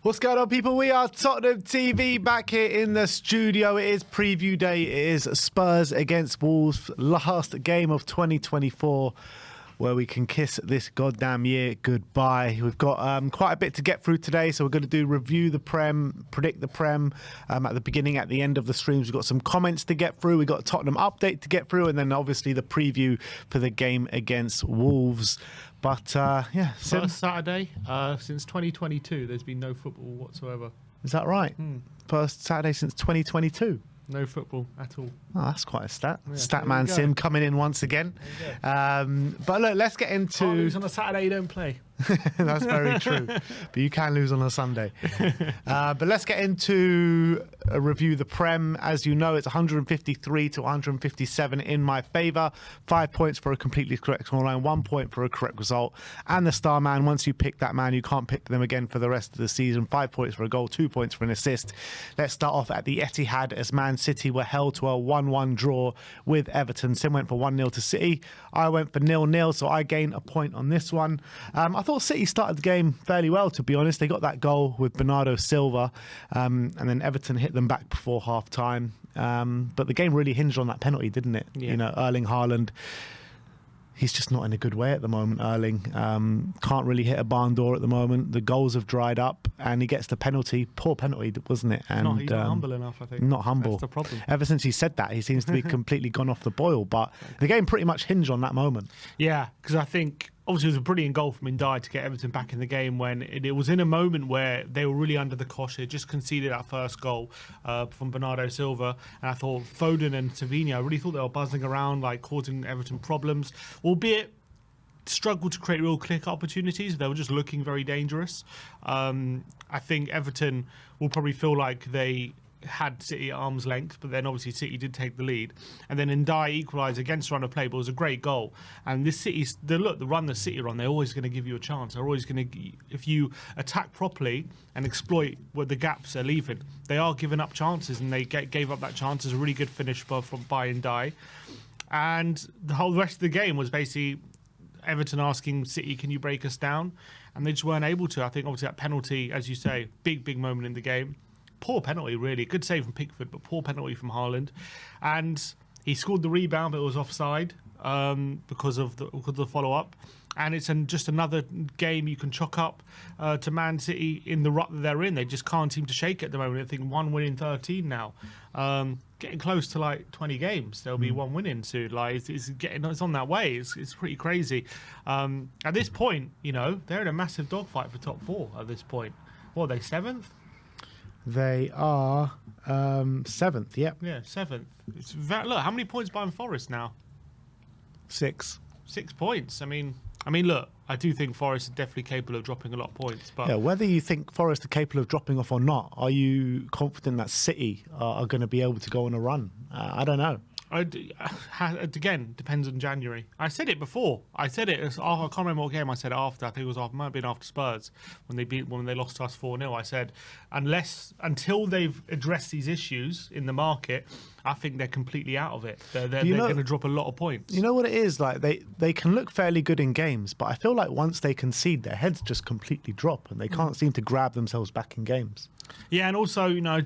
What's going on, people? We are Tottenham TV back here in the studio. It is preview day. It is Spurs against Wolves. Last game of 2024 where we can kiss this goddamn year goodbye. We've got quite a bit to get through today, so we're going to do review the Prem, predict the Prem at the beginning, at the end of the streams. We've got some comments to get through. We've got a Tottenham update to get through, and then obviously the preview for the game against Wolves. But yeah, first Saturday since 2022. There's been no football whatsoever. Is that right? First Saturday since 2022. No football at all. Oh, that's quite a stat. Yeah, Statman Sim coming in once again. But look, let's get into... Can't lose on a Saturday, you don't play. That's very true. But you can lose on a Sunday. But let's get into a review the Prem. As you know, it's 153 to 157 in my favour. 5 points for a completely correct scoreline, 1 point for a correct result. And the star man, once you pick that man, you can't pick them again for the rest of the season. 5 points for a goal, 2 points for an assist. Let's start off at the Etihad as Man City were held to a 1-1 draw with Everton. Sim went for 1-0 to City. I went for 0-0, so I gained a point on this one. I thought City started the game fairly well, to be honest. They got that goal with Bernardo Silva, and then Everton hit them back before half-time. But the game really hinged on that penalty, didn't it? Yeah. You know, Erling Haaland, he's just not in a good way at the moment, Erling. Can't really hit a barn door at the moment. The goals have dried up, and he gets the penalty. Poor penalty, wasn't it? And He's not humble enough, I think. Not humble. That's the problem. Ever since he said that, he seems to be completely gone off the boil. But the game pretty much hinged on that moment. Yeah, because I think obviously it was a brilliant goal from Ndai to get Everton back in the game when it was in a moment where they were really under the cosh. They just conceded that first goal from Bernardo Silva, and I thought Foden and Savinho, I really thought they were buzzing around, like causing Everton problems, albeit struggled to create real click opportunities. They were just looking very dangerous. I think Everton will probably feel like they had City at arm's length, but then obviously City did take the lead, and then Ndai equalised against run of play, but it was a great goal. And this City's the run the City are on, they're always going to give you a chance. They're always going to, if you attack properly and exploit where the gaps are leaving, they are giving up chances, and they gave up that chance. As a really good finish by Ndai, and the whole rest of the game was basically Everton asking City, can you break us down? And they just weren't able to. I think obviously that penalty, as you say, big moment in the game. Poor penalty, really. Good save from Pickford, but poor penalty from Haaland. And he scored the rebound, but it was offside because of the follow-up. And it's just another game you can chalk up to Man City in the rut that they're in. They just can't seem to shake it at the moment. I think 1 win in 13 now. Getting close to like 20 games. There'll be 1 win in soon. Like it's on that way. It's pretty crazy. At this point, you know, they're in a massive dogfight for top 4 at this point. What are they, 7th? They are 7th, yep. Yeah, 7th. Look, how many points behind Forest now? 6. 6 points. I mean, look, I do think Forest are definitely capable of dropping a lot of points. But yeah, whether you think Forest are capable of dropping off or not, are you confident that City are going to be able to go on a run? I don't know. Again, depends on January. I said it before. I said it. I can't remember what game I said it after. I think it was might have been after Spurs when they lost to us 4-0. I said until they've addressed these issues in the market, I think they're completely out of it. They're going to drop a lot of points. You know what it is? Like they can look fairly good in games, but I feel like once they concede, their heads just completely drop and they can't seem to grab themselves back in games. Yeah, and also, you know,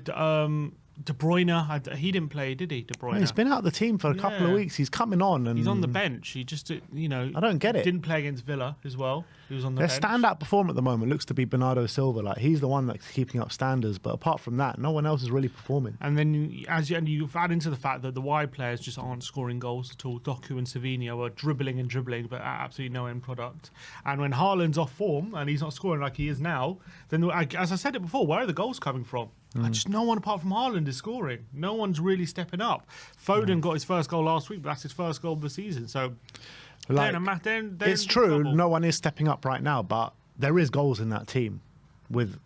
De Bruyne, he didn't play, did he, De Bruyne? No, he's been out of the team for a couple of weeks. He's coming on. And he's on the bench. He just, you know... I don't get it. Didn't play against Villa as well. He was on the bench. Their standout performer at the moment looks to be Bernardo Silva. Like, he's the one that's keeping up standards. But apart from that, no one else is really performing. And then you've added into the fact that the wide players just aren't scoring goals at all. Doku and Savinho are dribbling, but absolutely no end product. And when Haaland's off form and he's not scoring like he is now, then, as I said it before, where are the goals coming from? Just no one apart from Haaland is scoring. No one's really stepping up. Foden got his first goal last week, but that's his first goal of the season. So it's true, no one is stepping up right now, but there is goals in that team.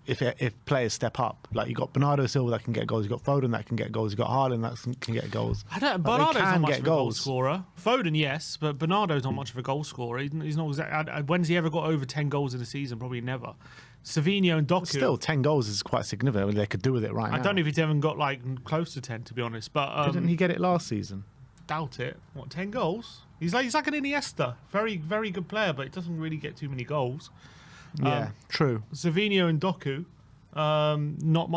If players step up, like you got Bernardo Silva that can get goals, you got Foden that can get goals, you got Haaland that can get goals. Bernardo's not much of a goal scorer. Foden, yes, but Bernardo's not much of a goal scorer. He's not exactly. When's he ever got over 10 goals in a season? Probably never. Savinho and Doku. Still, 10 goals is quite significant. I mean, they could do with it right now. I don't know if he's even got like close to 10, to be honest. But didn't he get it last season? Doubt it. What, 10 goals? He's like an Iniesta, very very good player, but he doesn't really get too many goals. Yeah, true. Savinho and Doku, Not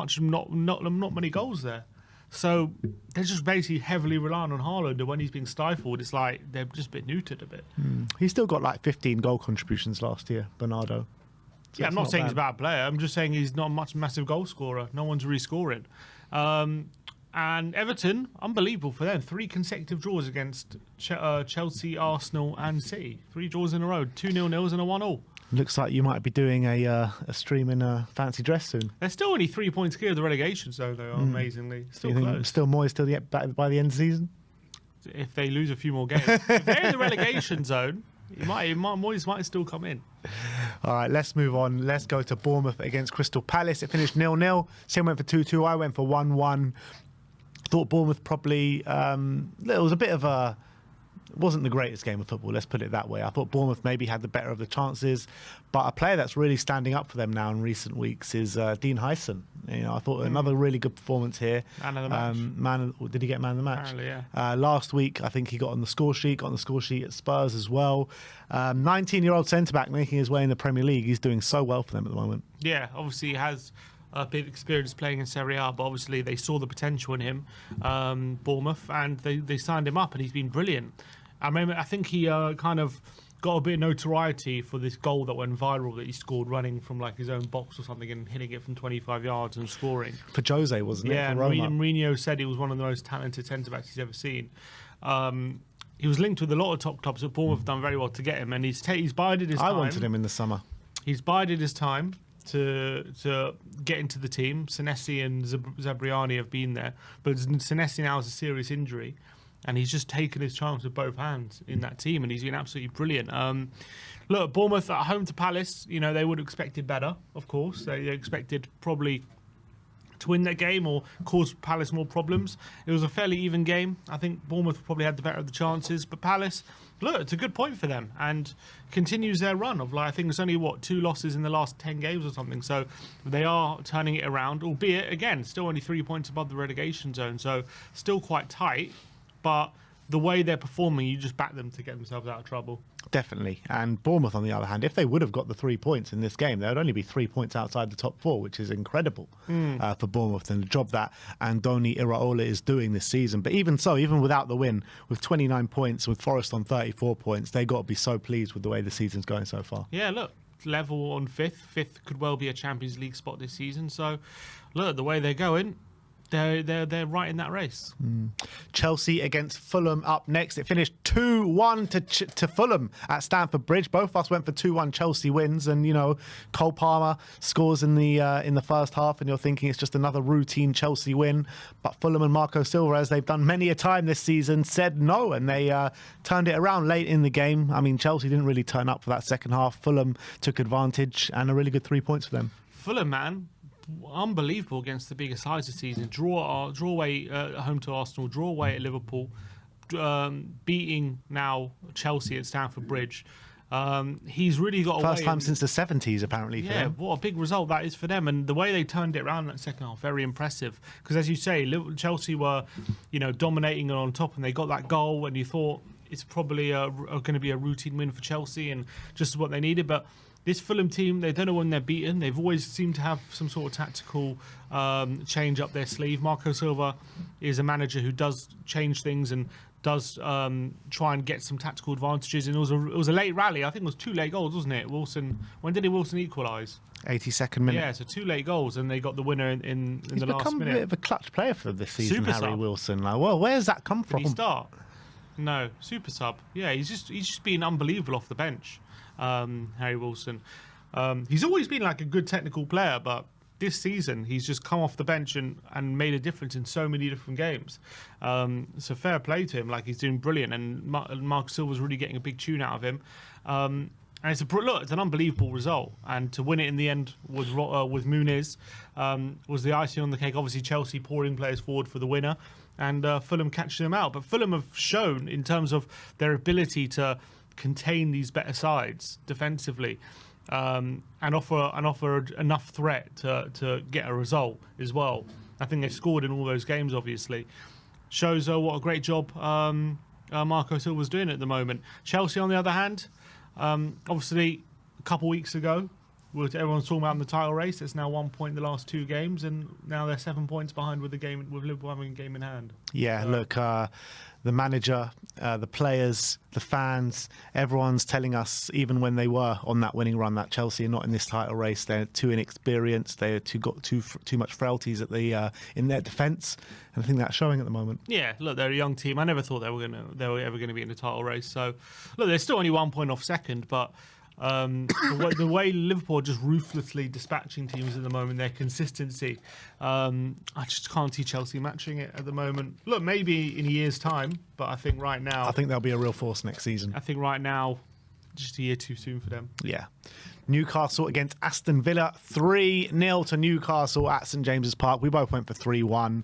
many goals there. So they're just basically heavily relying on Haaland, and when he's being stifled, it's like they're just a bit neutered a bit. He's still got like 15 goal contributions last year, Bernardo. So Yeah, I'm not saying bad. he's a bad player. I'm just saying he's not a massive goal scorer. No one's really scoring. And Everton, unbelievable for them. 3 consecutive draws against Chelsea, Arsenal, and City. 3 draws in a row. 2 0-0s and a 1-1. Looks like you might be doing a stream in a fancy dress soon. They're still only 3 points clear of the relegation zone, though, amazingly. Still You think close. still Moyes till by the end of the season? If they lose a few more games. If they're in the relegation zone, Moyes might still come in. All right, let's move on. Let's go to Bournemouth against Crystal Palace. It finished 0-0. Sim went for 2-2. I went for 1-1. Thought Bournemouth probably... it was a bit of a... wasn't the greatest game of football, let's put it that way. I thought Bournemouth maybe had the better of the chances, but a player that's really standing up for them now in recent weeks is Dean Hyson. I thought another really good performance here. Man of the match. Did he get man of the match? Apparently, yeah. Last week, I think he got on the score sheet, at Spurs as well. 19-year-old centre-back making his way in the Premier League. He's doing so well for them at the moment. Yeah, obviously he has a bit of experience playing in Serie A, but obviously they saw the potential in him, Bournemouth, and they signed him up, and he's been brilliant. I think he kind of got a bit of notoriety for this goal that went viral that he scored running from like his own box or something and hitting it from 25 yards and scoring. For Jose, wasn't it? Yeah, For and Roma. Mourinho said he was one of the most talented centre-backs he's ever seen. He was linked with a lot of top clubs, but Bournemouth have done very well to get him, and he's bided his time. I wanted him in the summer. He's bided his time to get into the team. Senesi and Zabriani have been there, but Senesi now has a serious injury, and he's just taken his chance with both hands in that team, and he's been absolutely brilliant. Look, Bournemouth at home to Palace, they would have expected better, of course. They expected probably to win that game or cause Palace more problems. It was a fairly even game. I think Bournemouth probably had the better of the chances, but Palace, look, it's a good point for them and continues their run of, I think it's only, 2 losses in the last 10 games or something. So they are turning it around, albeit, again, still only 3 points above the relegation zone. So still quite tight, but the way they're performing, you just back them to get themselves out of trouble. Definitely. And Bournemouth, on the other hand, if they would have got the 3 points in this game, they would only be 3 points outside the top 4, which is incredible for Bournemouth and the job that Andoni Iraola is doing this season. But even so, even without the win, with 29 points, with Forest on 34 points, they got to be so pleased with the way the season's going so far. Yeah, look, level on 5th. 5th could well be a Champions League spot this season. So, look, the way they're going, they're right in that race. Chelsea against Fulham up next. It finished 2-1 to Fulham at Stamford Bridge. Both of us went for 2-1 Chelsea wins, and Cole Palmer scores in the first half, and you're thinking it's just another routine Chelsea win. But Fulham and Marco Silva, as they've done many a time this season, said no, and they turned it around late in the game. I mean, Chelsea didn't really turn up for that second half. Fulham took advantage, and a really good 3 points for them. Fulham, man, unbelievable against the bigger sides this season. Draw away at home to Arsenal, draw away at Liverpool, beating now Chelsea at Stamford Bridge. He's really got First away. time since the 70s, apparently, for them. What a big result that is for them. And the way they turned it around in that second half, very impressive. Because as you say, Chelsea were, dominating and on top, and they got that goal, and you thought it's probably going to be a routine win for Chelsea and just what they needed. But this Fulham team, they don't know when they're beaten. They've always seemed to have some sort of tactical change up their sleeve. Marco Silva is a manager who does change things and does try and get some tactical advantages. And it was a late rally. I think it was 2 late goals, wasn't it? When did Wilson equalise? 82nd minute. Yeah, so 2 late goals, and they got the winner in the last minute. He's become a bit of a clutch player for this season, Super Harry sub. Wilson. Well, where's that come from? Did he start? No, super sub. Yeah, he's just been unbelievable off the bench. Harry Wilson. He's always been like a good technical player, but this season he's just come off the bench and made a difference in so many different games. So fair play to him. Like, he's doing brilliant, and Marco Silva's really getting a big tune out of him. And it's an unbelievable result. And to win it in the end with Muniz was the icing on the cake. Obviously, Chelsea pouring players forward for the winner, and Fulham catching them out. But Fulham have shown, in terms of their ability to contain these better sides defensively, and offer enough threat to get a result as well. I think they've scored in all those games, obviously. Shows what a great job Marco Silva's doing at the moment. Chelsea, on the other hand, obviously a couple weeks ago, everyone's talking about in the title race. It's now 1 point in the last 2 games, and now they're 7 points behind with Liverpool having a game in hand. Yeah, look, the manager, the players, the fans, everyone's telling us, even when they were on that winning run, that Chelsea are not in this title race. They're too inexperienced. They're got too much frailties at the in their defence, and I think that's showing at the moment. Yeah, look, they're a young team. I never thought they were ever going to be in the title race. So, look, they're still only 1 point off second, but. The way Liverpool are just ruthlessly dispatching teams at the moment, their consistency, I just can't see Chelsea matching it at the moment. Look, maybe in a year's time, but I think right now... I think they'll be a real force next season. I think right now, just a year too soon for them. Yeah. Newcastle against Aston Villa, 3-0 to Newcastle at St James's Park. We both went for 3-1.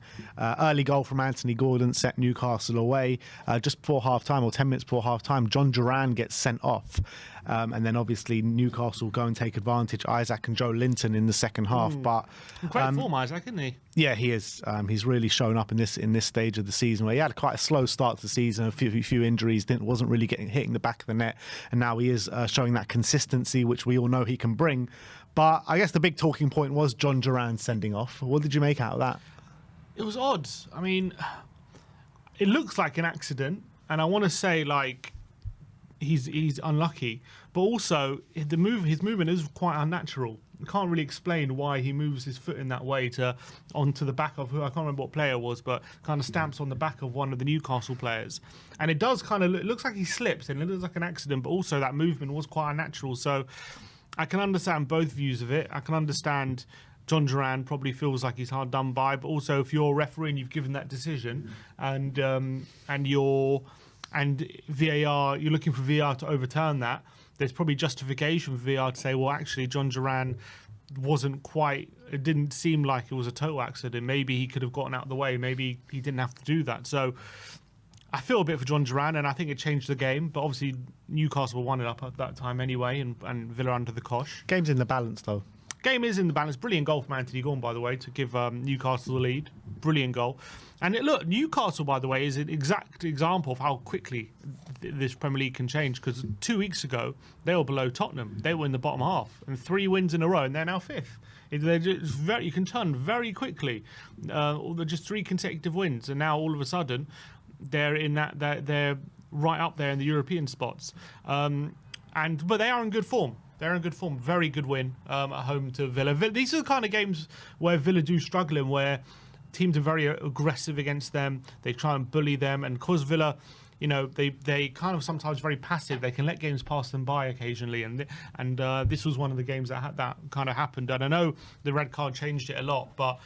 Early goal from Anthony Gordon set Newcastle away. Just before half-time, or 10 minutes before half-time, John Duran gets sent off. And then obviously Newcastle go and take advantage. Isaac and Joe Linton in the second half. But great form, Isaac, isn't he? Yeah, he is. He's really shown up in this stage of the season where he had quite a slow start to the season, a few injuries, wasn't really hitting the back of the net, and now he is showing that consistency which we all know he can bring. But I guess the big talking point was John Duran sending off. What did you make out of that? It was odd. I mean, it looks like an accident, and I want to say like he's unlucky, but also his movement is quite unnatural. You can't really explain why he moves his foot in that way onto the back of who I can't remember what player it was, but kind of stamps on the back of one of the Newcastle players, and it does kind of it looks like he slips and it looks like an accident, but also that movement was quite unnatural. So I can understand both views of it. I can understand John Duran probably feels like he's hard done by, but also if you're a referee and you've given that decision, and VAR, you're looking for VAR to overturn that, there's probably justification for VAR to say, well, actually, John Duran it didn't seem like it was a total accident. Maybe he could have gotten out of the way. Maybe he didn't have to do that. So I feel a bit for John Duran, and I think it changed the game. But obviously, Newcastle won it up at that time anyway, and Villa under the cosh. Game's in the balance, though. Game is in the balance. Brilliant goal from Anthony Gordon, by the way, to give Newcastle the lead. Brilliant goal. And look, Newcastle, by the way, is an exact example of how quickly this Premier League can change. Because 2 weeks ago, they were below Tottenham. They were in the bottom half. And 3 wins in a row, and they're now 5th. You can turn very quickly. Just 3 consecutive wins. And now, all of a sudden, they're in they're right up there in the European spots. But they are in good form. They're in good form. Very good win at home to Villa. These are the kind of games where Villa do struggle in, where teams are very aggressive against them. They try and bully them. And because Villa, they kind of sometimes very passive. They can let games pass them by occasionally. And this was one of the games that kind of happened. And I know the red card changed it a lot, but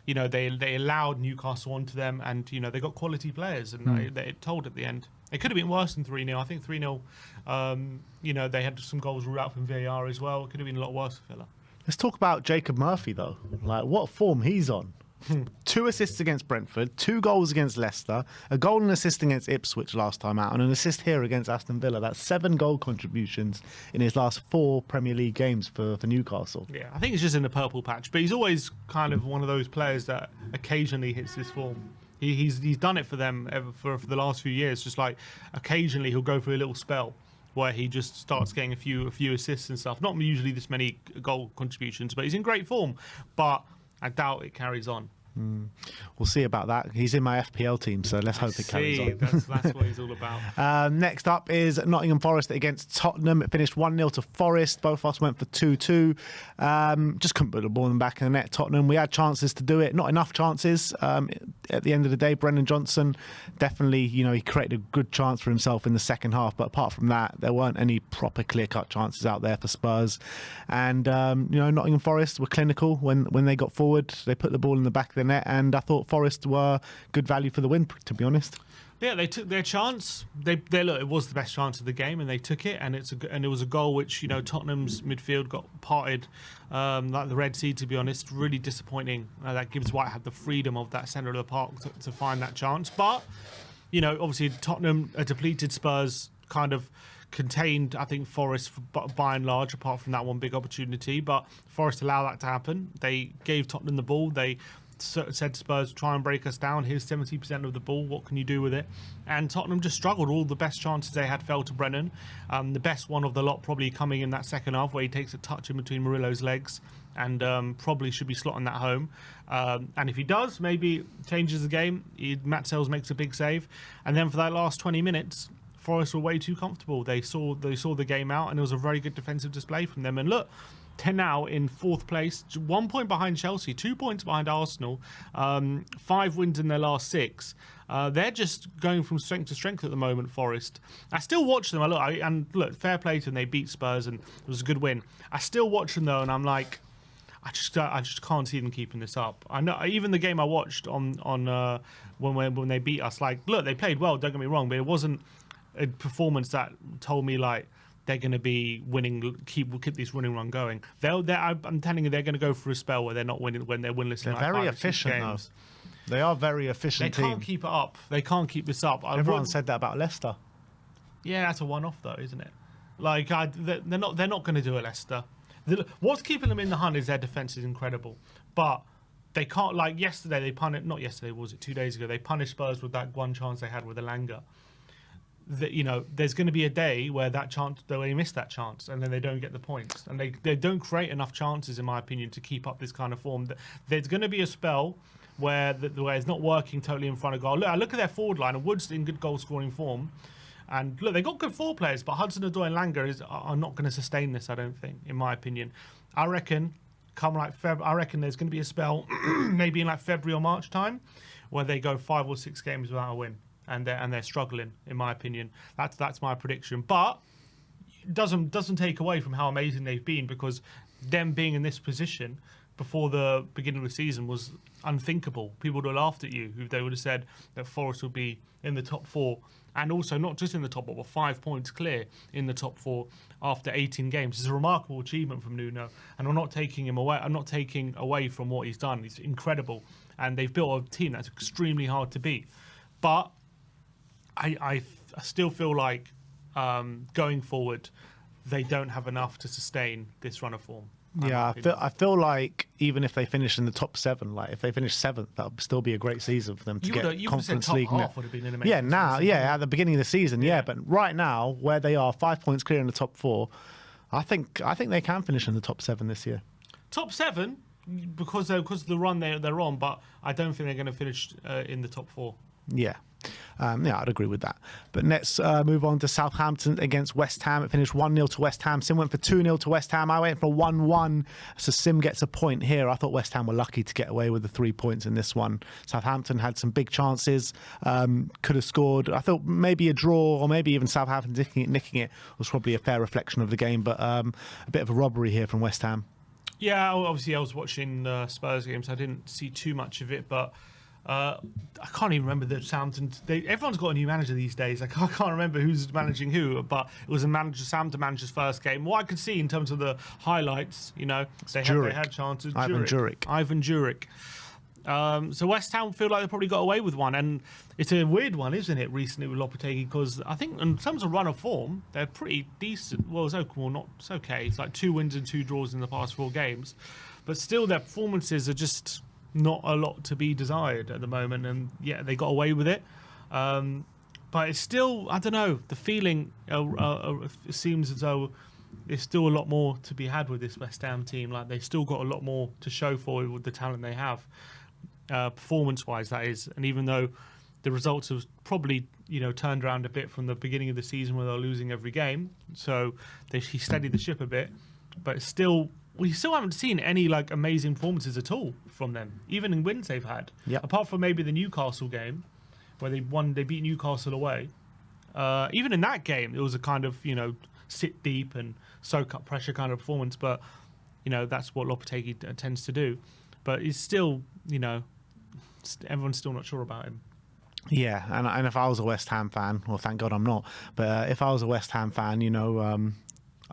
they allowed Newcastle onto them, and they got quality players, and they told at the end. It could have been worse than 3-0. I think 3-0. They had some goals ruled out from VAR as well. It could have been a lot worse for Villa. Let's talk about Jacob Murphy, though. Like, what form he's on. 2 assists against Brentford, 2 goals against Leicester, a goal and assist against Ipswich last time out, and an assist here against Aston Villa. That's 7 goal contributions in his last 4 Premier League games for Newcastle. Yeah, I think it's just in the purple patch, but he's always kind of one of those players that occasionally hits this form. He's done it for them for the last few years. Just like occasionally he'll go through a little spell where he just starts getting a few assists and stuff. Not usually this many goal contributions, but he's in great form. But I doubt it carries on. We'll see about that. He's in my FPL team, so let's hope it carries on. That's what he's all about. Next up is Nottingham Forest against Tottenham. It finished 1-0 to Forest. Both of us went for 2-2. Just couldn't put the ball in the back of the net, Tottenham. We had chances to do it. Not enough chances. At the end of the day, Brendan Johnson definitely, he created a good chance for himself in the second half. But apart from that, there weren't any proper clear-cut chances out there for Spurs. And, Nottingham Forest were clinical when they got forward. They put the ball in the back of the net, and I thought Forest were good value for the win, to be honest. Yeah, they took their chance. They look, it was the best chance of the game, and they took it. And it was a goal which Tottenham's midfield got parted like the Red Sea. To be honest, really disappointing. That Gibbs White had the freedom of that centre of the park to find that chance. But obviously Tottenham, a depleted Spurs, kind of contained, I think, Forest by and large, apart from that one big opportunity. But Forest allowed that to happen. They gave Tottenham the ball. They said to Spurs, try and break us down. Here's 70% of the ball. What can you do with it? And Tottenham just struggled. All the best chances they had fell to Brennan. The best one of the lot probably coming in that second half, where he takes a touch in between Murillo's legs and probably should be slotting that home. And if he does, maybe changes the game. Matt Sells makes a big save. And then for that last 20 minutes, Forest were way too comfortable. They saw the game out, and it was a very good defensive display from them. And look, 10 now in 4th place, 1 point behind Chelsea, 2 points behind Arsenal, 5 wins in their last 6. They're just going from strength to strength at the moment, Forest. I still watch them. Look, fair play to them. They beat Spurs, and it was a good win. I still watch them, though, and I'm like, I just can't see them keeping this up. I know even the game I watched on when they beat us, like, look, they played well, don't get me wrong, but it wasn't a performance that told me like they're going to be winning, keep this winning run going. I'm telling you, they're going to go for a spell where they're not winning, when they're winless. They're very efficient, though. They are very efficient. They can't keep it up. They can't keep this up. Everyone said that about Leicester. Yeah, that's a one-off though, isn't it? Like they're not going to do it, Leicester. What's keeping them in the hunt is their defense is incredible, but they can't. Like yesterday, they punished. Not yesterday, was it 2 days ago? They punished Spurs with that one chance they had with Elanga. There's going to be a day where they miss that chance, and then they don't get the points, and they don't create enough chances, in my opinion, to keep up this kind of form. There's going to be a spell where it's not working totally in front of goal. Look at their forward line, and Wood's in good goal scoring form, and look, they got good forward players, but Hudson-Odoi and Langer are not going to sustain this, I don't think, in my opinion. I reckon there's going to be a spell maybe in like February or March time where they go 5 or 6 games without a win. And they're struggling, in my opinion. That's my prediction. But it doesn't take away from how amazing they've been, because them being in this position before the beginning of the season was unthinkable. People would have laughed at you if they would have said that Forest would be in the top 4, and also not just in the top 4, but 5 points clear in the top 4 after 18 games. It's a remarkable achievement from Nuno, and I'm not taking him away. I'm not taking away from what he's done. He's incredible, and they've built a team that's extremely hard to beat. But I still feel like going forward, they don't have enough to sustain this run of form. Yeah, I feel like even if they finish in the top 7, like if they finish 7th, that would still be a great season for them to get Conference League. Half would have been an amazing at the beginning of the season, but right now, where they are 5 points clear in the top 4, I think they can finish in the top 7 this year. Top 7 because of the run they're on, but I don't think they're going to finish in the top 4. Yeah. I'd agree with that. But let's move on to Southampton against West Ham. It finished 1-0 to West Ham. Sim went for 2-0 to West Ham. I went for 1-1. So Sim gets a point here. I thought West Ham were lucky to get away with the 3 points in this one. Southampton had some big chances, could have scored. I thought maybe a draw or maybe even Southampton nicking it was probably a fair reflection of the game. But a bit of a robbery here from West Ham. Yeah, obviously I was watching Spurs games. I didn't see too much of it, but I can't even remember the Southampton. Everyone's got a new manager these days. I can't remember who's managing who, but it was Southampton manager's first game. What I could see in terms of the highlights, they had chances. Ivan Djuric. So West Ham feel like they probably got away with one, and it's a weird one, isn't it? Recently with Lopetegui, because I think in terms of run of form, they're pretty decent. Well, it's okay. It's like 2 wins and 2 draws in the past 4 games, but still their performances are just not a lot to be desired at the moment, and they got away with it, but it's still, I don't know, the feeling it seems as though there's still a lot more to be had with this West Ham team. Like, they've still got a lot more to show for it with the talent they have, performance wise, that is. And even though the results have probably turned around a bit from the beginning of the season where they're losing every game, so he steadied the ship a bit, but still we still haven't seen any like amazing performances at all from them, even in wins they've had. Yep. Apart from maybe the Newcastle game, where they beat Newcastle away. Even in that game, it was a kind of sit deep and soak up pressure kind of performance. But that's what Lopetegui tends to do. But it's still everyone's still not sure about him. Yeah, and if I was a West Ham fan, well, thank God I'm not. But if I was a West Ham fan,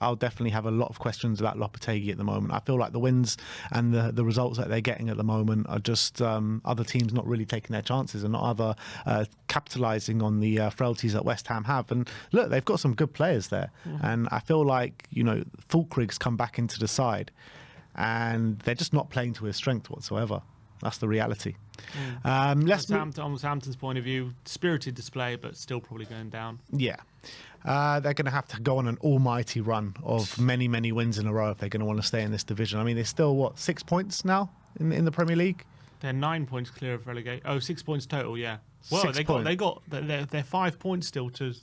I'll definitely have a lot of questions about Lopetegui at the moment. I feel like the wins and the results that they're getting at the moment are just other teams not really taking their chances and not other capitalising on the frailties that West Ham have. And look, they've got some good players there. Mm-hmm. And I feel like, Fulkrig's come back into the side and they're just not playing to his strength whatsoever. That's the reality. Let's on Southampton's point of view, spirited display, but still probably going down. Yeah. They're going to have to go on an almighty run of many, many wins in a row if they're going to want to stay in this division. I mean, they're still, 6 points now in the Premier League? They're 9 points clear of relegation. Oh, 6 points total, yeah. Well, they're 5 points still to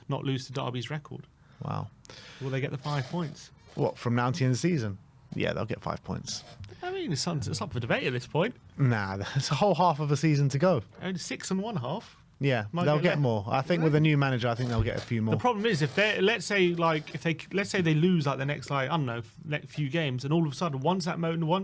not lose to Derby's record. Wow. Will they get the 5 points? What, from now to the end of the season? Yeah, they'll get 5 points. I mean, it's up for debate at this point. Nah, there's a whole half of a season to go. Only 6 and 1 half. Yeah, they'll get more. I think with a new manager, I think they'll get a few more. The problem is if they let's say they lose like the next few games, and all of a sudden once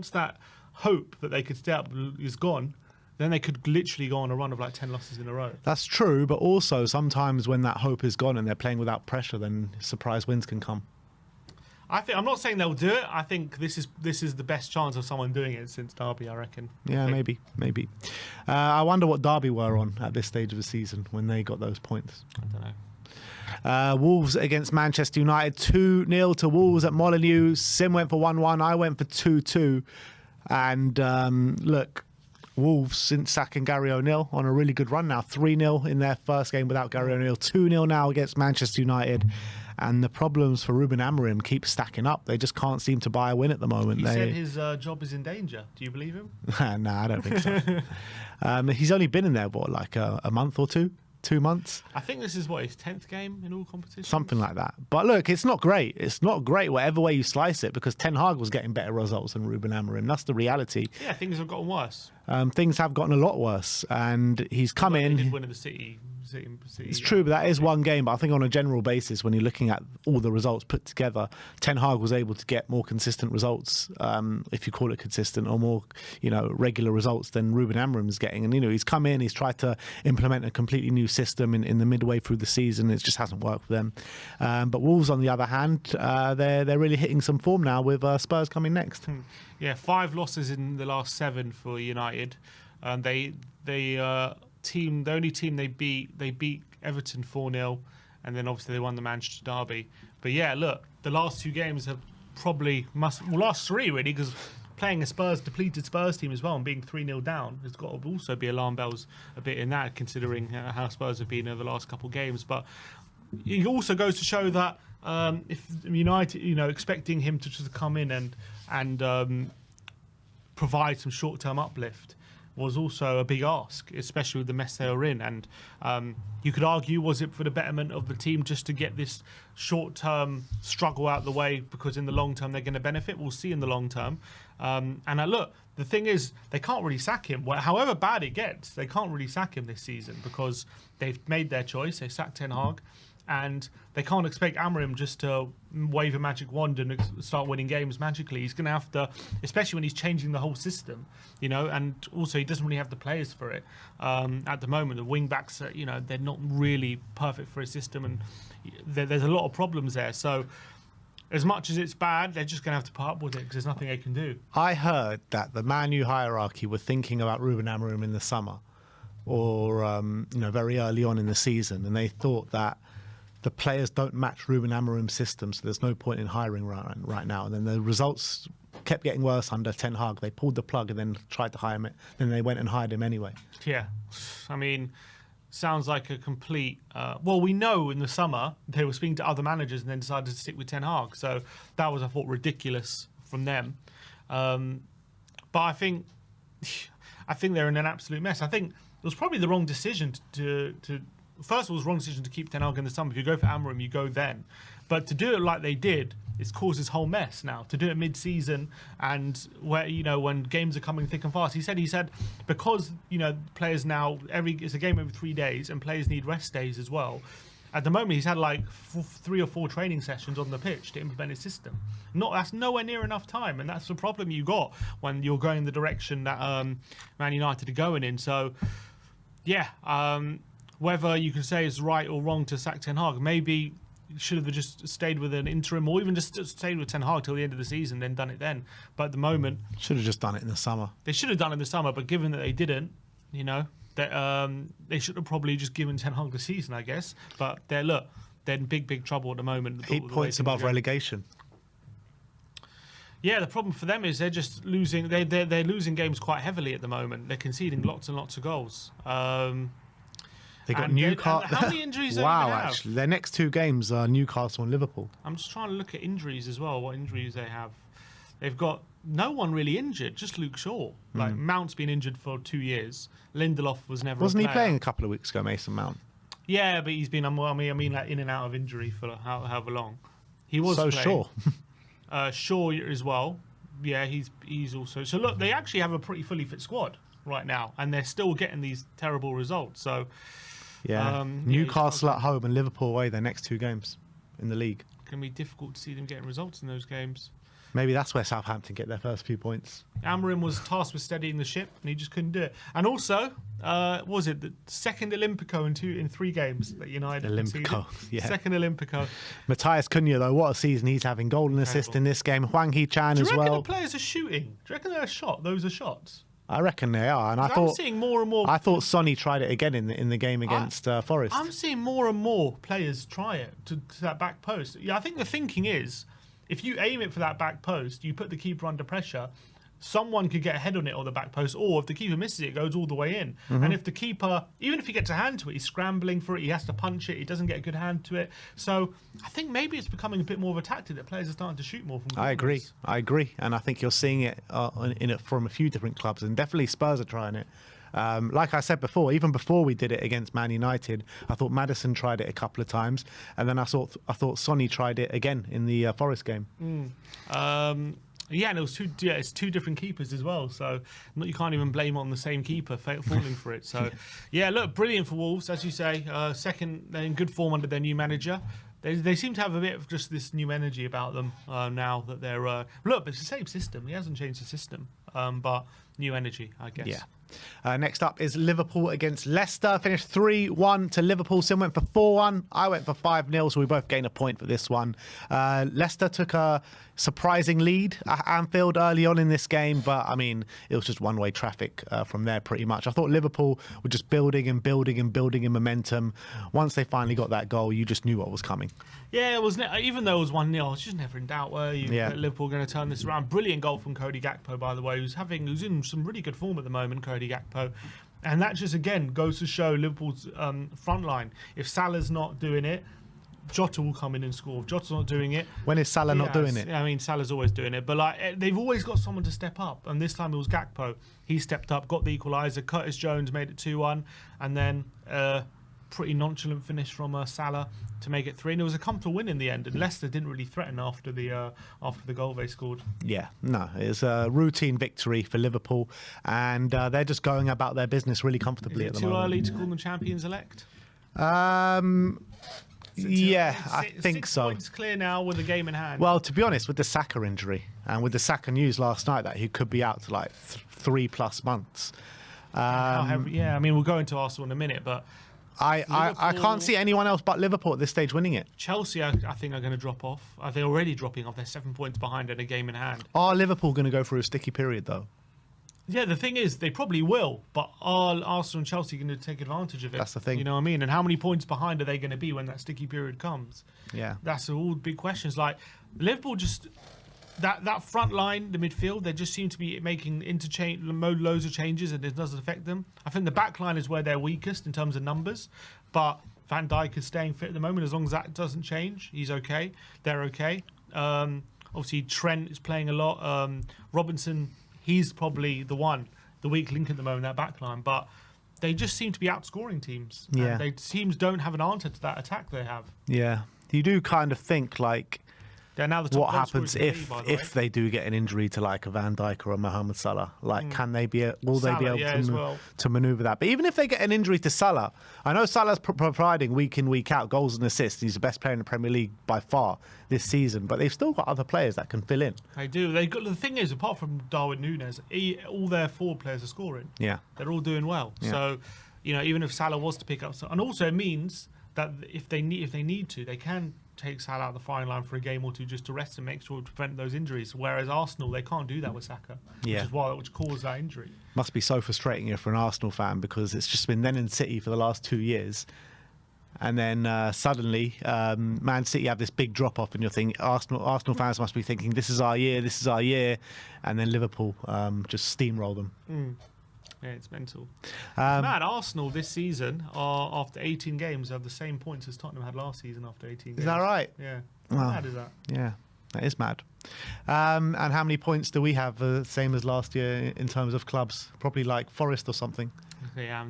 that hope that they could stay up is gone, then they could literally go on a run of like 10 losses in a row. That's true, but also sometimes when that hope is gone and they're playing without pressure, then surprise wins can come. I'm not saying they'll do it. I think this is the best chance of someone doing it since Derby, I reckon. Yeah, maybe. I wonder what Derby were on at this stage of the season when they got those points. I don't know. Wolves against Manchester United, 2-0 to Wolves at Molineux. Sim went for 1-1. I went for 2-2. And look, Wolves, since sacking Gary O'Neill, on a really good run now. 3-0 in their first game without Gary O'Neill. 2-0 now against Manchester United. And the problems for Ruben Amorim keep stacking up. They just can't seem to buy a win at the moment. He said his job is in danger. Do you believe him? No, I don't think so. He's only been in there, like a month or two? 2 months? I think this is, his 10th game in all competitions? Something like that. But look, it's not great. It's not great whatever way you slice it, because Ten Hag was getting better results than Ruben Amorim. That's the reality. Yeah, things have gotten worse. Things have gotten a lot worse. And he's come in... He did win at the City. It's true, but that is one game. But I think on a general basis, when you're looking at all the results put together, Ten Hag was able to get more consistent results, if you call it consistent, or more, regular results than Ruben Amorim is getting. And he's come in, he's tried to implement a completely new system in the midway through the season. It just hasn't worked for them. But Wolves, on the other hand, they're really hitting some form now with Spurs coming next. Yeah, 5 losses in the last 7 for United. The only team they beat Everton 4-0, and then obviously they won the Manchester derby. But yeah, look, the last 2 games have last 3 really, because playing a depleted Spurs team as well and being 3-0 down has got to also be alarm bells a bit in that, considering how Spurs have been over the last couple of games. But it also goes to show that if United, expecting him to just come in and provide some short-term uplift was also a big ask, especially with the mess they were in. And you could argue, was it for the betterment of the team just to get this short-term struggle out of the way, because in the long term they're going to benefit? We'll see in the long term. Look, the thing is, they can't really sack him. However bad it gets, they can't really sack him this season, because they've made their choice. They sacked Ten Hag. And they can't expect Amorim just to wave a magic wand and start winning games magically. He's going to have to, especially when he's changing the whole system, and also he doesn't really have the players for it. At the moment, the wing-backs, they're not really perfect for his system, and there's a lot of problems there. So as much as it's bad, they're just going to have to put up with it, because there's nothing they can do. I heard that the Man U hierarchy were thinking about Ruben Amorim in the summer, or very early on in the season, and they thought that the players don't match Ruben Amorim's system, so there's no point in hiring right now. And then the results kept getting worse under Ten Hag. They pulled the plug and then tried to hire him. Then they went and hired him anyway. Yeah, I mean, sounds like a complete... we know in the summer they were speaking to other managers and then decided to stick with Ten Hag. So that was, I thought, ridiculous from them. But I think they're in an absolute mess. I think it was probably the wrong decision to first of all, it was the wrong decision to keep Ten Hag in the summer. If you go for Amorim, you go then. But to do it like they did, it's caused this whole mess now. To do it mid-season and where when games are coming thick and fast. He said because players now it's a game every 3 days and players need rest days as well. At the moment, he's had like 3 or 4 training sessions on the pitch to implement his system. That's nowhere near enough time, and that's the problem you got when you're going the direction that Man United are going in. So, yeah. Whether you can say it's right or wrong to sack Ten Hag, maybe should have just stayed with an interim, or even just stayed with Ten Hag till the end of the season, then done it then. But at the moment, should have just done it in the summer. They should have done it in the summer, but given that they didn't, they should have probably just given Ten Hag the season, I guess. But they're in big trouble at the moment. 8 points above relegation. Yeah, the problem for them is they're just losing. They're losing games quite heavily at the moment. They're conceding lots and lots of goals. They got Newcastle. How many injuries? Wow, they have? actually, their next 2 games are Newcastle and Liverpool. I'm just trying to look at injuries as well. What injuries they have? They've got no one really injured. Just Luke Shaw. Like Mount's been injured for 2 years. Lindelof was never. Wasn't a he player. playing a couple of weeks ago, Mason Mount? Yeah, but he's been. I mean, like in and out of injury for however long. He was so playing. Shaw. Shaw as well. Yeah, he's also. So look, they actually have a pretty fully fit squad right now, and they're still getting these terrible results. So yeah, Newcastle at home and Liverpool away. Their next 2 games in the league. It can be difficult to see them getting results in those games. Maybe that's where Southampton get their first few points. Amorim was tasked with steadying the ship, and he just couldn't do it. And also, was it the second Olympico in 3 games that United Olympico, conceded? yeah. Second Olympico. Matthias Cunha, though, what a season he's having. Goal and assist in this game. Hwang Hee-chan as Do you reckon well. the players are shooting? Do you reckon they're a shot? Those are shots? I reckon they are. And I'm seeing more and more. I thought Sonny tried it again in the game against Forest. I'm seeing more and more players try it to that back post. Yeah, I think the thinking is, if you aim it for that back post, you put the keeper under pressure, someone could get a head on it or the back post, or if the keeper misses it, it goes all the way in. And if the keeper, even if he gets a hand to it, he's scrambling for it, he has to punch it, he doesn't get a good hand to it. So I think maybe it's becoming a bit more of a tactic that players are starting to shoot more from corners. I agree. And I think you're seeing it in it from a few different clubs, and definitely Spurs are trying it. Like I said before, even before we did it against Man United, I thought Maddison tried it a couple of times, and then I thought Sonny tried it again in the Forest game. Yeah, and it was it's 2 different keepers as well, so you can't even blame it on the same keeper falling for it. So, yeah, look, brilliant for Wolves, as you say. Second, they're in good form under their new manager. They seem to have a bit of just this new energy about them now that they're... look, it's the same system. He hasn't changed the system, but new energy, I guess. Yeah. Next up is Liverpool against Leicester. Finished 3-1 to Liverpool. Sim went for 4-1. I went for 5-0, so we both gained a point for this one. Leicester took a surprising lead at Anfield early on in this game, but I mean, it was just one-way traffic from there pretty much. I thought Liverpool were just building and building and building in momentum. Once they finally got that goal, you just knew what was coming. Yeah, it was. Even though it was 1-0, I was just never in doubt, were you? Yeah. That Liverpool going to turn this around. Brilliant goal from Cody Gakpo, by the way, who's in some really good form at the moment, Cody Gakpo. And that just, again, goes to show Liverpool's front line. If Salah's not doing it, Jota will come in and score. If Jota's not doing it... When is Salah not doing it? I mean, Salah's always doing it. But like they've always got someone to step up. And this time it was Gakpo. He stepped up, got the equaliser. Curtis Jones made it 2-1. And then... pretty nonchalant finish from Salah to make it 3, and it was a comfortable win in the end. And Leicester didn't really threaten after the goal they scored. Yeah, no, it's a routine victory for Liverpool, and they're just going about their business really comfortably at the moment. Too early to call them champions elect? Yeah, I think 6 so. Points clear now with a game in hand. Well, to be honest, with the Saka injury and with the Saka news last night that he could be out to like 3+ months. Yeah, I mean, we'll go into Arsenal in a minute, but I can't see anyone else but Liverpool at this stage winning it. Chelsea, I think, are going to drop off. They're already dropping off. They're 7 points behind in a game in hand. Are Liverpool going to go through a sticky period, though? Yeah, the thing is, they probably will, but are Arsenal and Chelsea going to take advantage of it? That's the thing. You know what I mean? And how many points behind are they going to be when that sticky period comes? Yeah. That's all big questions. Like, Liverpool just... That front line, the midfield, they just seem to be making loads of changes, and it doesn't affect them. I think the back line is where they're weakest in terms of numbers, but Van Dijk is staying fit at the moment. As long as that doesn't change, he's okay. They're okay. Obviously, Trent is playing a lot. Robinson, he's probably the weak link at the moment, that back line, but they just seem to be outscoring teams. Yeah. Teams don't have an answer to that attack they have. Yeah. You do kind of think, like, They're now the top what goal happens scorers in the league, by the way. if they do get an injury to like a Van Dijk or a Mohamed Salah? Like, will they be Salah, able to maneuver that? But even if they get an injury to Salah, I know Salah's providing week in, week out goals and assists. He's the best player in the Premier League by far this season, but they've still got other players that can fill in. They do. The thing is, apart from Darwin Núñez, all their forward players are scoring. Yeah. They're all doing well. Yeah. So, even if Salah was to pick up... And also it means that if they need to, they can take Salah out of the firing line for a game or two just to rest and make sure to prevent those injuries. Whereas Arsenal, they can't do that with Saka, which caused that injury. Must be so frustrating if you're an Arsenal fan, because it's just been them and City for the last 2 years. and then suddenly Man City have this big drop off, and you're thinking Arsenal fans must be thinking this is our year, and then Liverpool just steamroll them. Yeah, it's mental. It's mad. Arsenal this season are, after 18 games, have the same points as Tottenham had last season after 18 games. Is that right? Yeah. How mad is that? Yeah, that is mad. And how many points do we have, same as last year in terms of clubs? Probably like Forest or something. Yeah,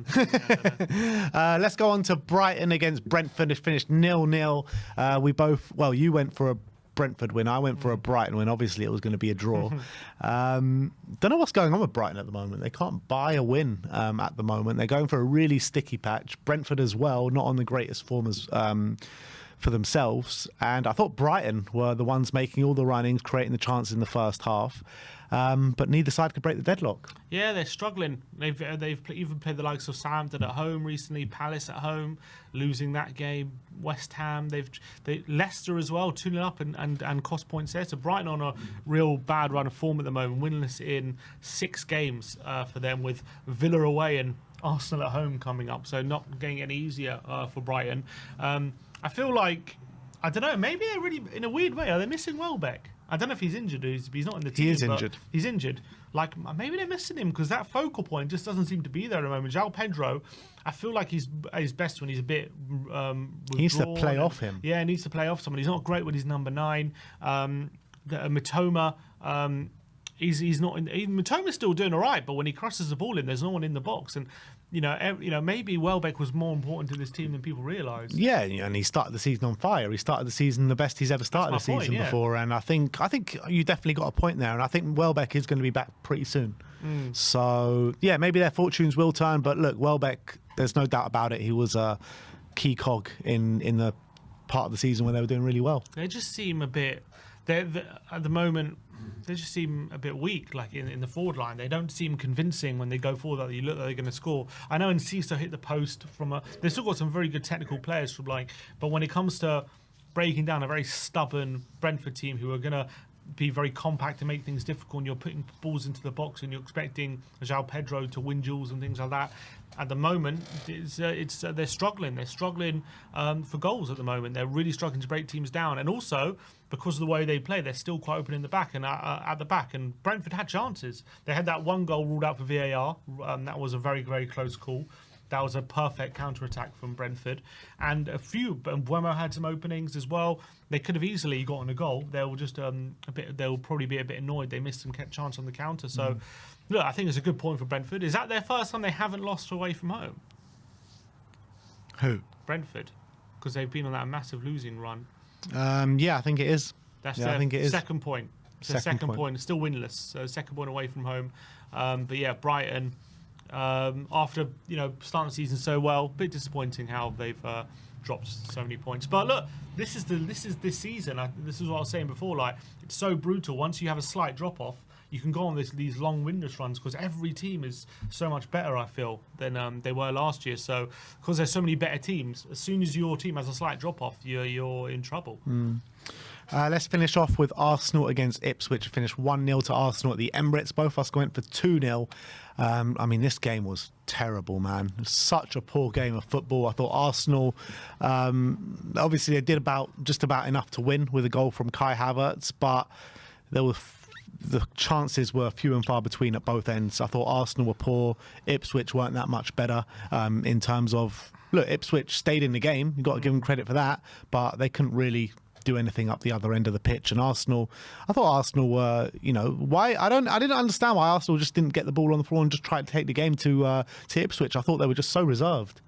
let's go on to Brighton against Brentford. It finished 0-0. You went for a Brentford win. I went for a Brighton win. Obviously, it was going to be a draw. Don't know what's going on with Brighton at the moment. They can't buy a win at the moment. They're going for a really sticky patch. Brentford as well, not on the greatest form as for themselves. And I thought Brighton were the ones making all the runnings, creating the chances in the first half. But neither side could break the deadlock. Yeah, they're struggling. They've even played the likes of Southampton at home recently, Palace at home, losing that game. West Ham, Leicester as well, 2-0 up and cost points there. So Brighton on a real bad run of form at the moment, winless in 6 games for them, with Villa away and Arsenal at home coming up. So not getting any easier for Brighton. I feel like, I don't know, maybe they're really, in a weird way, are they missing Welbeck? I don't know if he's injured or he's not in the team. He is injured. He's injured. Like, maybe they're missing him because that focal point just doesn't seem to be there at the moment. João Pedro, I feel like he's at his best when he's a bit he needs to play off him. Yeah, he needs to play off someone. He's not great when he's number 9. Mitoma, he's not. Mitoma's still doing all right, but when he crosses the ball in, there's no one in the box. And maybe Welbeck was more important to this team than people realise. Yeah, and he started the season on fire. He started the season the best he's ever started a season before. And I think you definitely got a point there. And I think Welbeck is going to be back pretty soon. So yeah, maybe their fortunes will turn. But look, Welbeck, there's no doubt about it. He was a key cog in the part of the season where they were doing really well. They just seem a bit. At the moment, they just seem a bit weak, like in the forward line. They don't seem convincing when they go forward that you look like they're going to score. I know Enciso hit the post they've still got some very good technical players but when it comes to breaking down a very stubborn Brentford team who are going to be very compact and make things difficult, and you're putting balls into the box and you're expecting João Pedro to win duels and things like that. At the moment, they're struggling. They're struggling for goals at the moment. They're really struggling to break teams down, and also because of the way they play, they're still quite open in the back and at the back. And Brentford had chances. They had that one goal ruled out for VAR. That was a very, very close call. That was a perfect counter-attack from Brentford. And Buemo had some openings as well. They could have easily gotten a goal. They'll probably be a bit annoyed. They missed some chance on the counter. So, look, I think it's a good point for Brentford. Is that their first time they haven't lost away from home? Who? Brentford. Because they've been on that massive losing run. Yeah, I think it is. That's I think it is. Second point. So second point. Still winless. So second point away from home. But yeah, Brighton... after starting the season so well, a bit disappointing how they've dropped so many points. But look, this is this season. This is what I was saying before. Like, it's so brutal. Once you have a slight drop off, you can go on these long windless runs because every team is so much better, I feel, than they were last year. So because there's so many better teams, as soon as your team has a slight drop off, you're in trouble. Let's finish off with Arsenal against Ipswich. Finished 1-0 to Arsenal at the Emirates. Both of us went for 2-0. This game was terrible, man. It was such a poor game of football. I thought Arsenal, obviously they did just about enough to win with a goal from Kai Havertz, but the chances were few and far between at both ends. I thought Arsenal were poor. Ipswich weren't that much better in terms of... Look, Ipswich stayed in the game. You've got to give them credit for that, but they couldn't really do anything up the other end of the pitch. And Arsenal, I thought Arsenal were, why? I didn't understand why Arsenal just didn't get the ball on the floor and just tried to take the game to Ipswich. I thought they were just so reserved.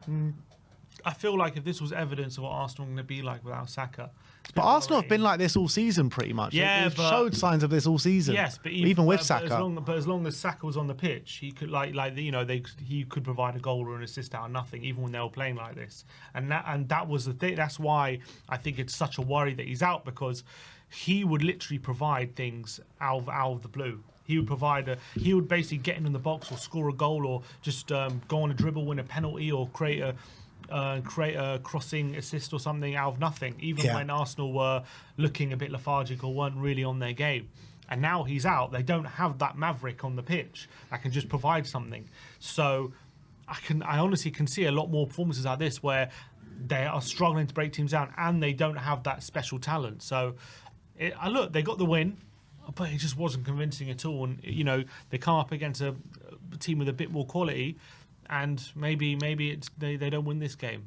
I feel like if this was evidence of what Arsenal are going to be like without Saka. But Arsenal have been like this all season, pretty much. Yeah, They've showed signs of this all season. Yes, but even with Saka. But as long as Saka was on the pitch, he could he could provide a goal or an assist out of nothing, even when they were playing like this. And that was the thing. That's why I think it's such a worry that he's out, because he would literally provide things out of the blue. He would basically get in the box or score a goal or just go on a dribble, win a penalty, or create a crossing assist or something out of nothing, even when Arsenal were looking a bit lethargic or weren't really on their game. And now he's out. They don't have that maverick on the pitch that can just provide something. So I honestly can see a lot more performances like this where they are struggling to break teams down, and they don't have that special talent. So, look, they got the win, but it just wasn't convincing at all. And they come up against a team with a bit more quality, and maybe it's they don't win this game.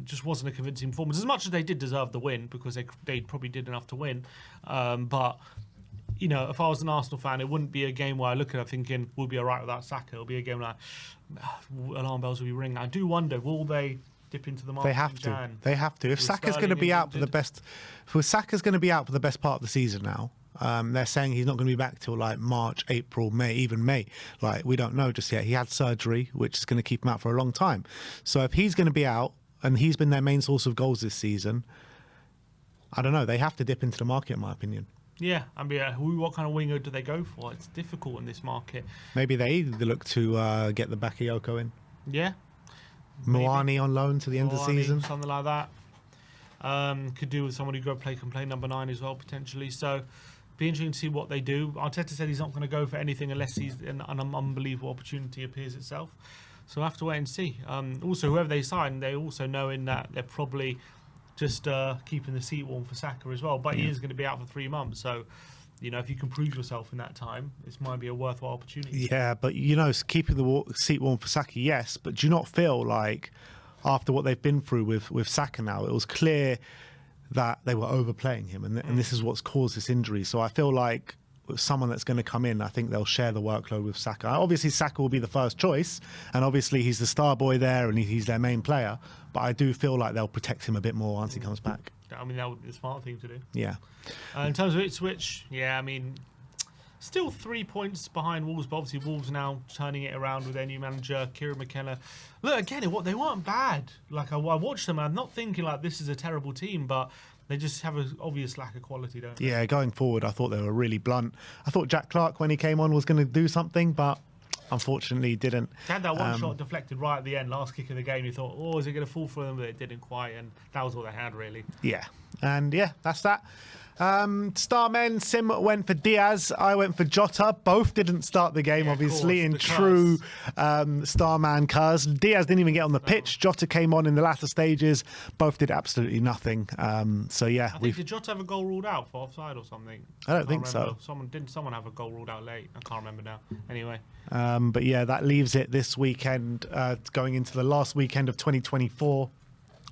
Just wasn't a convincing performance. As much as they did deserve the win, because they probably did enough to win. But if I was an Arsenal fan, it wouldn't be a game where I look at it thinking we'll be all right without Saka. It'll be a game like alarm bells will be ringing. I do wonder, will they dip into the market? They have to. If Saka's going to be out for the best, Saka's going to be out for the best part of the season now. They're saying he's not going to be back till like March, April, May, even May. Like, we don't know just yet. He had surgery, which is going to keep him out for a long time. So if he's going to be out, and he's been their main source of goals this season, I don't know. They have to dip into the market, in my opinion. Yeah, I mean, what kind of winger do they go for? It's difficult in this market. Maybe they look to get the Bakayoko in. Yeah. Moani on loan to the end of the season. Something like that. Could do with someone who can play number 9 as well, potentially. So, be interesting to see what they do. Arteta said he's not going to go for anything unless an unbelievable opportunity appears itself. So, we'll have to wait and see. Also, whoever they sign, they also know in that they're probably just keeping the seat warm for Saka as well. But he is going to be out for 3 months. So, if you can prove yourself in that time, it might be a worthwhile opportunity. Yeah, but, keeping the seat warm for Saka, yes. But do you not feel like after what they've been through with Saka now, it was clear that they were overplaying him, and this is what's caused this injury. So I feel like with someone that's going to come in, I think they'll share the workload with Saka. Obviously, Saka will be the first choice, and obviously he's the star boy there, and he's their main player. But I do feel like they'll protect him a bit more once he comes back. I mean, that would be the smart thing to do. Yeah. In terms of Ipswich, still 3 points behind Wolves, but obviously Wolves now turning it around with their new manager, Kieran McKenna. Look, again, they weren't bad. Like, I watched them, and I'm not thinking like this is a terrible team, but they just have an obvious lack of quality, don't they? Yeah, going forward, I thought they were really blunt. I thought Jack Clark, when he came on, was going to do something, but unfortunately didn't. They had that one shot deflected right at the end, last kick of the game. You thought, is it going to fall for them? But it didn't quite, and that was all they had, really. Yeah, and that's that. Starmen, Sim went for Diaz, I went for Jota. Both didn't start the game, obviously, in true Starman curse. Diaz didn't even get on the pitch. Jota came on in the latter stages. Both did absolutely nothing. Did Jota have a goal ruled out for offside or something? I don't think so. Someone have a goal ruled out late? I can't remember now. Anyway. But yeah, that leaves it this weekend, going into the last weekend of 2024.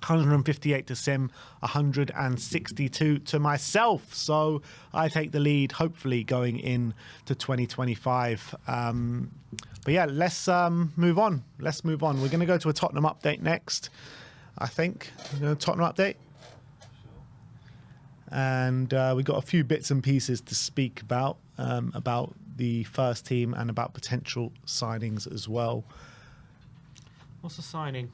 158 to Sim, 162 to myself. So I take the lead, hopefully, going in to 2025. But yeah, let's move on. We're going to go to a Tottenham update next, I think. Tottenham update. And we've got a few bits and pieces to speak about the first team and about potential signings as well. What's a signing?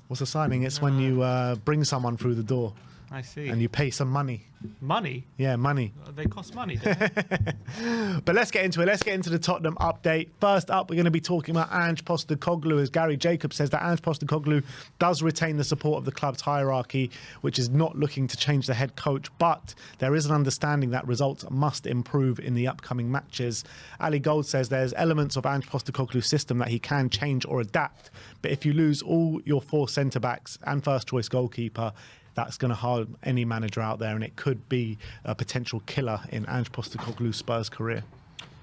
What's a signing? It's when you bring someone through the door. I see. And you pay some money. Money? Yeah, money. They cost money, don't they? But let's get into it. Let's get into the Tottenham update. First up, we're going to be talking about Ange Postecoglou, as Gary Jacobs says that Ange Postecoglou does retain the support of the club's hierarchy, which is not looking to change the head coach, but there is an understanding that results must improve in the upcoming matches. Ali Gold says there's elements of Ange Postecoglou's system that he can change or adapt, but if you lose all your 4 centre-backs and first-choice goalkeeper, that's going to harm any manager out there, and it could be a potential killer in Ange Postecoglou's Spurs career.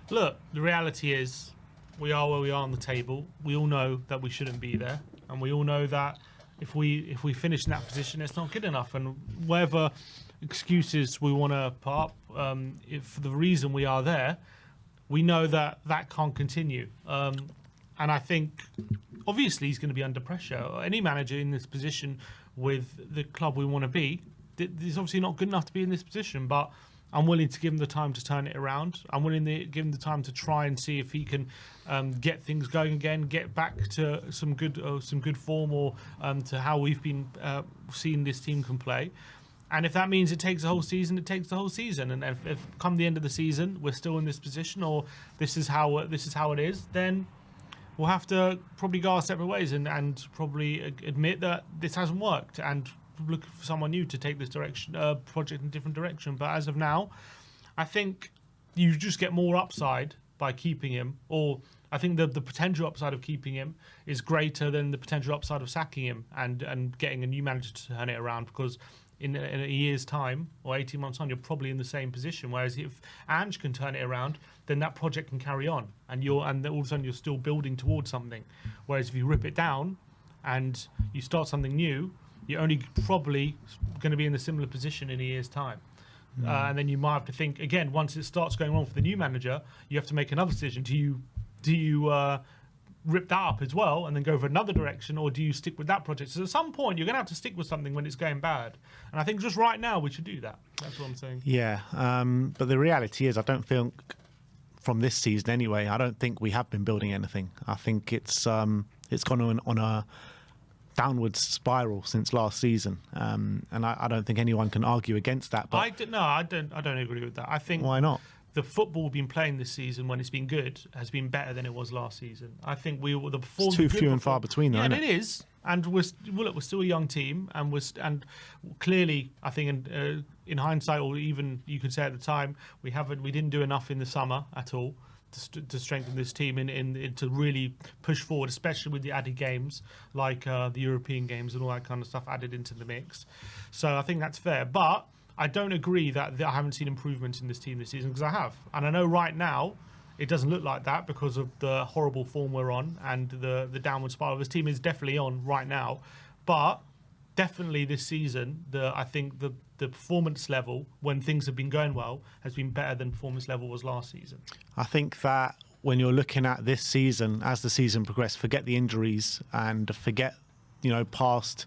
Look, the reality is we are where we are on the table. We all know that we shouldn't be there, and we all know that if we finish in that position, it's not good enough. And whatever excuses we want to put up, if the reason we are there, we know that can't continue. And I think, obviously, he's going to be under pressure. Any manager in this position with the club we want to be, he's obviously not good enough to be in this position, but I'm willing to give him the time to turn it around. I'm willing to give him the time to try and see if he can get things going again, get back to some good form, or to how we've been seeing this team can play. And if that means it takes the whole season, it takes the whole season. And if come the end of the season we're still in this position, or this is how it is, then we'll have to probably go our separate ways and probably admit that this hasn't worked and look for someone new to take this project in a different direction. But as of now, I think you just get more upside by keeping him, or I think the potential upside of keeping him is greater than the potential upside of sacking him and getting a new manager to turn it around, because in a year's time or 18 months on, you're probably in the same position. Whereas if Ange can turn it around, then that project can carry on, and all of a sudden you're still building towards something. Whereas if you rip it down and you start something new, you're only probably going to be in a similar position in a year's time. And then you might have to think again, once it starts going wrong for the new manager, you have to make another decision. Do you rip that up as well and then go for another direction, or do you stick with that project? So at some point you're going to have to stick with something when it's going bad, and I think just right now we should do that. That's what I'm saying. Yeah, but the reality is, I don't think from this season anyway, I don't think we have been building anything. I think it's gone on a downward spiral since last season, and I don't think anyone can argue against that. But I don't agree with that. I think why not? The football we've been playing this season, when it's been good, has been better than it was last season. I think it's too few and far between, though. Yeah, isn't it is. And we're still a young team, and clearly, I think in hindsight, or even you could say at the time, we didn't do enough in the summer at all to strengthen this team in to really push forward, especially with the added games like the European games and all that kind of stuff added into the mix. So I think that's fair, but I don't agree that I haven't seen improvements in this team this season, because I have. And I know right now it doesn't look like that because of the horrible form we're on and the downward spiral this team is definitely on right now. But definitely this season, I think the performance level, when things have been going well, has been better than performance level was last season. I think that when you're looking at this season, as the season progressed, forget the injuries and forget, past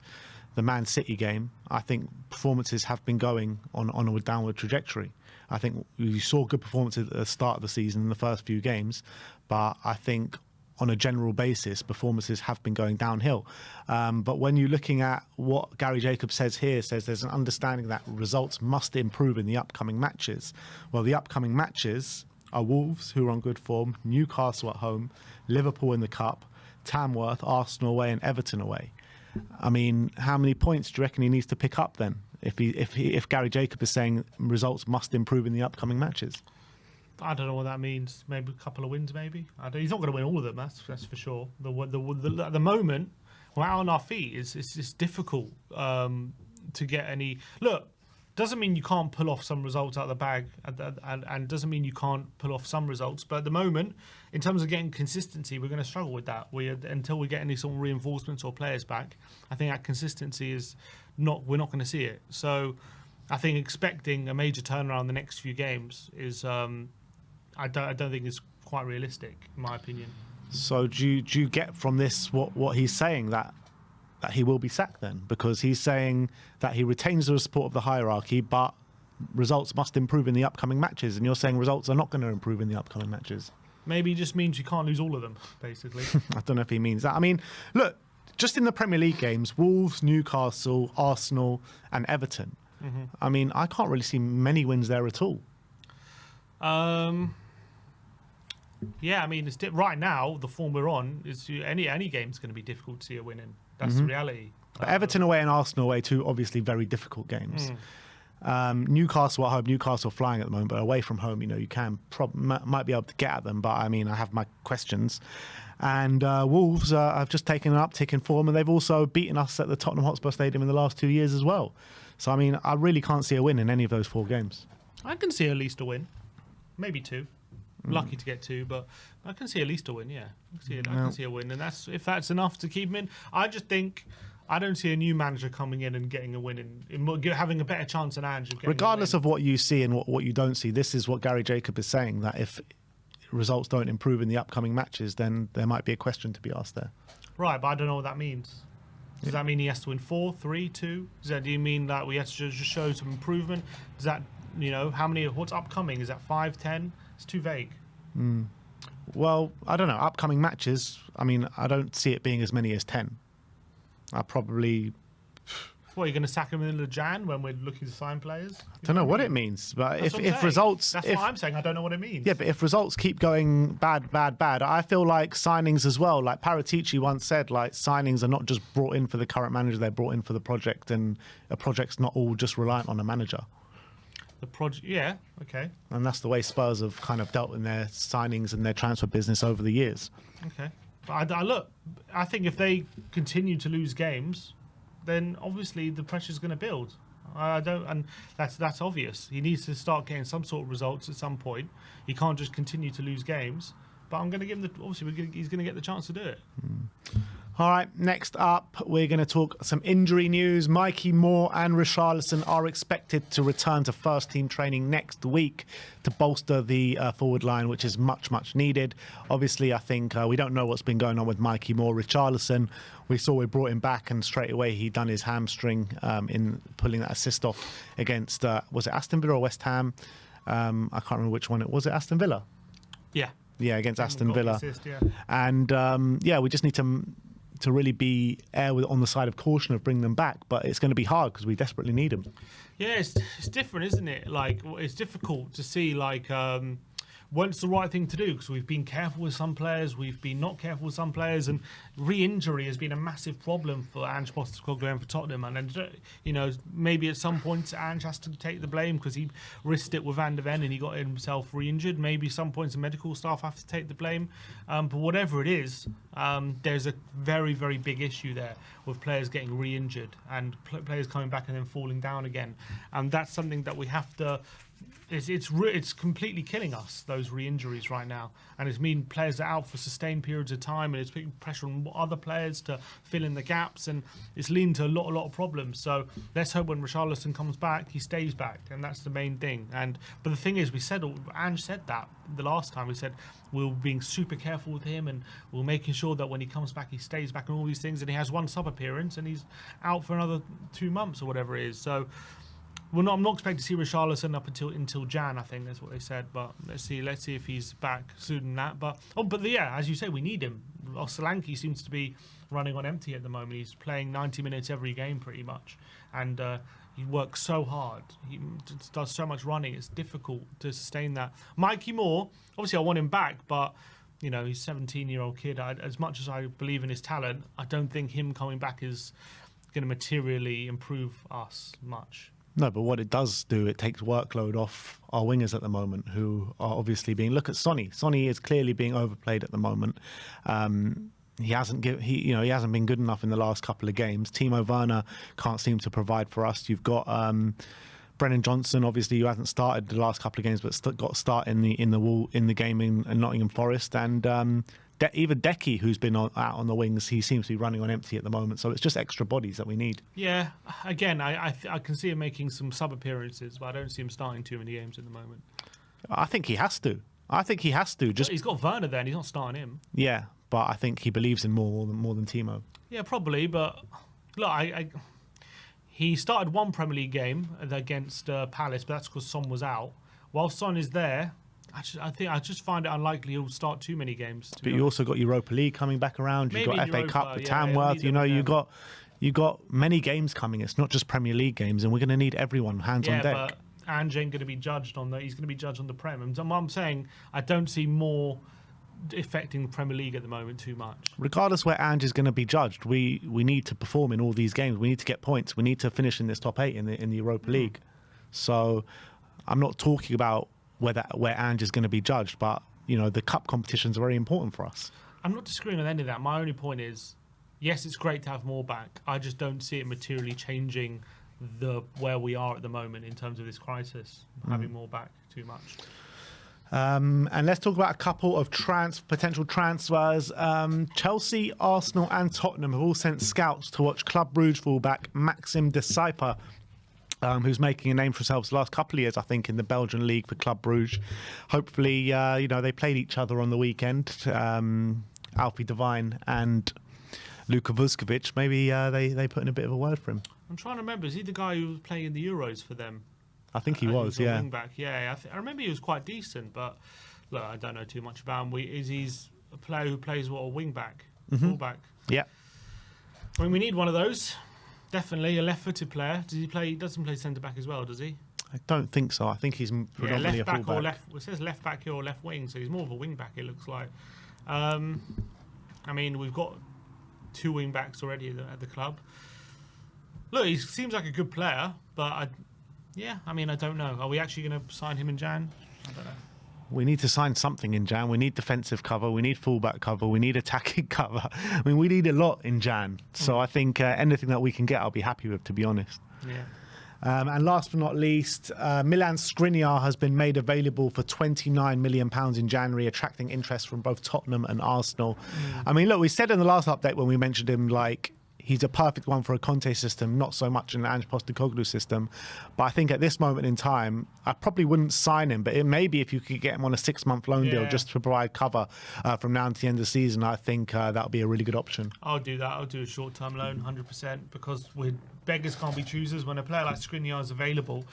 the Man City game, I think performances have been going on a downward trajectory. I think you saw good performances at the start of the season in the first few games, but I think on a general basis, performances have been going downhill. But when you're looking at what Gary Jacobs says there's an understanding that results must improve in the upcoming matches. Well, the upcoming matches are Wolves, who are on good form, Newcastle at home, Liverpool in the Cup, Tamworth, Arsenal away and Everton away. I mean, how many points do you reckon he needs to pick up then? If Gary Jacobs is saying results must improve in the upcoming matches? I don't know what that means. Maybe a couple of wins, maybe. He's not going to win all of them, that's for sure. At the moment, we're out on our feet. It's difficult to get any... Look, doesn't mean you can't pull off some results out of the bag, and doesn't mean you can't pull off some results. But at the moment, in terms of getting consistency, we're going to struggle with that. Until we get any sort of reinforcements or players back, I think that consistency is not. We're not going to see it. So, I think expecting a major turnaround in the next few games is, I don't think is quite realistic, in my opinion. So, do you get from this what he's saying that he will be sacked then? Because he's saying that he retains the support of the hierarchy, but results must improve in the upcoming matches, and you're saying results are not going to improve in the upcoming matches. Maybe he just means you can't lose all of them, basically. I don't know if he means that. I mean, look, just in the Premier League games, Wolves, Newcastle, Arsenal and Everton, I mean, I can't really see many wins there at all. Yeah, I mean, right now, the form we're on, is any game's going to be difficult to see a win in. That's the reality. But Everton away and Arsenal away, two obviously very difficult games. Newcastle at home, Newcastle flying at the moment, but away from home, you can might be able to get at them. But I mean, I have my questions. And Wolves have just taken an uptick in form, and they've also beaten us at the Tottenham Hotspur Stadium in the last 2 years as well. So I mean, I really can't see a win in any of those 4 games. I can see at least a win, maybe 2. Lucky to get 2, but I can see at least a win. Yeah, I can see a win, and if that's enough to keep him in. I just think I don't see a new manager coming in and getting a win having a better chance than Ange. Regardless of what you see and what you don't see, this is what Gary Jacobs is saying, that if results don't improve in the upcoming matches, then there might be a question to be asked there. Right, but I don't know what that means. Does that mean he has to win 4, 3, 2? Do you mean that we have to just show some improvement? Does that, what's upcoming? Is that 5, 10? It's too vague. Well, I don't know. Upcoming matches, I mean, I don't see it being as many as 10. I probably... What, you're going to sack him in the middle of Jan when we're looking to sign players? I don't know what it means, but if results... That's what I'm saying. I don't know what it means. Yeah, but if results keep going bad, I feel like signings as well, like Paratici once said, like signings are not just brought in for the current manager, they're brought in for the project, and a project's not all just reliant on a manager. The project, yeah, okay. And that's the way Spurs have kind of dealt in their signings and their transfer business over the years. Okay. But I think if they continue to lose games, then obviously the pressure's going to build. And that's obvious. He needs to start getting some sort of results at some point. He can't just continue to lose games. But I'm going to give him he's going to get the chance to do it. All right, next up, we're going to talk some injury news. Mikey Moore and Richarlison are expected to return to first-team training next week to bolster the forward line, which is much, much needed. Obviously, I think we don't know what's been going on with Mikey Moore. Richarlison, we saw we brought him back, and straight away he done his hamstring in pulling that assist off against, was it Aston Villa or West Ham? I can't remember which one it was. It Aston Villa? Yeah. Yeah, against Aston Villa. Assist, yeah. And, we just need to really be on the side of caution of bringing them back, but it's going to be hard because we desperately need them. Yeah, it's different, isn't it? Like, it's difficult to see, like, what's the right thing to do, because we've been careful with some players, we've been not careful with some players, and re-injury has been a massive problem for Ange Postecoglou and for Tottenham. And then, maybe at some points Ange has to take the blame because he risked it with Van der Ven and he got himself re-injured. Maybe some points the medical staff have to take the blame. But whatever it is, there's a very, very big issue there with players getting re-injured and players coming back and then falling down again. And that's something that we have to... It's completely killing us, those re-injuries right now, and it's mean players are out for sustained periods of time, and it's putting pressure on other players to fill in the gaps, and it's leading to a lot of problems. So let's hope when Richarlison comes back, he stays back, and that's the main thing. But the thing is, Ange said that the last time. We said we're being super careful with him, and we're making sure that when he comes back, he stays back, and all these things. And he has one sub appearance, and he's out for another 2 months or whatever it is. So. I'm not expecting to see Richarlison up until Jan. I think that's what they said. But let's see if he's back sooner than that. But as you say, we need him. Solanke seems to be running on empty at the moment. He's playing 90 minutes every game pretty much, and he works so hard. He does so much running. It's difficult to sustain that. Mikey Moore, obviously, I want him back, but he's a 17-year-old kid. As much as I believe in his talent, I don't think him coming back is going to materially improve us much. No, but what it does do, it takes workload off our wingers at the moment, who are obviously being. Look at Sonny. Sonny is clearly being overplayed at the moment. He hasn't been good enough in the last couple of games. Timo Werner can't seem to provide for us. You've got Brennan Johnson, obviously, who hasn't started the last couple of games, but got a start in the game in Nottingham Forest, and even Decky, who's been out on the wings, he seems to be running on empty at the moment. So it's just extra bodies that we need. Yeah, again, I can see him making some sub appearances, but I don't see him starting too many games at the moment. I think he has to. Just he's got Werner there, and he's not starting him. Yeah, but I think he believes in more than Timo. Yeah, probably. But look, he started one Premier League game against Palace, but that's because Son was out. While Son is there, I just find it unlikely he'll start too many games. But you also got Europa League coming back around. You've got FA Cup with Tamworth. You got many games coming. It's not just Premier League games, and we're going to need everyone hands on deck. But Ange ain't going to be judged on that. He's going to be judged on the Prem. And I'm saying I don't see more affecting the Premier League at the moment too much. Regardless where Ange is going to be judged, we need to perform in all these games. We need to get points. We need to finish in this top 8 in the Europa League. So I'm not talking about where Ange is going to be judged, but the cup competitions are very important for us. I'm not disagreeing with any of that. My only point is, yes, it's great to have more back. I just don't see it materially changing where we are at the moment in terms of this crisis, having more back too much. And let's talk about a couple of potential transfers. Chelsea, Arsenal and Tottenham have all sent scouts to watch Club Brugge fullback Maxim Desiper, who's making a name for himself the last couple of years, I think, in the Belgian league for Club Brugge. Hopefully, they played each other on the weekend, Alfie Devine and Luka Vuskovic. Maybe they put in a bit of a word for him. I'm trying to remember, is he the guy who was playing in the Euros for them? I think he was, yeah. Wing-back. Yeah, I remember he was quite decent, but look, I don't know too much about him. He's a player who plays a wing-back, full-back? Yeah. I mean, we need one of those. Definitely a left-footed player. He doesn't play centre-back as well, does he? I don't think so. I think he's predominantly left back a full-back. It says left-back here or left wing, so he's more of a wing-back, it looks like. I mean, we've got 2 wing-backs already at the club. Look, he seems like a good player, but Yeah, I mean, I don't know. Are we actually going to sign him in Jan? I don't know. We need to sign something in Jan. We need defensive cover. We need fullback cover. We need attacking cover. I mean, we need a lot in Jan. So I think anything that we can get, I'll be happy with, to be honest. Yeah. And last but not least, Milan Skriniar has been made available for £29 million in January, attracting interest from both Tottenham and Arsenal. I mean, look, we said in the last update when we mentioned him, like, he's a perfect one for a Conte system, not so much an Ange Postecoglou system. But I think at this moment in time, I probably wouldn't sign him. But maybe if you could get him on a 6-month loan deal just to provide cover from now until the end of the season, I think that would be a really good option. I'll do that. I'll do a short-term loan, 100%, because beggars can't be choosers. When a player like Skriniar is available,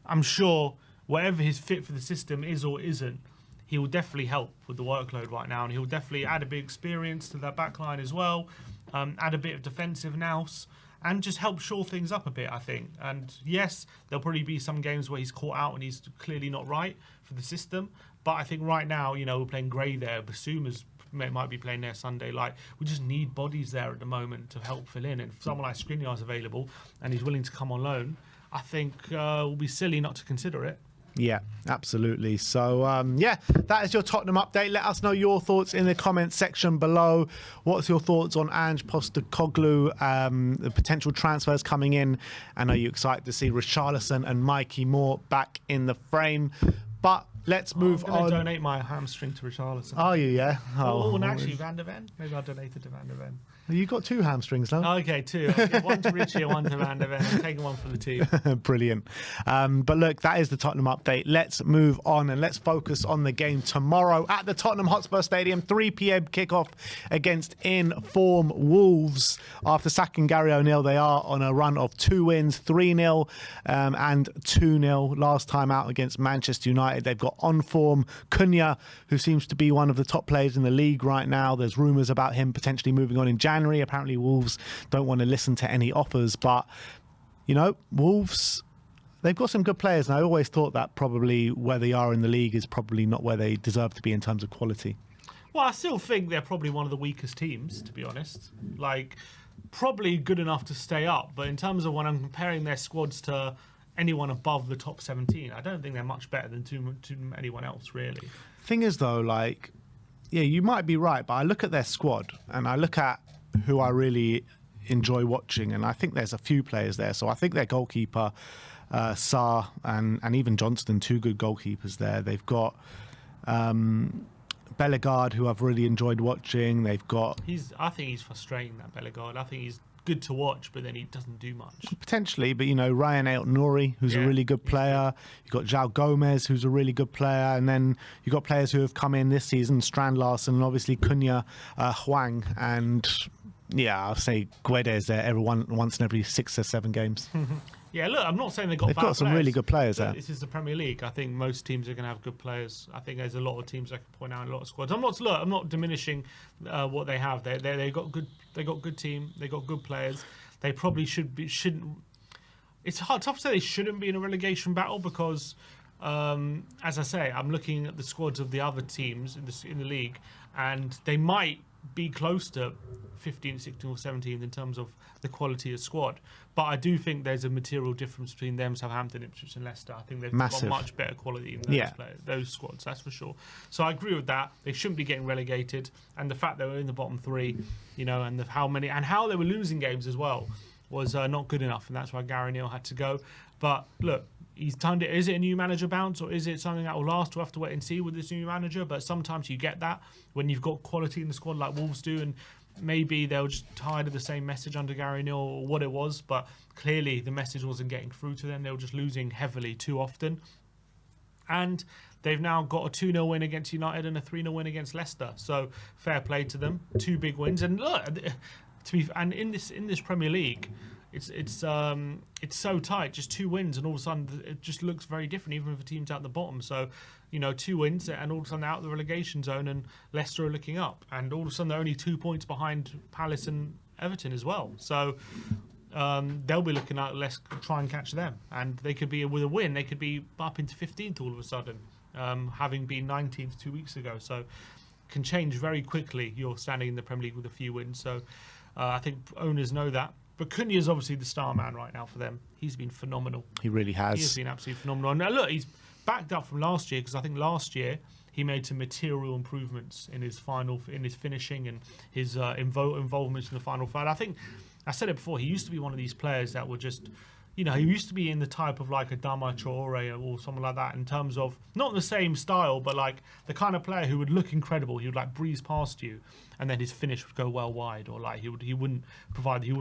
I'm sure whatever his fit for the system is or isn't, he will definitely help with the workload right now, and he'll definitely add a bit of experience to that back line as well, add a bit of defensive nous, and just help shore things up a bit, I think. And yes, there'll probably be some games where he's caught out and he's clearly not right for the system, but I think right now, we're playing Gray there, Basuma's might be playing there Sunday. Like, we just need bodies there at the moment to help fill in, and if someone like Skriniar's available and he's willing to come on loan, I think we'll be silly not to consider it. Yeah, absolutely. So, that is your Tottenham update. Let us know your thoughts in the comments section below. What's your thoughts on Ange Postecoglou, the potential transfers coming in? And are you excited to see Richarlison and Mikey Moore back in the frame? But let's move on. I'm going to donate my hamstring to Richarlison. Are you, yeah? Oh, and actually, Van der Ven. Maybe I'll donate it to Van der Ven. You got 2 hamstrings now. Okay, 2. I'll give one to Richie and one to Van der Ven. I'm taking one for the team. Brilliant. But look, that is the Tottenham update. Let's move on and let's focus on the game tomorrow at the Tottenham Hotspur Stadium. 3 p.m. kickoff against in-form Wolves. After sacking Gary O'Neill, they are on a run of 2 wins, 3-0 and 2-0. Last time out against Manchester United, they've got on-form Cunha, who seems to be one of the top players in the league right now. There's rumours about him potentially moving on in January. Apparently Wolves don't want to listen to any offers, but Wolves, they've got some good players, and I always thought that probably where they are in the league is probably not where they deserve to be in terms of quality. Well, I still think they're probably one of the weakest teams, to be honest. Like, probably good enough to stay up, but in terms of when I'm comparing their squads to anyone above the top 17, I don't think they're much better than to anyone else, really. Thing is, though, you might be right, but I look at their squad and I look at who I really enjoy watching, and I think there's a few players there. So I think their goalkeeper, Sarr, and even Johnston, 2 good goalkeepers there. They've got Bellegarde, who I've really enjoyed watching. They've got... I think he's frustrating, that Bellegarde. I think he's good to watch, but then he doesn't do much. Potentially, but Ryan Aït-Nouri, who's a really good player. You've got João Gomez, who's a really good player, and then you've got players who have come in this season, Strand Larsen, and obviously Cunha, Hwang, and I'll say Guedes there once in every 6 or 7 games. Yeah, look, I'm not saying they've got some really good players there. This is the Premier League. I think most teams are going to have good players. I think there's a lot of teams I can point out, a lot of squads. I'm not diminishing what they have. They got good team. They got good players. They probably shouldn't. It's tough to say they shouldn't be in a relegation battle because, as I say, I'm looking at the squads of the other teams in the league, and they might be close to 15, 16 or 17 in terms of the quality of squad. But I do think there's a material difference between them, Southampton, Ipswich and Leicester. I think they've got much better quality in those squads, that's for sure. So I agree with that. They shouldn't be getting relegated. And the fact they were in the bottom 3, and how they were losing games as well was not good enough. And that's why Gary O'Neill had to go. But look, he's turned it. Is it a new manager bounce, or is it something that will last? We'll have to wait and see with this new manager. But sometimes you get that when you've got quality in the squad like Wolves do, and maybe they were just tired of the same message under Gary O'Neill or what it was. But clearly the message wasn't getting through to them. They were just losing heavily too often. And they've now got a 2-0 win against United and a 3-0 win against Leicester. So fair play to them. 2 big wins. And look, in this Premier League, it's so tight, just 2 wins, and all of a sudden it just looks very different, even if the team's out the bottom. So, 2 wins, and all of a sudden they're out of the relegation zone, and Leicester are looking up, and all of a sudden they're only 2 points behind Palace and Everton as well. So they'll be looking at try and catch them, and they could be with a win, they could be up into 15th all of a sudden, having been 19th 2 weeks ago. So can change very quickly. You're standing in the Premier League with a few wins. So I think owners know that, But Cunha's obviously the star man right now for them. He's been phenomenal. He really has. He has been absolutely phenomenal. Now, look, he's backed up from last year because I think last year he made some material improvements in his finishing and his involvement in the final third. I think I said it before. He used to be one of these players that were just, he used to be in the type of like a Dama Traore or someone like that in terms of not the same style, but like the kind of player who would look incredible. He would like breeze past you, and then his finish would go well wide, or like he wouldn't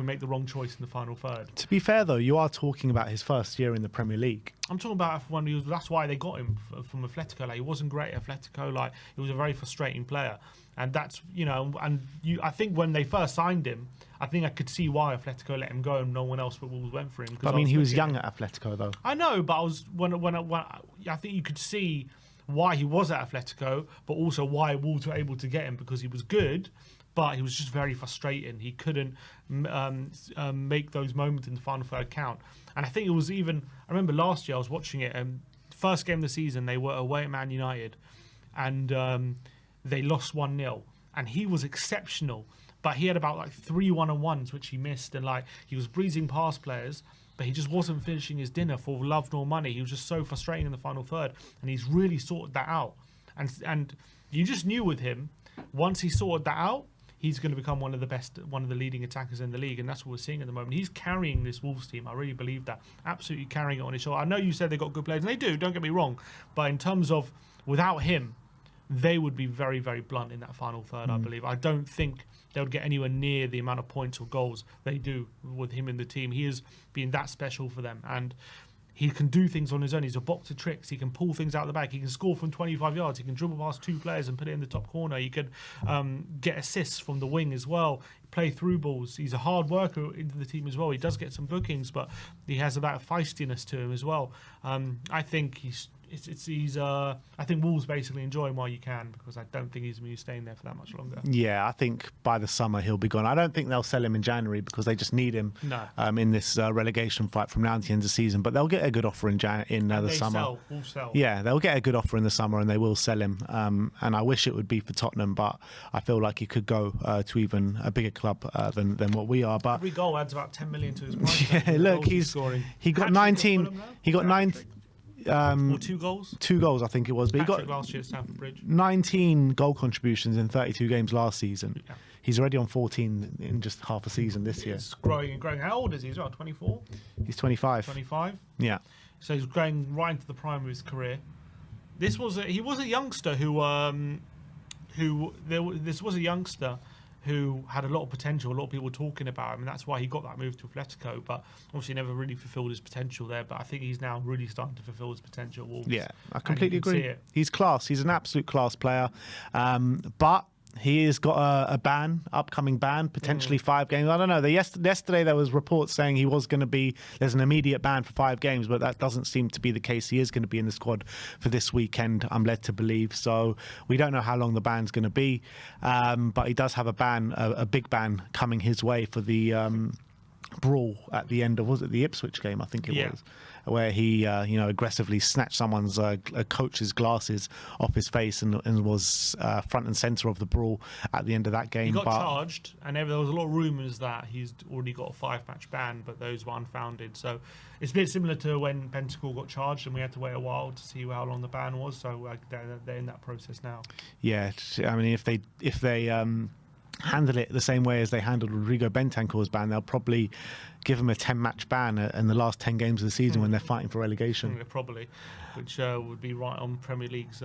make the wrong choice in the final third. To be fair though, you are talking about his first year in the Premier League. I'm talking about when he was. That's why they got him from Atletico. Like he wasn't great at Atletico. Like he was a very frustrating player, and that's I think when they first signed him, I think I could see why Atletico let him go and no one else but Wolves went for him. I mean, he was young at Atletico though. I know, but I think you could see why he was at Atletico, but also why Wolves were able to get him because he was good. But he was just very frustrating. He couldn't make those moments in the final third count. And I think it was even... I remember last year I was watching it. First game of the season, they were away at Man United. And they lost 1-0. And he was exceptional. But he had about like 3 1-on-1s, which he missed. And like he was breezing past players. But he just wasn't finishing his dinner for love nor money. He was just so frustrating in the final third. And he's really sorted that out. And you just knew with him, once he sorted that out, he's going to become one of the leading attackers in the league, and that's what we're seeing at the moment. He's carrying this Wolves team. I really believe that. Absolutely carrying it on his shoulder. I know you said they got good players, and they do, don't get me wrong. But in terms of without him, they would be very, very blunt in that final third, I believe. I don't think they would get anywhere near the amount of points or goals they do with him in the team. He has been that special for them, and he can do things on his own. He's a box of tricks. He can pull things out of the bag. He can score from 25 yards. He can dribble past 2 players and put it in the top corner. He could get assists from the wing as well, play through balls. He's a hard worker into the team as well. He does get some bookings, but he has about a feistiness to him as well. I think I think Wolves basically enjoy him while you can, because I don't think he's going to be staying there for that much longer. Yeah, I think by the summer he'll be gone. I don't think they'll sell him in January because they just need him in this relegation fight from now to the end of the season. But they'll get a good offer in the summer. Wolves sell. Yeah, they'll get a good offer in the summer and they will sell him. And I wish it would be for Tottenham, but I feel like he could go to even a bigger club than what we are. But every goal adds about 10 million to his price. Yeah, look, he got 19. He got 9. Or 2 goals? 2 goals, I think it was. But he got last year at Stamford Bridge. 19 goal contributions in 32 games last season. Yeah. He's already on 14 in just half a season this year. He's growing and growing. How old is he as well? 24? He's 25. 25? Yeah. So he's going right into the prime of his career. He was a youngster who had a lot of potential. A lot of people were talking about him, and that's why he got that move to Atletico. But obviously, never really fulfilled his potential there. But I think he's now really starting to fulfil his potential at Wolves. Yeah, I completely agree. He's class. He's an absolute class player. But he has got a ban, upcoming ban, potentially 5 games. I don't know. Yesterday there was reports saying he was going to be. There's an immediate ban for 5 games, but that doesn't seem to be the case. He is going to be in the squad for this weekend, I'm led to believe. So we don't know how long the ban's going to be, but he does have a ban, a big ban coming his way for the brawl at the end of, was it the Ipswich game? I think it was, where he aggressively snatched someone's a coach's glasses off his face and was front and centre of the brawl at the end of that game. He got charged, and there was a lot of rumours that he's already got a 5-match ban, but those were unfounded. So it's a bit similar to when Pentacle got charged, and we had to wait a while to see how long the ban was. So they're in that process now. Yeah, I mean, if they handle it the same way as they handled Rodrigo Bentancur's ban, they'll probably give him a 10-match ban in the last 10 games of the season when they're fighting for relegation. Probably, which would be right on Premier League's.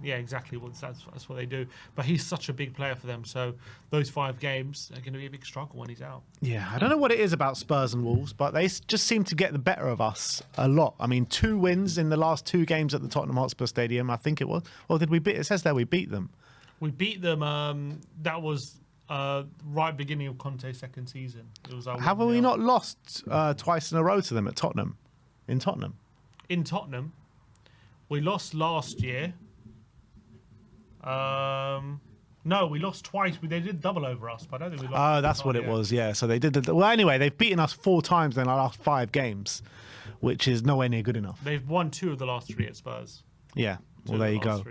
Exactly. That's what they do. But he's such a big player for them, so those 5 games are going to be a big struggle when he's out. Yeah, I don't know what it is about Spurs and Wolves, but they just seem to get the better of us a lot. I mean, 2 wins in the last 2 games at the Tottenham Hotspur Stadium, I think it was. Or did we beat? It says there we beat them. We beat them. That was right beginning of Conte's second season. It was Have we not lost twice in a row to them at Tottenham? In Tottenham, we lost last year. No, we lost twice. They did double over us, but I don't think we lost. Oh, that's what it was. Yeah, so they did. Well, anyway, they've beaten us 4 times in our last 5 games, which is nowhere near good enough. They've won 2 of the last 3 at Spurs. Yeah. Well, there you go.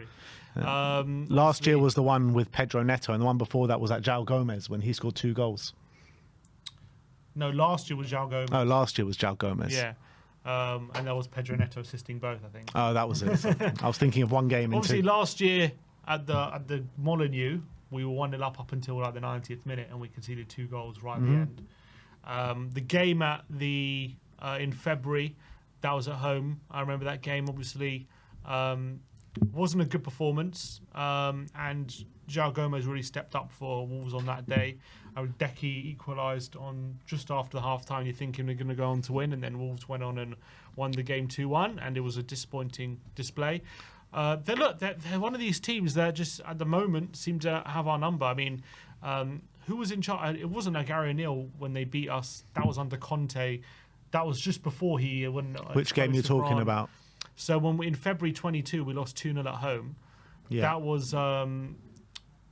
Last year was the one with Pedro Neto, and the one before that was at João Gomez when he scored 2 goals. No, last year was João Gomez. Oh, last year was João Gomez. Yeah. And that was Pedro Neto assisting both, I think. Oh, that was it. I was thinking of one game Obviously, into. last year at the Molineux, we were 1-0 up until like the 90th minute, and we conceded 2 goals right at the end. The game at the in February, that was at home. I remember that game. Obviously, wasn't a good performance, and João Gomez really stepped up for Wolves on that day. Decky equalised on just after the half-time. You're thinking they're going to go on to win, and then Wolves went on and won the game 2-1, and it was a disappointing display. They're one of these teams that just at the moment seem to have our number. I mean, who was in charge? It wasn't Gary O'Neill when they beat us. That was under Conte. That was just before he when. Which game you're talking about? So in February 22, we lost 2-0 at home. Yeah. That was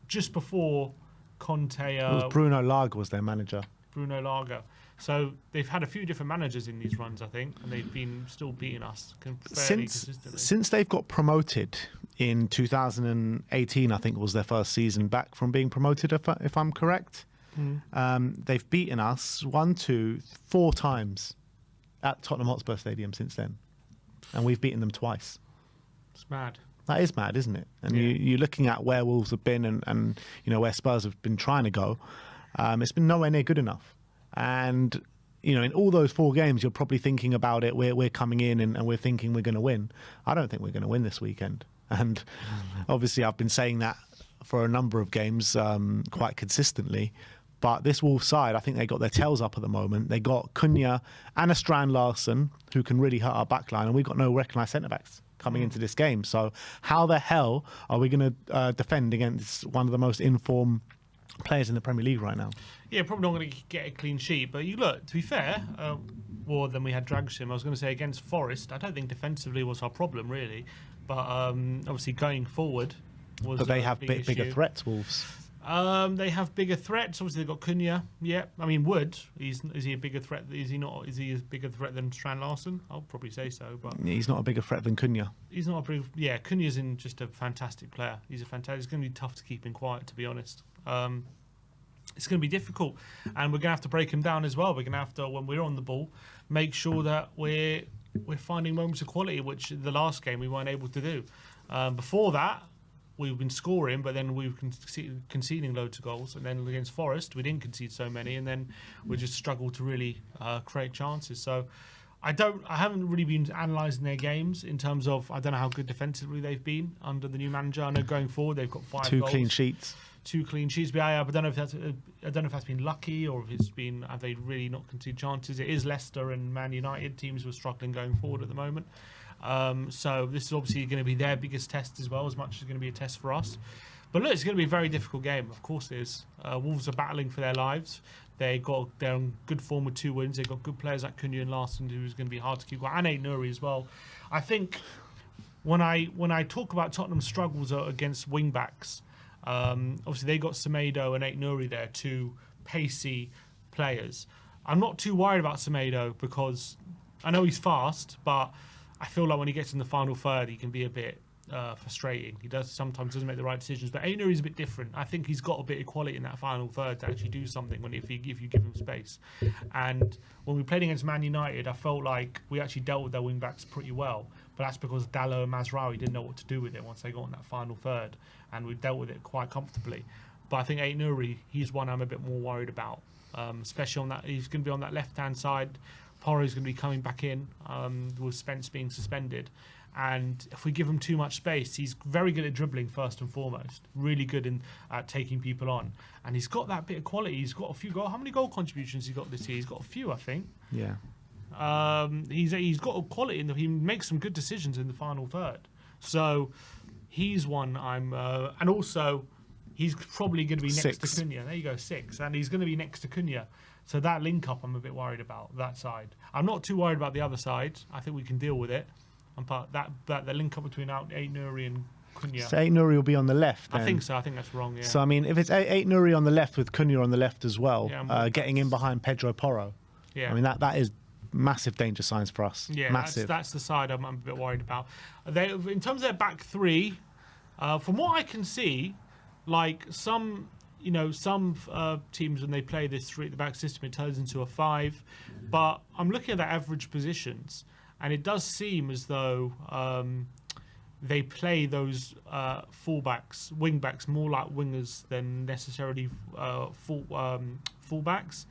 just before Conte. It was Bruno Lage was their manager. Bruno Lage. So they've had a few different managers in these runs, I think, and they've been still beating us fairly consistently. Since they've got promoted in 2018, I think was their first season back from being promoted, if I'm correct. They've beaten us 1, 2, 4 times at Tottenham Hotspur Stadium since then, and we've beaten them twice. It's mad. That is mad, isn't it? And you're looking at where Wolves have been and where Spurs have been trying to go. It's been nowhere near good enough. And, in all those 4 games, you're probably thinking about it. We're coming in and we're thinking we're going to win. I don't think we're going to win this weekend. And obviously I've been saying that for a number of games quite consistently. But this Wolves side, I think they got their tails up at the moment. They got Cunha and a Strand Larsen who can really hurt our backline. And we've got no recognised centre-backs coming into this game. So how the hell are we going to defend against one of the most informed players in the Premier League right now? Yeah, probably not going to get a clean sheet. But you look, to be fair, more than we had Dragshim. I was going to say against Forest, I don't think defensively was our problem really. But obviously going forward was. But they have bigger issue. Threats, Wolves. They have bigger threats. Obviously, they've got Cunha. Yeah, I mean Wood. Is he a bigger threat? Is he not? Is he a bigger threat than Strand Larsen? I'll probably say so. But he's not a bigger threat than Cunha. He's not a big. Yeah, Cunha's just a fantastic player. He's a fantastic. It's going to be tough to keep him quiet, to be honest. It's going to be difficult, and we're going to have to break him down as well. We're going to have to, when we're on the ball, make sure that we're finding moments of quality, which the last game we weren't able to do. Before that, we've been scoring, but then we were conceding loads of goals. And then against Forest, we didn't concede so many, and then we just struggled to really create chances. So I haven't really been analysing their games in terms of, I don't know how good defensively they've been under the new manager. I know going forward they've got 5 2 goals. clean sheets. 2 clean sheets, but I don't know if that's been lucky or if have they really not conceded chances. It is Leicester and Man United teams who are struggling going forward at the moment. So this is obviously going to be their biggest test as well, as much as it's going to be a test for us. But look, it's going to be a very difficult game. Of course it is. Wolves are battling for their lives. They're in good form with 2 wins. They've got good players like Cunha and Larsen, who's going to be hard to keep quiet, and Ait Nouri as well. I think when I talk about Tottenham's struggles against wing backs, obviously they got Semedo and Ait Nouri there, 2 pacey players. I'm not too worried about Semedo because I know he's fast, but I feel like when he gets in the final third, he can be a bit frustrating. He sometimes doesn't make the right decisions, but Ait Nouri is a bit different. I think he's got a bit of quality in that final third to actually do something if you give him space. And when we played against Man United, I felt like we actually dealt with their wing backs pretty well. But that's because Dalot and Mazraoui didn't know what to do with it once they got in that final third, and we dealt with it quite comfortably. But I think Ait Nouri, he's one I'm a bit more worried about, especially on that. He's going to be on that left-hand side. Porro's going to be coming back in with Spence being suspended. And if we give him too much space, he's very good at dribbling first and foremost. Really good at taking people on. And he's got that bit of quality. He's got a few goals. How many goal contributions he got this year? He's got a few, I think. Yeah. He's got a quality in that he makes some good decisions in the final third. So he's one and also he's probably going to be next to Cunha. There you go, 6. And he's going to be next to Cunha. So that link-up I'm a bit worried about, that side. I'm not too worried about the other side. I think we can deal with it. But the link-up between Ait Nouri and Cunha. So Ait Nouri will be on the left then. I think so. I think that's wrong, yeah. So, I mean, if it's Ait Nouri on the left with Cunha on the left as well, getting in behind Pedro Porro, I mean, that is massive danger signs for us. Yeah, massive. That's the side I'm a bit worried about. In terms of their back 3, from what I can see, like some some teams, when they play this 3 at the back system, it turns into a 5. But I'm looking at the average positions, and it does seem as though they play those wing backs more like wingers than necessarily fullbacks.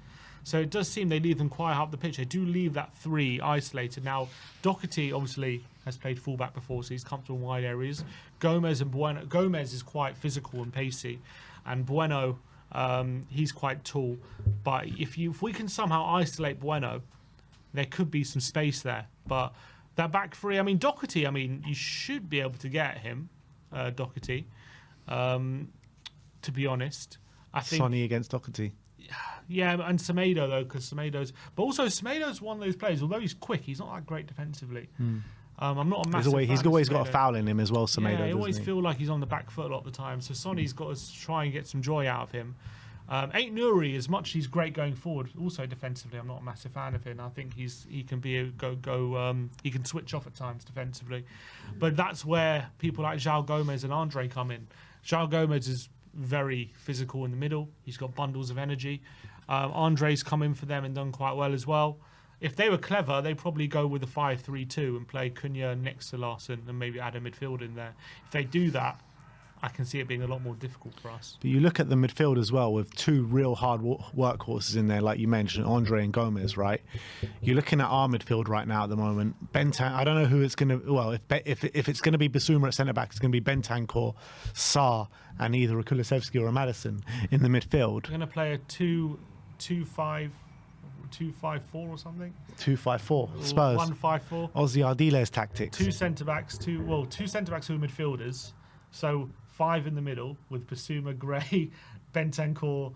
So it does seem they leave them quite high up the pitch. They do leave that 3 isolated. Now, Doherty obviously has played fullback before, so he's comfortable in wide areas. Gomez and Bueno. Gomez is quite physical and pacey, and Bueno, he's quite tall. But if we can somehow isolate Bueno, there could be some space there. But that back 3, Doherty, you should be able to get him, Doherty. To be honest, I think Sonny against Doherty. Yeah, and Semedo though, because Semedo's one of those players. Although he's quick, he's not that great defensively. I'm not a massive fan He's of always Semedo. got a foul in him as well, Semedo. Yeah, I doesn't always he? feel like he's on the back foot a lot of the time. So Sonny's got to try and get some joy out of him. Ait Nouri, as much as he's great going forward, also defensively, I'm not a massive fan of him. I think he can be a he can switch off at times defensively, but that's where people like João Gomez and Andre come in. João Gomez is very physical in the middle. He's got bundles of energy. Andre's come in for them and done quite well as well. If they were clever, they'd probably go with a 5-3-2 and play Cunha next to Larson and maybe add a midfield in there. If they do that, I can see it being a lot more difficult for us. But you look at the midfield as well, with 2 real hard workhorses in there, like you mentioned, Andre and Gomez, right? You're looking at our midfield right now at the moment. Bentancur, I don't know who it's going to... Well, if it's going to be Basuma at centre-back, it's going to be Bentancur, Sarr, and either a Kulusevski or a Maddison in the midfield. We're going to play a 2-5-4 or something? 2-5-4. Spurs. 1-5-4. Ozzy Ardiles tactics. 2 centre-backs, two centre-backs who are midfielders. So 5 in the middle with Basuma, Gray, Bentancur,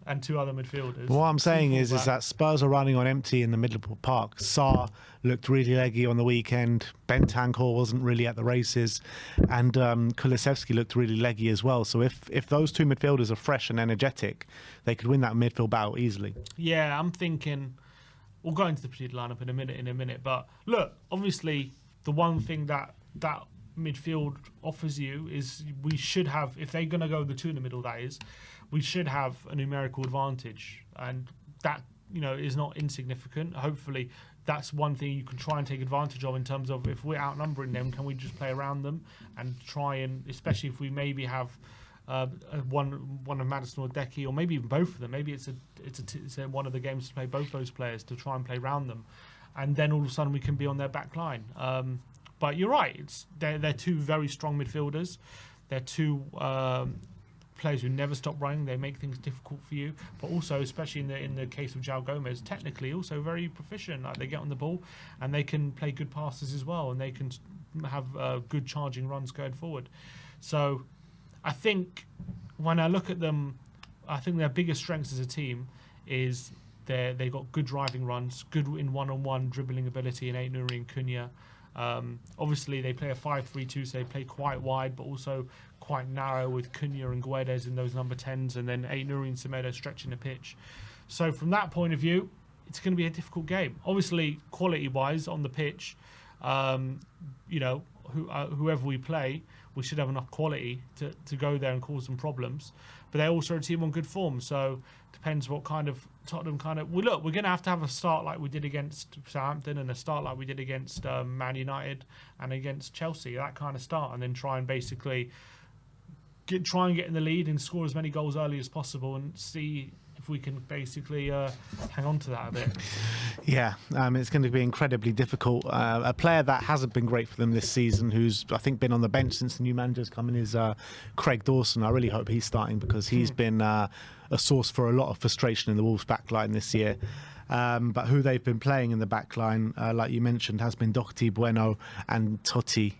and 2 other midfielders. What I'm saying is that Spurs are running on empty in the middle of Park. Sarr looked really leggy on the weekend. Bentancur wasn't really at the races, and Kulusevski looked really leggy as well. So if those 2 midfielders are fresh and energetic, they could win that midfield battle easily. Yeah, I'm thinking we'll go into the predicted lineup in a minute. But look, obviously the one thing that midfield offers you is we should have, if they're going to go the 2 in the middle, that is, we should have a numerical advantage, and that is not insignificant. Hopefully that's one thing you can try and take advantage of in terms of, if we're outnumbering them, can we just play around them and try and, especially if we maybe have one of Maddison or Decky, or maybe even both of them, maybe it's one of the games to play both those players to try and play around them, and then all of a sudden we can be on their back line. But you're right. They're 2 very strong midfielders. They're 2 players who never stop running. They make things difficult for you. But also, especially in the case of João Gomez, technically also very proficient. Like, they get on the ball and they can play good passes as well, and they can have good charging runs going forward. So I think when I look at them, I think their biggest strengths as a team is they got good driving runs, good in one-on-one dribbling ability in Ait Nouri and Cunha. Obviously they play a 5-3-2, so they play quite wide but also quite narrow, with Cunha and Guedes in those number 10s, and then Ait Nouri and Semedo stretching the pitch. So from that point of view, it's going to be a difficult game. Obviously, quality-wise on the pitch, whoever we play, we should have enough quality to go there and cause them problems. But they're also a team on good form, so depends what kind of Tottenham we're going to have a start like we did against Southampton, and a start like we did against Man United and against Chelsea, that kind of start, and then try and basically try and get in the lead and score as many goals early as possible, and see if we can basically hang on to that a bit. Yeah, it's going to be incredibly difficult. A player that hasn't been great for them this season, who's I think been on the bench since the new manager's come in, is Craig Dawson. I really hope he's starting, because he's been a source for a lot of frustration in the Wolves backline this year. But who they've been playing in the back line, like you mentioned, has been Doherty, Bueno and Totti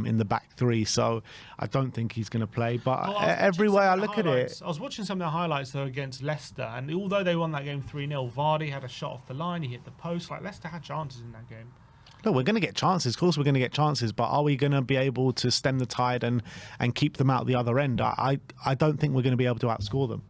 in the back 3. So I don't think he's going to play. But every way I look at it... I was watching some of the highlights, though, against Leicester. And although they won that game 3-0, Vardy had a shot off the line. He hit the post. Like, Leicester had chances in that game. Look, we're going to get chances. Of course we're going to get chances. But are we going to be able to stem the tide and keep them out the other end? I don't think we're going to be able to outscore them.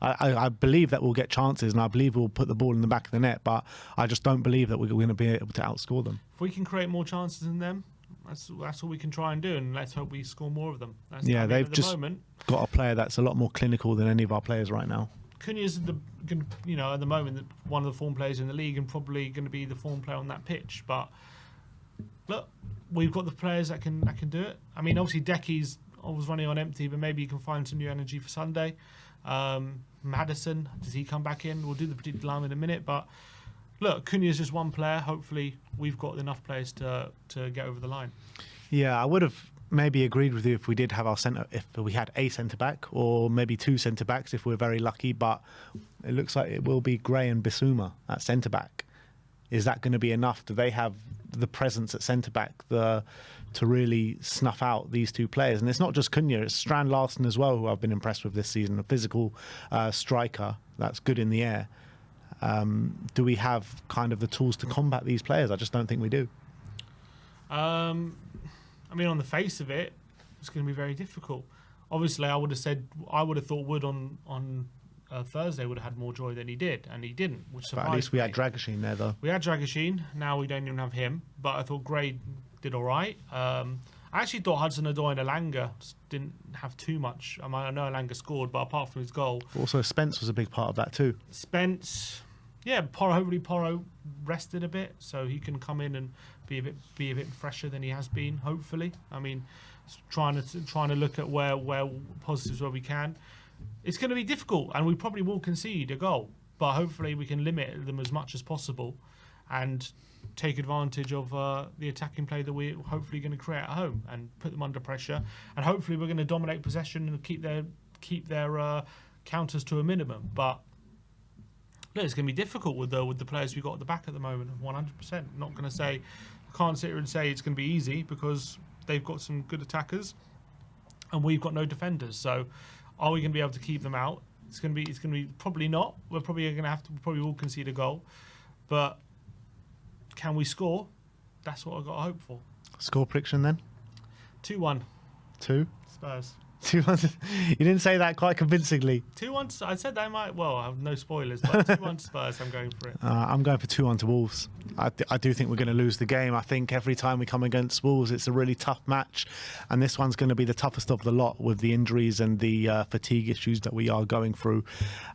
I believe that we'll get chances, and I believe we'll put the ball in the back of the net, but I just don't believe that we're going to be able to outscore them. If we can create more chances than them, That's all we can try and do, and let's hope we score more of them. They've at the just moment, got a player that's a lot more clinical than any of our players right now. Cunha's at the moment one of the form players in the league and probably going to be the form player on that pitch. But look, we've got the players that can do it. I mean, obviously Decky's always running on empty, but maybe he can find some new energy for Sunday. Maddison, does he come back in? We'll do the predicted line in a minute, but look, Cunha's just one player. Hopefully, we've got enough players to get over the line. Yeah, I would have maybe agreed with you if we did have if we had a centre back, or maybe two centre backs if we're very lucky. But it looks like it will be Gray and Bissouma at centre back. Is that going to be enough? Do they have the presence at centre back to really snuff out these two players? And it's not just Cunha; it's Strand Larsen as well, who I've been impressed with this season. A physical striker that's good in the air. Do we have kind of the tools to combat these players? I just don't think we do. I mean, on the face of it, it's going to be very difficult. Obviously, I would have thought Wood on Thursday would have had more joy than he did, and he didn't. But at least we had Dragoshin there, though. We had Dragoshin. Now we don't even have him. But I thought Gray did all right. I actually thought Hudson-Odoi and Elanga didn't have too much. I know Elanga scored, but apart from his goal, also Spence was a big part of that too. Spence, yeah, hopefully Porro rested a bit, so he can come in and be a bit fresher than he has been. Hopefully, I mean, trying to look at where positives where we can. It's going to be difficult, and we probably will concede a goal, but hopefully we can limit them as much as possible, and take advantage of the attacking play that we're hopefully going to create at home and put them under pressure, and hopefully we're going to dominate possession and keep their counters to a minimum. But look, it's going to be difficult with the players we've got at the back at the moment. 100%. Not going to say, I can't sit here and say it's going to be easy because they've got some good attackers and we've got no defenders. So are we going to be able to keep them out? It's going to be probably not. We're probably going to have to probably will concede a goal, but can we score? That's what I've got to hope for. Score prediction then? 2-1. 2? Spurs. 2-1. You didn't say that quite convincingly. 2-1. I said that might. Well, I have no spoilers, but 2-1 Spurs. I'm going for it. I'm going for 2-1 to Wolves. I do think we're going to lose the game. I think every time we come against Wolves, it's a really tough match, and this one's going to be the toughest of the lot with the injuries and the fatigue issues that we are going through.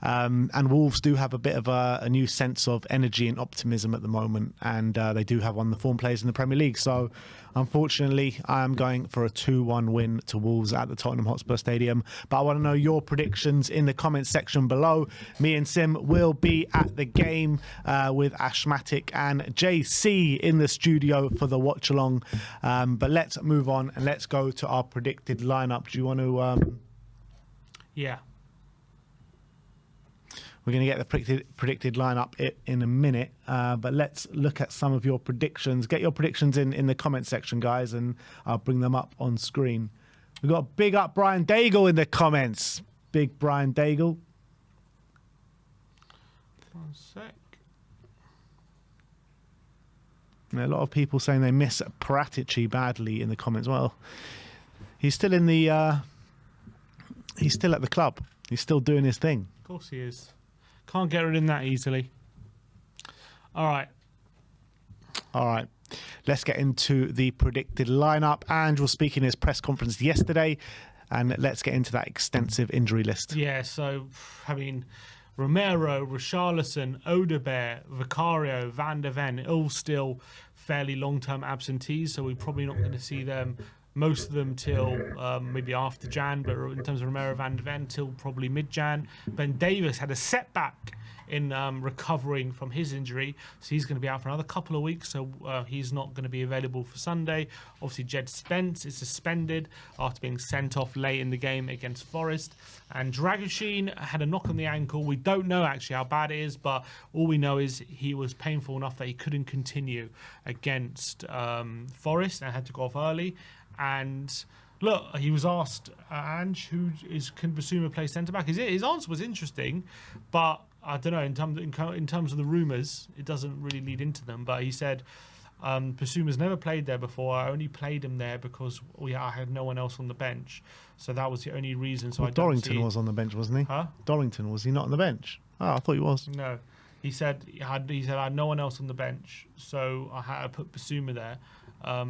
And Wolves do have a bit of a new sense of energy and optimism at the moment, and they do have one of the form players in the Premier League. So, unfortunately, I am going for a 2-1 win to Wolves at the Tottenham Hotspur Stadium. But I want to know your predictions in the comments section below. Me and Sim will be at the game with Ashmatic and JC in the studio for the watch along. But let's move on and let's go to our predicted lineup. Do you want to? Yeah. We're going to get the predicted lineup in a minute, but let's look at some of your predictions. Get your predictions in the comment section, guys, and I'll bring them up on screen. We've got big up Brian Daigle in the comments. Big Brian Daigle. 1 sec. A lot of people saying they miss Paratici badly in the comments. Well, he's still in the. He's still at the club. He's still doing his thing. Of course he is. Can't get rid of him that easily. All right. Let's get into the predicted lineup. Ange was speaking in his press conference yesterday, and let's get into that extensive injury list. Yeah, so, I mean, Romero, Richarlison, Odegaard, Vicario, Van der Ven, all still fairly long-term absentees, so we're probably not going to see them, most of them, till maybe after Jan, but in terms of Romero, Van der Ven, till probably mid-Jan. Ben Davies had a setback in recovering from his injury, so he's going to be out for another couple of weeks, so he's not going to be available for Sunday. Obviously, Jed Spence is suspended after being sent off late in the game against Forest, and Dragoshin had a knock on the ankle. We don't know actually how bad it is, but all we know is he was painful enough that he couldn't continue against Forest and had to go off early. And look, he was asked, Ange, can Basuma play centre-back? His answer was interesting, but I don't know, in terms of the rumours, it doesn't really lead into them. But he said, Basuma's never played there before. I only played him there because I had no one else on the bench. So that was the only reason. So Dorrington was on the bench, wasn't he? Huh? Dorrington, was he not on the bench? Oh, I thought he was. No. He said I had no one else on the bench, so I had to put Basuma there.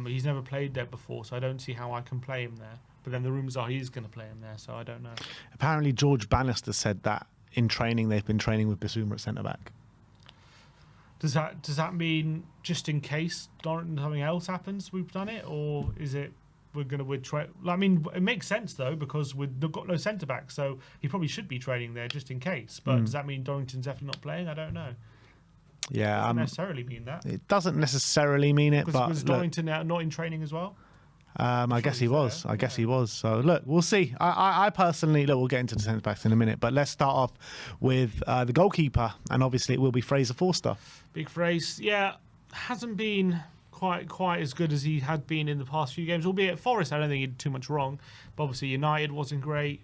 He's never played there before, so I don't see how I can play him there. But then the rumours are he's going to play him there, so I don't know. Apparently, George Bannister said that in training they've been training with Bissouma at centre back. Does that mean just in case something else happens, we've done it, or is it I mean, it makes sense though because we've got no centre back, so he probably should be training there just in case. But does that mean Dorrington's definitely not playing? I don't know. Yeah, it doesn't necessarily mean that. It doesn't necessarily mean it, but was Dorrington not in training as well? I guess he was. I guess he was. So look, we'll see. I personally we'll get into the centre backs in a minute, but let's start off with the goalkeeper, and obviously it will be Fraser Forster. Big Fraser, yeah, hasn't been quite as good as he had been in the past few games. Albeit Forest, I don't think he did too much wrong. But obviously United wasn't great.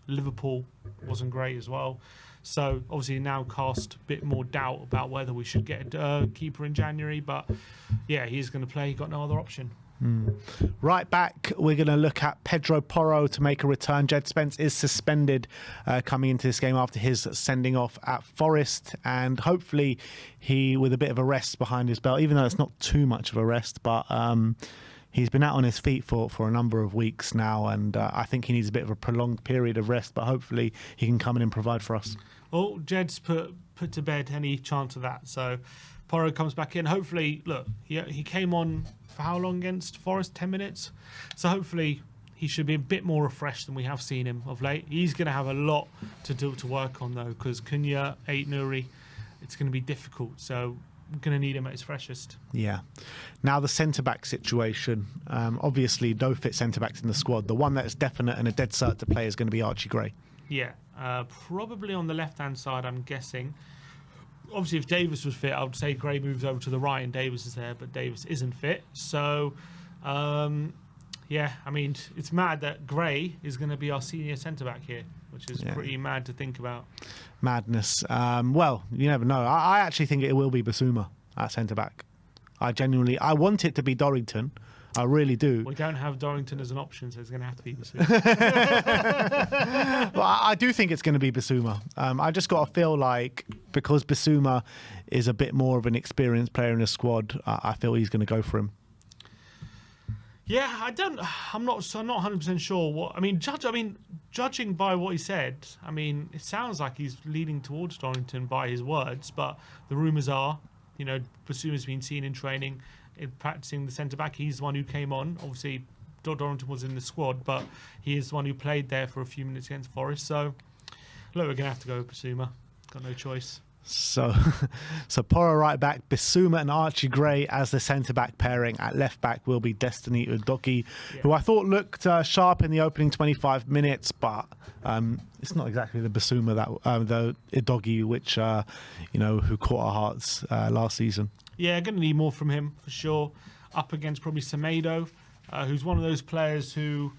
Liverpool wasn't great as well. So obviously now cast a bit more doubt about whether we should get a keeper in January. But yeah, he's going to play. He got no other option. Right back, we're going to look at Pedro Porro to make a return. Jed Spence is suspended coming into this game after his sending off at Forest, and hopefully he, with a bit of a rest behind his belt, even though it's not too much of a rest, but he's been out on his feet for a number of weeks now, and I think he needs a bit of a prolonged period of rest, but hopefully he can come in and provide for us. Well, Jed's put to bed any chance of that, so Porro comes back in. Hopefully, look, he came on for how long against Forest? 10 minutes. So hopefully he should be a bit more refreshed than we have seen him of late. He's going to have a lot to work on though, because Cunha, Nuri, it's going to be difficult. So we're going to need him at his freshest. Yeah. Now the centre-back situation. Obviously, no fit centre-backs in the squad. The one that's definite and a dead cert to play is going to be Archie Gray. Yeah. Probably on the left-hand side, I'm guessing. Obviously, if Davis was fit, I would say Gray moves over to the right and Davis is there, but Davis isn't fit. So, yeah, I mean, it's mad that Gray is going to be our senior centre-back here, which is pretty mad to think about. Madness. Well, you never know. I actually think it will be Bissouma at centre-back. I want it to be Dorrington. I really do. We don't have Dorrington as an option, so it's going to have to be Bissouma. Well, I do think it's going to be Bissouma. I just got to feel like because Bissouma is a bit more of an experienced player in the squad, I feel he's going to go for him. Yeah, I'm not 100% sure what. I mean, judging by what he said, I mean, it sounds like he's leaning towards Dorrington by his words, but the rumours are, Bissouma's been seen in training, practicing the centre-back. He's the one who came on. Obviously, Dorrington was in the squad, but he is the one who played there for a few minutes against Forest. So, look, we're going to have to go with Bissouma. Got no choice. So Porro right back, Bissouma and Archie Gray as the centre-back pairing. At left-back will be Destiny Udogie, who I thought looked sharp in the opening 25 minutes, but it's not exactly the Bissouma the Udogie which, who caught our hearts last season. Yeah, going to need more from him for sure. Up against probably Semedo, who's one of those players who,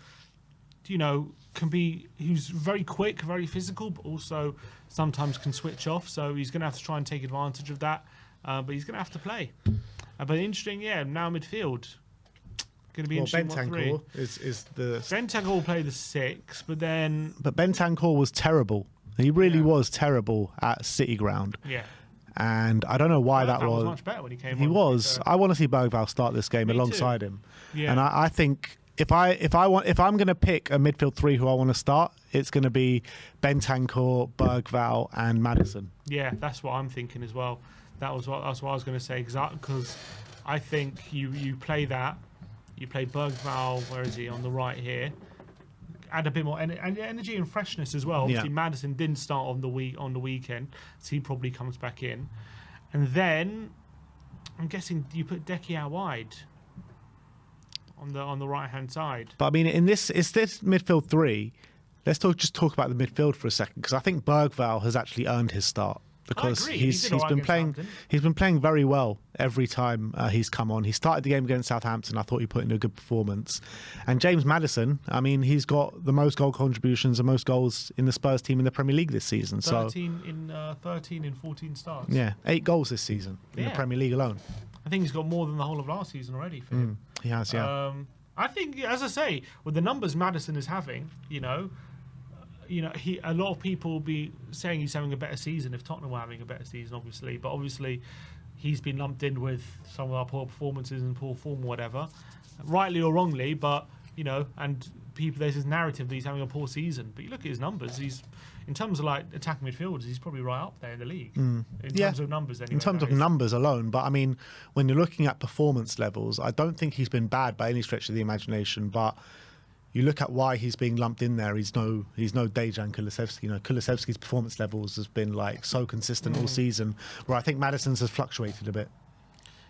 who's very quick, very physical, but also sometimes can switch off. So he's going to have to try and take advantage of that. But he's going to have to play. But interesting, now midfield. Going to be interesting. Bentancur is the... Bentancur will play the 6, but then... But Bentancur was terrible. He really was terrible at City Ground. Yeah. And I don't know why that was. He was much better when he came on. He was. I want to see Bergvall start this game alongside him. Yeah. And I think if I'm going to pick a midfield 3 who I want to start, it's going to be Bentancur, Bergvall, and Maddison. Yeah, that's what I'm thinking as well. That's what I was going to say, because I think you play that. You play Bergvall. Where is he? On the right here. Add a bit more energy and freshness as well. Obviously, Maddison didn't start on the weekend, so he probably comes back in. And then I'm guessing you put Decky out wide on the right hand side. But I mean, it's this midfield 3. Let's just talk about the midfield for a second, because I think Bergvall has actually earned his start. Because he's been playing very well every time he's come on. He started the game against Southampton. I thought he put in a good performance. And James Maddison, I mean, he's got the most goal contributions and most goals in the Spurs team in the Premier League this season. 13 in 14 starts. Yeah, 8 goals this season in the Premier League alone. I think he's got more than the whole of last season already for him. He has, yeah. I think, as I say, with the numbers Maddison is having, a lot of people will be saying he's having a better season if Tottenham were having a better season, obviously. But obviously, he's been lumped in with some of our poor performances and poor form or whatever, rightly or wrongly. But and there's this narrative that he's having a poor season. But you look at his numbers; he's in terms of like attacking midfielders, he's probably right up there in the league in terms of numbers. Anyway, in terms of numbers alone, but I mean, when you're looking at performance levels, I don't think he's been bad by any stretch of the imagination, but. You look at why he's being lumped in there. He's no Dejan Kulusevski. Kulusevski's performance levels has been like so consistent all season, where I think Maddison's has fluctuated a bit.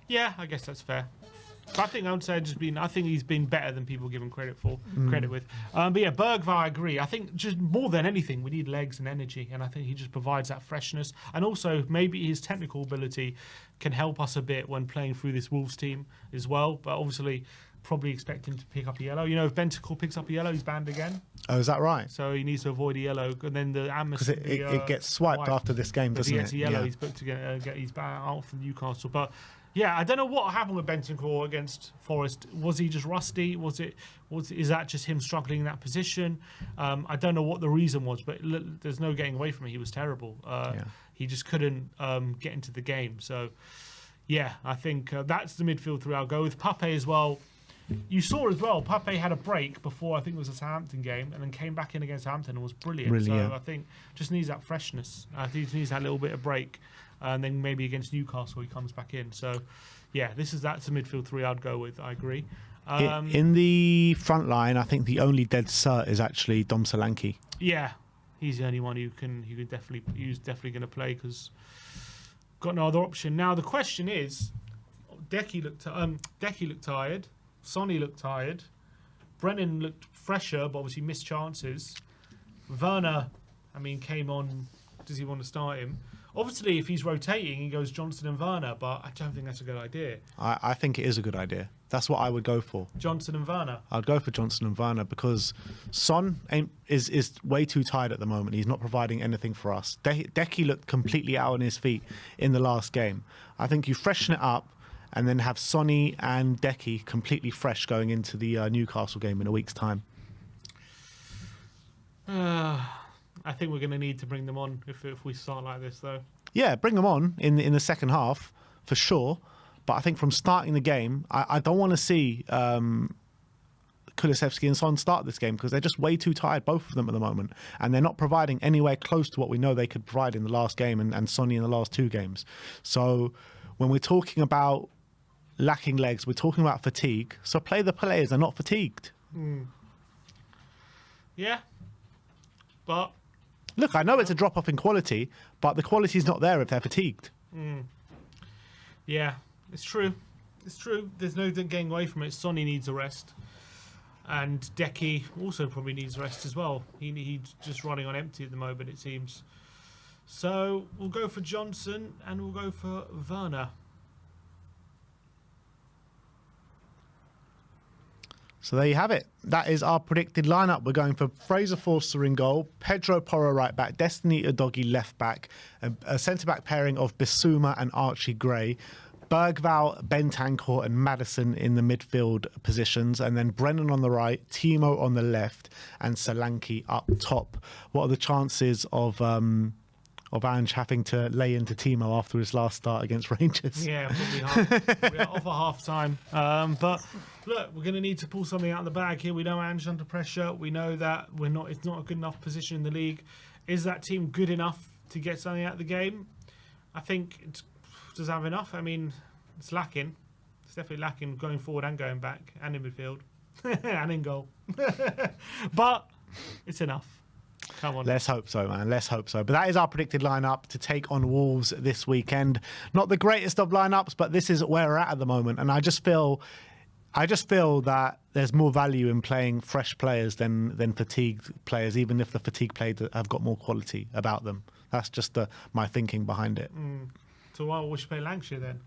Yeah, I guess that's fair. But I think I would say I think he's been better than people give him credit with. But yeah, Bergvall, I agree. I think just more than anything, we need legs and energy, and I think he just provides that freshness. And also maybe his technical ability can help us a bit when playing through this Wolves team as well. But obviously. Probably expect him to pick up a yellow. If Bentancur picks up a yellow, he's banned again. Oh, is that right? So he needs to avoid a yellow, and then the because it gets swiped after this game, doesn't it? If he gets a yellow, he's booked to get he's banned out for Newcastle. But yeah, I don't know what happened with Bentancur against Forest. Was he just rusty? Is that just him struggling in that position? I don't know what the reason was, but there's no getting away from it. He was terrible. He just couldn't get into the game. So yeah, I think that's the midfield three. I'll go with Pape as well. You saw as well, Pape had a break before, I think it was a Southampton game, and then came back in against Southampton and was brilliant. So I think just needs that freshness. I think he needs that little bit of break, and then maybe against Newcastle he comes back in. So, yeah, that's a midfield three I'd go with. I agree. In the front line, I think the only dead cert is actually Dom Solanke. Yeah, he's the only one who's definitely going to play because got no other option. Now the question is, Decky looked tired. Sonny looked tired. Brennan looked fresher, but obviously missed chances. Werner, came on. Does he want to start him? Obviously, if he's rotating, he goes Johnson and Werner, but I don't think that's a good idea. I think it is a good idea. That's what I would go for. Johnson and Werner? I'd go for Johnson and Werner because Son is way too tired at the moment. He's not providing anything for us. Decky looked completely out on his feet in the last game. I think you freshen it up, and then have Sonny and Decky completely fresh going into the Newcastle game in a week's time. I think we're going to need to bring them on if we start like this, though. Yeah, bring them on in the second half, for sure. But I think from starting the game, I don't want to see Kulusevski and Son start this game because they're just way too tired, both of them at the moment. And they're not providing anywhere close to what we know they could provide in the last game and Sonny in the last two games. So when we're talking about lacking legs, we're talking about fatigue. So play the players are not fatigued. Yeah. But look, I know it's a drop off in quality, but the quality is not there if they're fatigued. Yeah, it's true. It's true. There's no getting away from it. Sonny needs a rest. And Decky also probably needs a rest as well. He's just running on empty at the moment, it seems. So we'll go for Johnson and we'll go for Werner. So there you have it. That is our predicted lineup. We're going for Fraser Forster in goal, Pedro Porro right back, Destiny Udogie left back, a centre-back pairing of Bissouma and Archie Gray, Bergvall, Bentancur and Maddison in the midfield positions, and then Brennan on the right, Timo on the left, and Solanke up top. What are the chances of Ange having to lay into Timo after his last start against Rangers? Yeah, probably we're off at half time. But look, we're going to need to pull something out of the bag here. We know Ange under pressure. We know that it's not a good enough position in the league. Is that team good enough to get something out of the game? I think does it have enough? It's lacking. It's definitely lacking going forward and going back and in midfield and in goal. But it's enough. Come on. Let's hope so, man. Let's hope so. But that is our predicted lineup to take on Wolves this weekend. Not the greatest of lineups, but this is where we're at the moment. And I just feel that there's more value in playing fresh players than fatigued players, even if the fatigued players have got more quality about them. That's just my thinking behind it. So why would you play Lancashire then?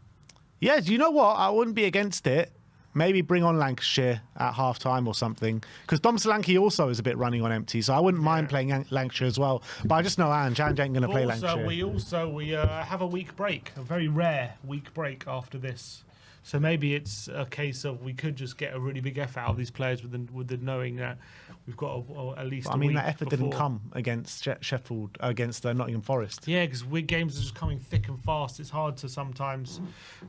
Yeah, do you know what? I wouldn't be against it. Maybe bring on Lancashire at half-time or something. Because Dom Solanke also is a bit running on empty, so I wouldn't mind playing Lancashire as well. But I just know Ange ain't going to play Lancashire. We have a week break, a very rare week break after this. So maybe it's a case of we could just get a really big effort out of these players with the knowing that we've got at least. I a mean, week that effort before. didn't come against Sheffield, against Nottingham Forest. Yeah, because games are just coming thick and fast. It's hard to sometimes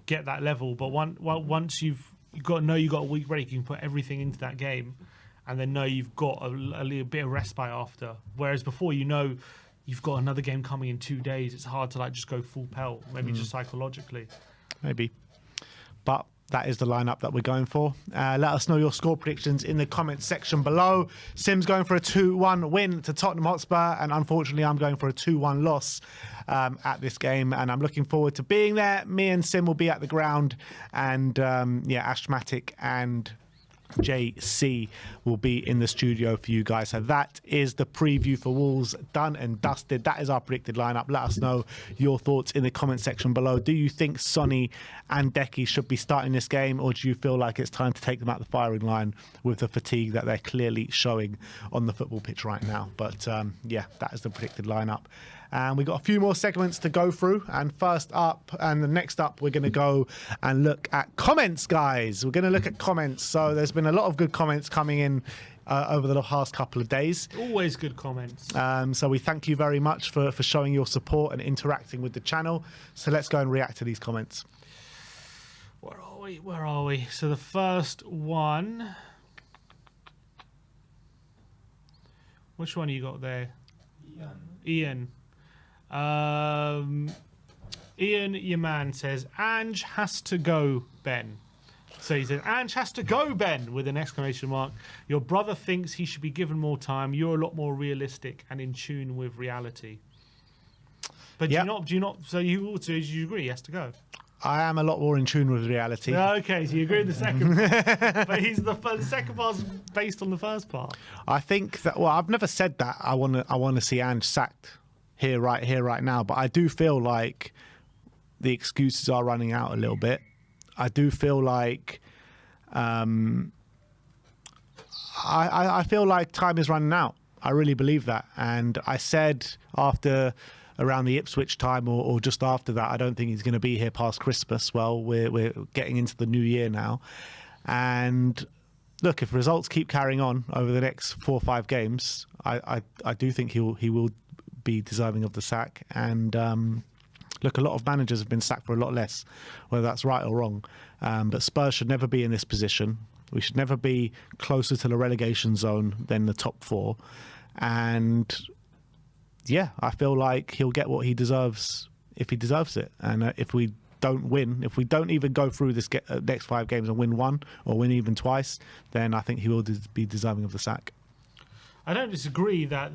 get that level. But once you've got to know you've got a week break, you can put everything into that game, and then know you've got a little bit of respite after. Whereas before, you've got another game coming in 2 days. It's hard to just go full pelt, maybe just psychologically. Maybe. But that is the lineup that we're going for. Let us know your score predictions in the comments section below. Sim's going for a 2-1 win to Tottenham Hotspur, and unfortunately I'm going for a 2-1 loss at this game, and I'm looking forward to being there. Me and Sim will be at the ground, and Ashmatic and JC will be in the studio for you guys. So that is the preview for Wolves done and dusted. That is our predicted lineup. Let us know your thoughts in the comment section below. Do you think Sonny and Decky should be starting this game, or do you feel like it's time to take them out the firing line with the fatigue that they're clearly showing on the football pitch right now? But that is the predicted lineup. And we've got a few more segments to go through. And first up, and the next up, we're going to go and look at comments, guys. We're going to look at comments. So there's been a lot of good comments coming in over the past couple of days. Always good comments. So we thank you very much for showing your support and interacting with the channel. So let's go and react to these comments. Where are we? So the first one. Which one you got there? Ian. Ian, your man, says, Ange has to go, Ben. So he said, Ange has to go, Ben, with an exclamation mark. Your brother thinks he should be given more time. You're a lot more realistic and in tune with reality. But do you not? So you agree he has to go? I am a lot more in tune with reality. Okay, so you agree with the second part. But the second part's based on the first part. I think that, well, I've never said that I want to see Ange sacked here, right now. But I do feel like the excuses are running out a little bit. I do feel like I feel like time is running out. I really believe that. And I said around the Ipswich time or just after that, I don't think he's going to be here past Christmas. Well, we're getting into the new year now. And look, if results keep carrying on over the next 4 or 5 games, I do think he will be deserving of the sack. And look, a lot of managers have been sacked for a lot less, whether that's right or wrong. But Spurs should never be in this position. We should never be closer to the relegation zone than the top 4. And yeah, I feel like he'll get what he deserves if he deserves it. And if we don't win, if we don't even go through this next 5 games and win 1 or win even twice, then I think he will be deserving of the sack. I don't disagree that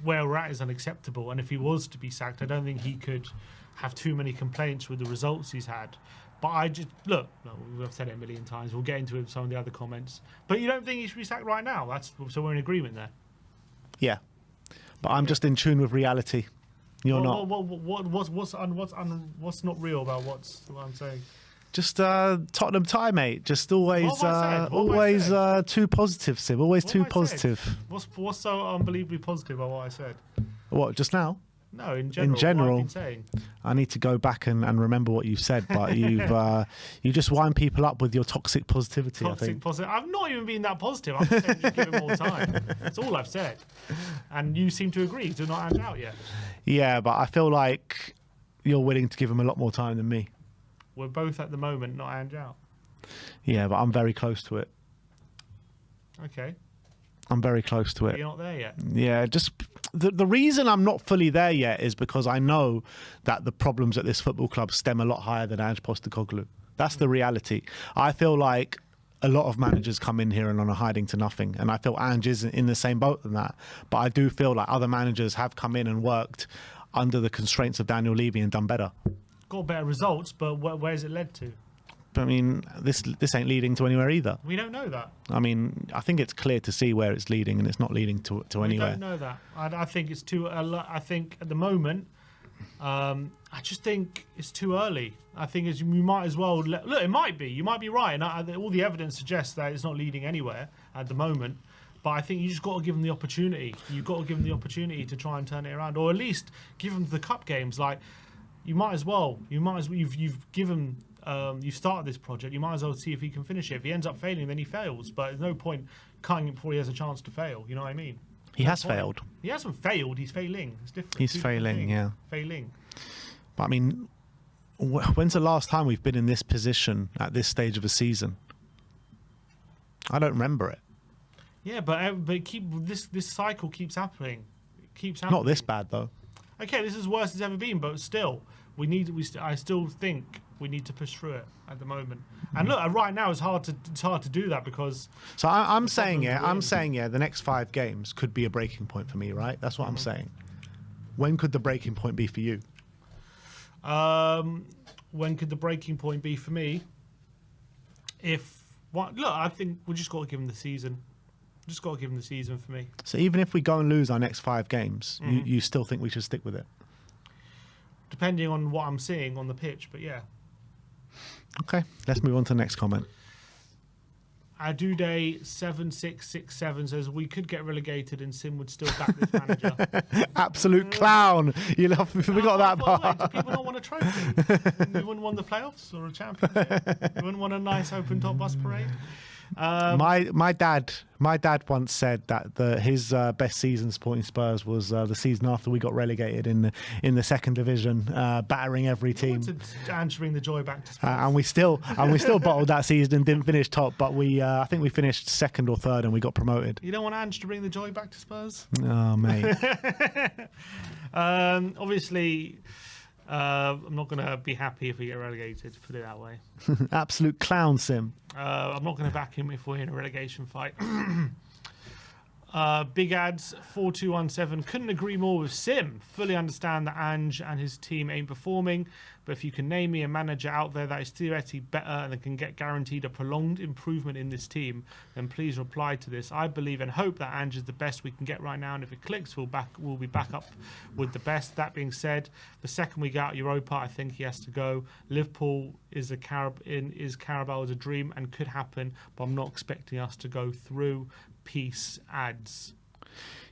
where we're at is unacceptable, and if he was to be sacked, I don't think he could have too many complaints with the results he's had. But I just we've said it a million times. We'll get into it with some of the other comments. But you don't think he should be sacked right now? So we're in agreement there. Yeah, but I'm just in tune with reality. You're not. What's not real about what I'm saying? Just Tottenham tie, mate. Just always too positive, Sim. Always too positive. What's so unbelievably positive about what I said? What, just now? No, in general. In general, what I've been saying. I need to go back and remember what you've said, but you just wind people up with your toxic positivity. I think. I've not even been that positive. I'm just saying just give him more time. That's all I've said. And you seem to agree. Do not Ange out yet. Yeah, but I feel like you're willing to give him a lot more time than me. We're both at the moment not Ange out. Yeah, but I'm very close to it. Okay. I'm very close to it. But you're not there yet. Yeah, just the reason I'm not fully there yet is because I know that the problems at this football club stem a lot higher than Ange Postecoglou. That's the reality. I feel like a lot of managers come in here and are hiding to nothing, and I feel Ange is in the same boat than that. But I do feel like other managers have come in and worked under the constraints of Daniel Levy and done better. Got better results, but where's it led to? I mean, this ain't leading to anywhere either. We don't know that. I mean, I think it's clear to see where it's leading, and it's not leading to anywhere. We don't know that. I think it's too. I think at the moment, I just think it's too early. I think you might as well look. It might be. You might be right, and all the evidence suggests that it's not leading anywhere at the moment. But I think you just got to give them the opportunity. You've got to give them the opportunity to try and turn it around, or at least give them the cup games. Like you might as well. You've given you started this project. You might as well see if he can finish it. If he ends up failing, then he fails. But there's no point cutting it before he has a chance to fail. You know what I mean? He has failed. He hasn't failed. He's failing. It's different. He's failing, yeah. Failing. But I mean, when's the last time we've been in this position at this stage of a season? I don't remember it. Yeah, but this cycle keeps happening. It keeps happening. Not this bad though. Okay, this is worse as it's ever been, but still, I still think we need to push through it at the moment. And look, right now it's hard to do that because. So I'm saying the next 5 games could be a breaking point for me, right? That's what I'm saying. When could the breaking point be for you? When could the breaking point be for me? I think we just got to give him the season. Just got to give him the season for me. So even if we go and lose our next 5 games, you still think we should stick with it? Depending on what I'm seeing on the pitch, but yeah. Okay, let's move on to the next comment. Adude7667 says we could get relegated and Sim would still back this manager. Absolute clown. We got that part. Do people not want a trophy? You wouldn't want the playoffs or a championship? You wouldn't want a nice open top bus parade? My dad once said that his best season supporting Spurs was the season after we got relegated in the second division, battering every team. And to bring the joy back to Spurs. And we still bottled that season and didn't finish top, but I think we finished second or third and we got promoted. You don't want Ange to bring the joy back to Spurs? Oh mate. Obviously. I'm not going to be happy if we get relegated, put it that way. Absolute clown, Sim. I'm not going to back him if we're in a relegation fight. Big Ads 4217 couldn't agree more with Sim. Fully understand that Ange and his team ain't performing, but if you can name me a manager out there that is theoretically better and that can get guaranteed a prolonged improvement in this team, then please reply to this. I believe and hope that Ange is the best we can get right now, and if it clicks, we'll be back up with the best. That being said, the second we get out Europa, I think he has to go. Liverpool is Carabao is a dream and could happen, but I'm not expecting us to go through. Peace, Ads.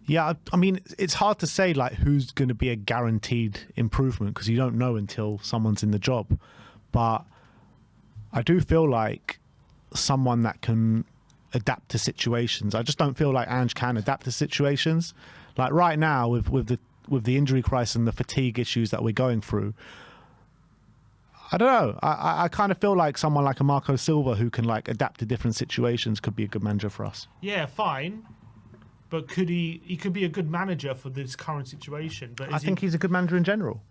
Yeah, I mean, it's hard to say like who's going to be a guaranteed improvement because you don't know until someone's in the job. But I do feel like someone that can adapt to situations. I just don't feel like Ange can adapt to situations. Like right now with the injury crisis and the fatigue issues that we're going through, I don't know. I kind of feel like someone like a Marco Silva who can like adapt to different situations could be a good manager for us. Yeah, fine. But could he could be a good manager for this current situation. But I think he's a good manager in general.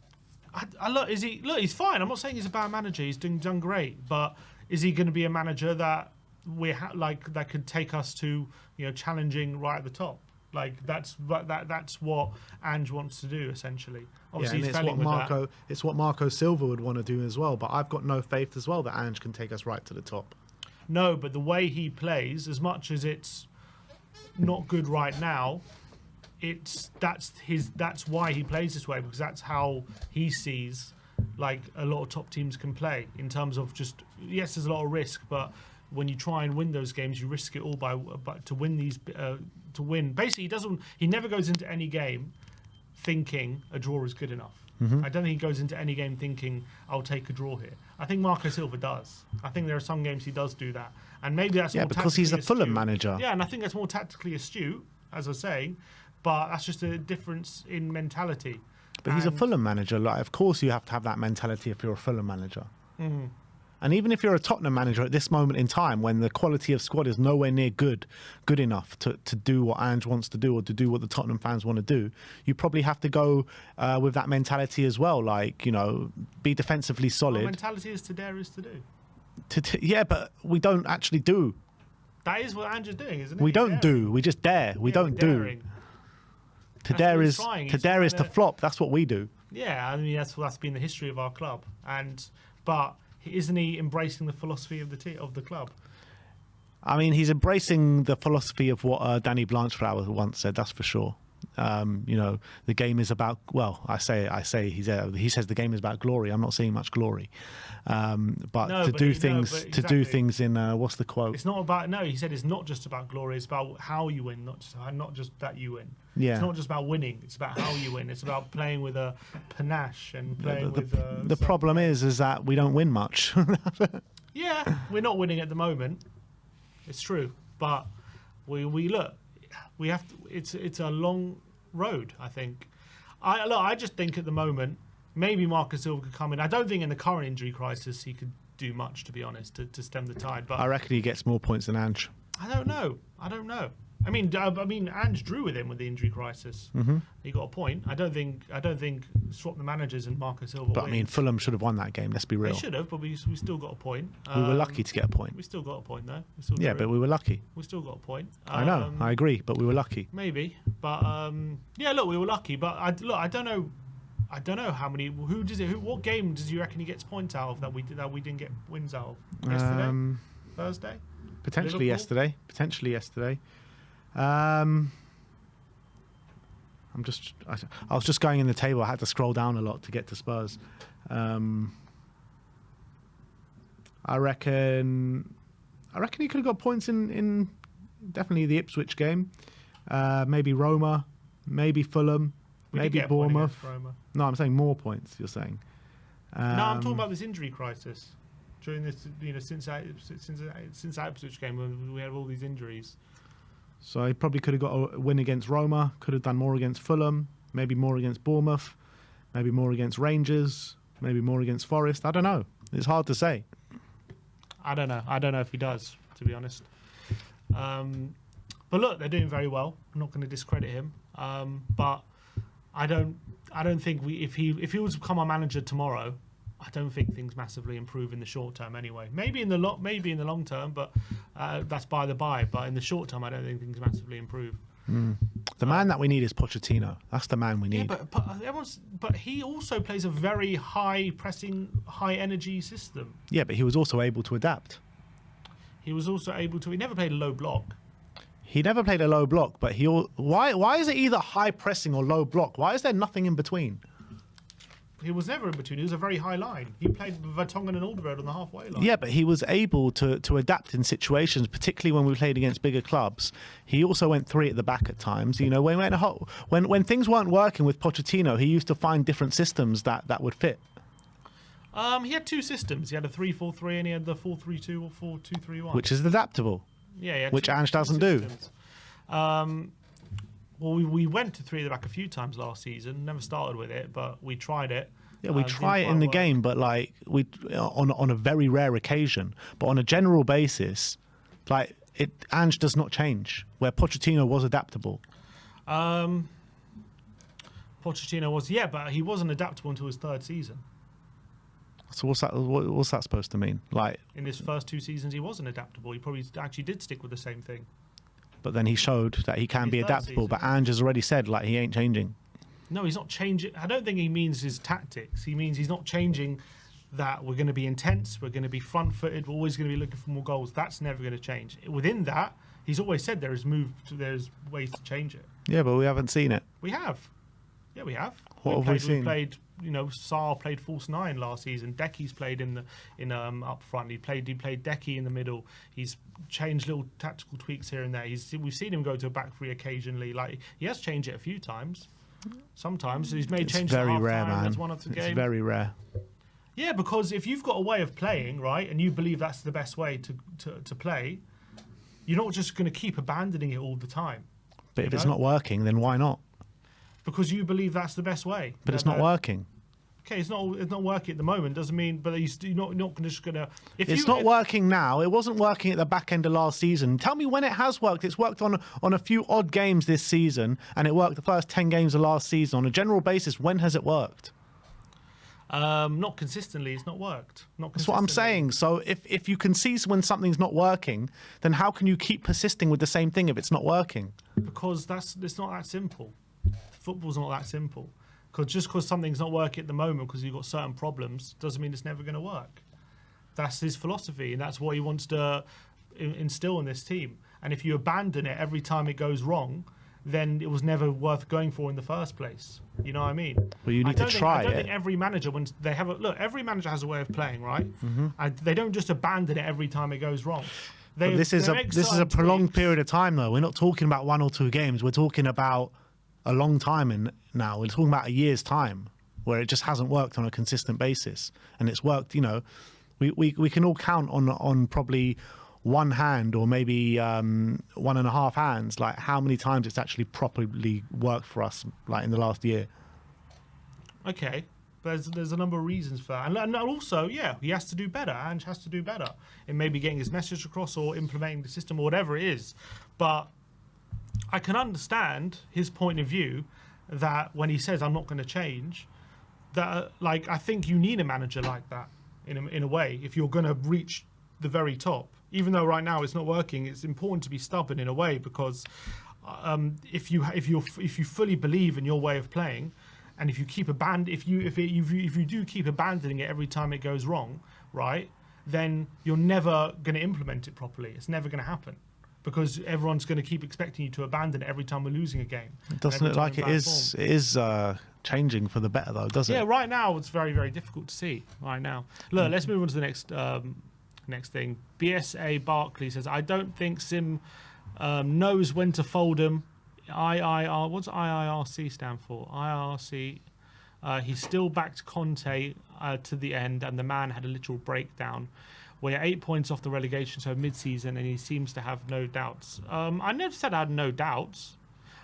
Look, he's fine. I'm not saying he's a bad manager. He's done great. But is he going to be a manager that that could take us to challenging right at the top? Like that's what Ange wants to do essentially. Obviously, yeah, and it's what Marco Silva would want to do as well. But I've got no faith as well that Ange can take us right to the top. No, but the way he plays, as much as it's not good right now, that's why he plays this way, because that's how he sees like a lot of top teams can play in terms of just yes, there's a lot of risk, but when you try and win those games, you risk it all but to win these to win. Basically, he never goes into any game thinking a draw is good enough. I don't think he goes into any game thinking I'll take a draw here. I think Marco Silva does. I think there are some games he does do that, and maybe that's more because he's the Fulham manager. Yeah, and I think that's more tactically astute, as I was saying, but that's just a difference in mentality. But he's a Fulham manager. Like, of course, you have to have that mentality if you're a Fulham manager. And even if you're a Tottenham manager at this moment in time, when the quality of squad is nowhere near good enough to do what Ange wants to do or to do what the Tottenham fans want to do, you probably have to go with that mentality as well. Like, be defensively solid. What mentality is to dare is to do. Yeah, but we don't actually do. That is what Ange is doing, isn't it? We don't do. We just dare. We don't do. To dare is to flop. That's what we do. Yeah, I mean that's been the history of our club, but. Isn't he embracing the philosophy of the club? I mean, he's embracing the philosophy of what Danny Blanchflower once said, that's for sure. The game is about, well, I say he says the game is about glory. I'm not seeing much glory, but do things in what's the quote? It's not about, no, he said it's not just about glory. It's about how you win, not just that you win. Yeah. It's not just about winning. It's about how you win. It's about playing with a panache and playing with. The problem is that we don't win much. Yeah, we're not winning at the moment. It's true, but we look. We have to. It's a long road. I think. I just think at the moment maybe Marcus Silva could come in. I don't think in the current injury crisis he could do much, to be honest, to stem the tide. But I reckon he gets more points than Ange. I don't know. I mean, Ange drew with him with the injury crisis. Mm-hmm. He got a point. I don't think swap the managers and Marcus Silva. But I mean, Fulham should have won that game. Let's be real. They should have, but we still got a point. We were lucky to get a point. We still got a point though. But we were lucky. We still got a point. I know. I agree, but we were lucky. Maybe, but look, we were lucky. But I don't know. I don't know how many. What game does you reckon he gets points out of that we didn't get wins out of? Yesterday, Thursday, potentially Liverpool? yesterday. I was just going in the table. I had to scroll down a lot to get to Spurs. I reckon he could have got points in definitely the Ipswich game. Maybe Roma, maybe Fulham, maybe Bournemouth. No, I'm saying more points. You're saying. No, I'm talking about this injury crisis during this. Since that Ipswich game when we had all these injuries. So he probably could have got a win against Roma, could have done more against Fulham, maybe more against Bournemouth, maybe more against Rangers, maybe more against Forest. I don't know. It's hard to say. I don't know. I don't know if he does, to be honest. But look, they're doing very well. I'm not going to discredit him. But I don't think if he was to become our manager tomorrow, I don't think things massively improve in the short term anyway. Maybe in the long term, but that's by the by. But in the short term, I don't think things massively improve. The man that we need is Pochettino. That's the man we need. Yeah, but he also plays a very high pressing, high energy system. Yeah, but he was also able to adapt. He was also able to. He never played a low block. He never played a low block, but why is it either high pressing or low block? Why is there nothing in between? He was never in between. He was a very high line. He played Vertonghen and Alderweireld on the halfway line. Yeah, but he was able to adapt in situations, particularly when we played against bigger clubs. He also went three at the back at times. When things weren't working with Pochettino, he used to find different systems that would fit. He had two systems. He had a 3-4-3 and he had the 4-3-2 or 4-2-3-1. Which is adaptable. Yeah, which Ange doesn't do. Well, we went to three at the back a few times last season. Never started with it, but we tried it. Yeah, we try it in the game, but like on a very rare occasion. But on a general basis, Ange does not change. Where Pochettino was adaptable. Pochettino was, but he wasn't adaptable until his third season. So what's that supposed to mean? Like in his first two seasons, he wasn't adaptable. He probably actually did stick with the same thing. But then he showed that he can be adaptable. But Ange has already said he ain't changing. No, he's not changing. I don't think he means his tactics. He means he's not changing that we're going to be intense, we're going to be front-footed, we're always going to be looking for more goals. That's never going to change. Within that, he's always said there's ways to change it. Yeah, but we haven't seen it. We have. Yeah, we have. What have we seen? We played, Sarr played false nine last season. Decky's played in up front. He played Decky in the middle. He's changed little tactical tweaks here and there. We've seen him go to a back three occasionally. He has changed it a few times. Sometimes he's made changes. Very rare, man. That's one of the games. It's very rare. Yeah, because if you've got a way of playing, right, and you believe that's the best way to play, you're not just going to keep abandoning it all the time. But if it's not working, then why not? Because you believe that's the best way. But it's not working. Okay, it's not working at the moment. Doesn't mean, but you're not just gonna. It's not working now. It wasn't working at the back end of last season. Tell me when it has worked. It's worked on a few odd games this season, and it worked the first 10 games of last season. On a general basis, when has it worked? Not consistently. It's not worked. That's what I'm saying. So if you can see when something's not working, then how can you keep persisting with the same thing if it's not working? Because it's not that simple. Football's not that simple. Because something's not working at the moment because you've got certain problems doesn't mean it's never going to work. That's his philosophy, and that's what he wants to instill in this team. And if you abandon it every time it goes wrong, then it was never worth going for in the first place. You know what I mean? Well, you need to try I don't it. think every manager, when they have a look, every manager has a way of playing, right? And they don't just abandon it every time it goes wrong. But this is a prolonged period of time, though. We're not talking about 1 or 2 games. We're talking about a long time now. We're talking about a year's time where it just hasn't worked on a consistent basis, and it's worked. You know, we can all count on probably one hand or maybe 1.5 hands, like how many times it's actually properly worked for us, like in the last year. Okay, there's a number of reasons for that, and also, yeah, he has to do better. Ange has to do better in maybe getting his message across or implementing the system or whatever it is. But I can understand his point of view that when he says I'm not going to change, that like I think you need a manager like that in a way if you're going to reach the very top. Even though right now it's not working, it's important to be stubborn in a way, because if you fully believe in your way of playing, and if you do keep abandoning it every time it goes wrong, right, then you're never going to implement it properly. It's never going to happen, because everyone's going to keep expecting you to abandon it every time we're losing a game. It doesn't look like it is changing for the better, though, does it? Yeah, right now it's very, very difficult to see. Right now, look, let's move on to the next thing. BSA Barkley says, I don't think Sim knows when to fold him. IIR, what's IIRC stand for? IIRC. He still backed Conte to the end, and the man had a literal breakdown. We're 8 points off the relegation, so mid-season, and he seems to have no doubts. I never said I had no doubts.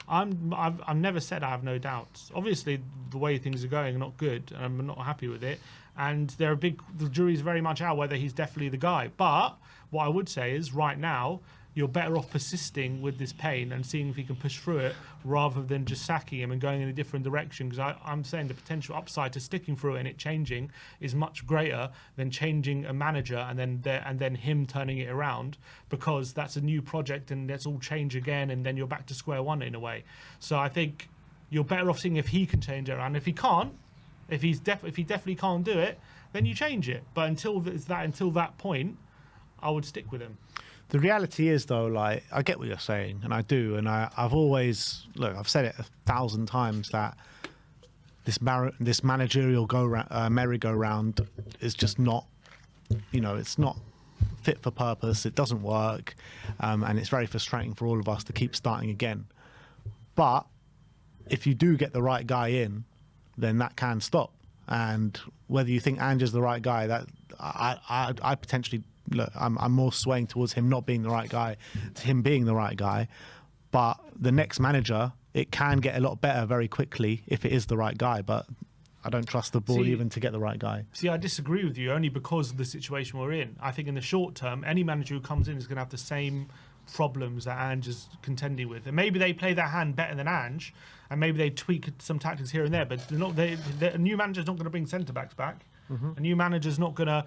I've never said I have no doubts. Obviously, the way things are going are not good, and I'm not happy with it. And the jury's very much out whether he's definitely the guy. But what I would say is, right now, you're better off persisting with this pain and seeing if he can push through it, rather than just sacking him and going in a different direction. Because I'm saying the potential upside to sticking through it and it changing is much greater than changing a manager and then him turning it around, because that's a new project and let's all change again, and then you're back to square one in a way. So I think you're better off seeing if he can change it around. If he can't, if he definitely can't do it, then you change it. But until that point, I would stick with him. The reality is, though, like, I get what you're saying, and I do, and I've always, look, I've said it 1,000 times that this managerial merry-go-round is just not, it's not fit for purpose. It doesn't work, and it's very frustrating for all of us to keep starting again. But if you do get the right guy in, then that can stop. And whether you think Ange is the right guy, that I potentially, look, I'm more swaying towards him not being the right guy to him being the right guy. But the next manager, it can get a lot better very quickly if it is the right guy. But I don't trust the board even to get the right guy. See, I disagree with you only because of the situation we're in. I think in the short term, any manager who comes in is going to have the same problems that Ange is contending with. And maybe they play their hand better than Ange, and maybe they tweak some tactics here and there, but a new manager's not going to bring centre-backs back. A new manager's not going to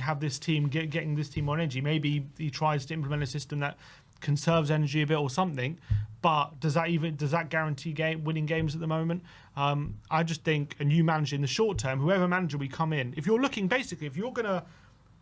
have this team getting this team more energy. Maybe he tries to implement a system that conserves energy a bit or something, but does that guarantee winning games at the moment? I just think a new manager in the short term, whoever manager we come in, if you're going to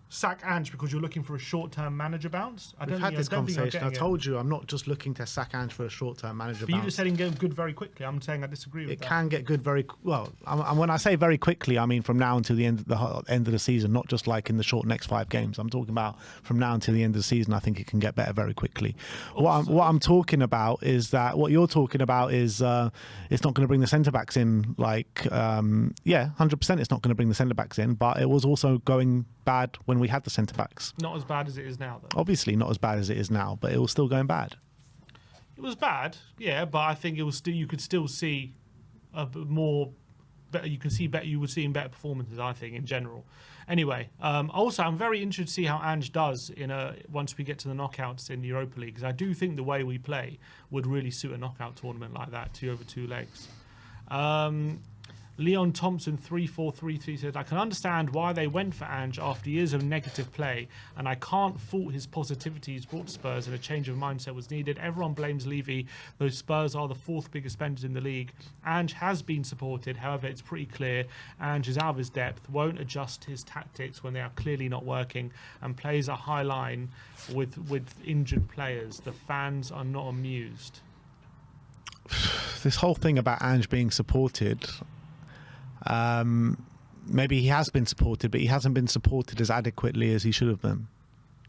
sack Ange because you're looking for a short-term manager bounce. We've had this conversation. I told you I'm not just looking to sack Ange for a short-term manager bounce. But you just said it can get good very quickly. I'm saying I disagree with that. It can get good very well. And when I say very quickly, I mean from now until the end of the season, not just like in the short next 5 games. I'm talking about from now until the end of the season. I think it can get better very quickly. What I'm talking about is that what you're talking about is it's not going to bring the centre-backs in. 100% it's not going to bring the centre-backs in, but it was also going bad when we had the centre-backs. Not as bad as it is now, though. Obviously not as bad as it is now, but it was still going bad. It was bad, yeah, but I think it was still, you could still see better. You were seeing better performances, I think, in general. Anyway, also I'm very interested to see how Ange does once we get to the knockouts in the Europa League, because I do think the way we play would really suit a knockout tournament like that, 2 over 2 legs. Leon Thompson 3433 said, I can understand why they went for Ange after years of negative play, and I can't fault his positivity he's brought to Spurs, and a change of mindset was needed. Everyone blames Levy, though Spurs are the 4th biggest spenders in the league. Ange has been supported, however it's pretty clear Ange is out of his depth, won't adjust his tactics when they are clearly not working, and plays a high line with injured players. The fans are not amused. this whole thing about Ange being supported, maybe he has been supported, but he hasn't been supported as adequately as he should have been.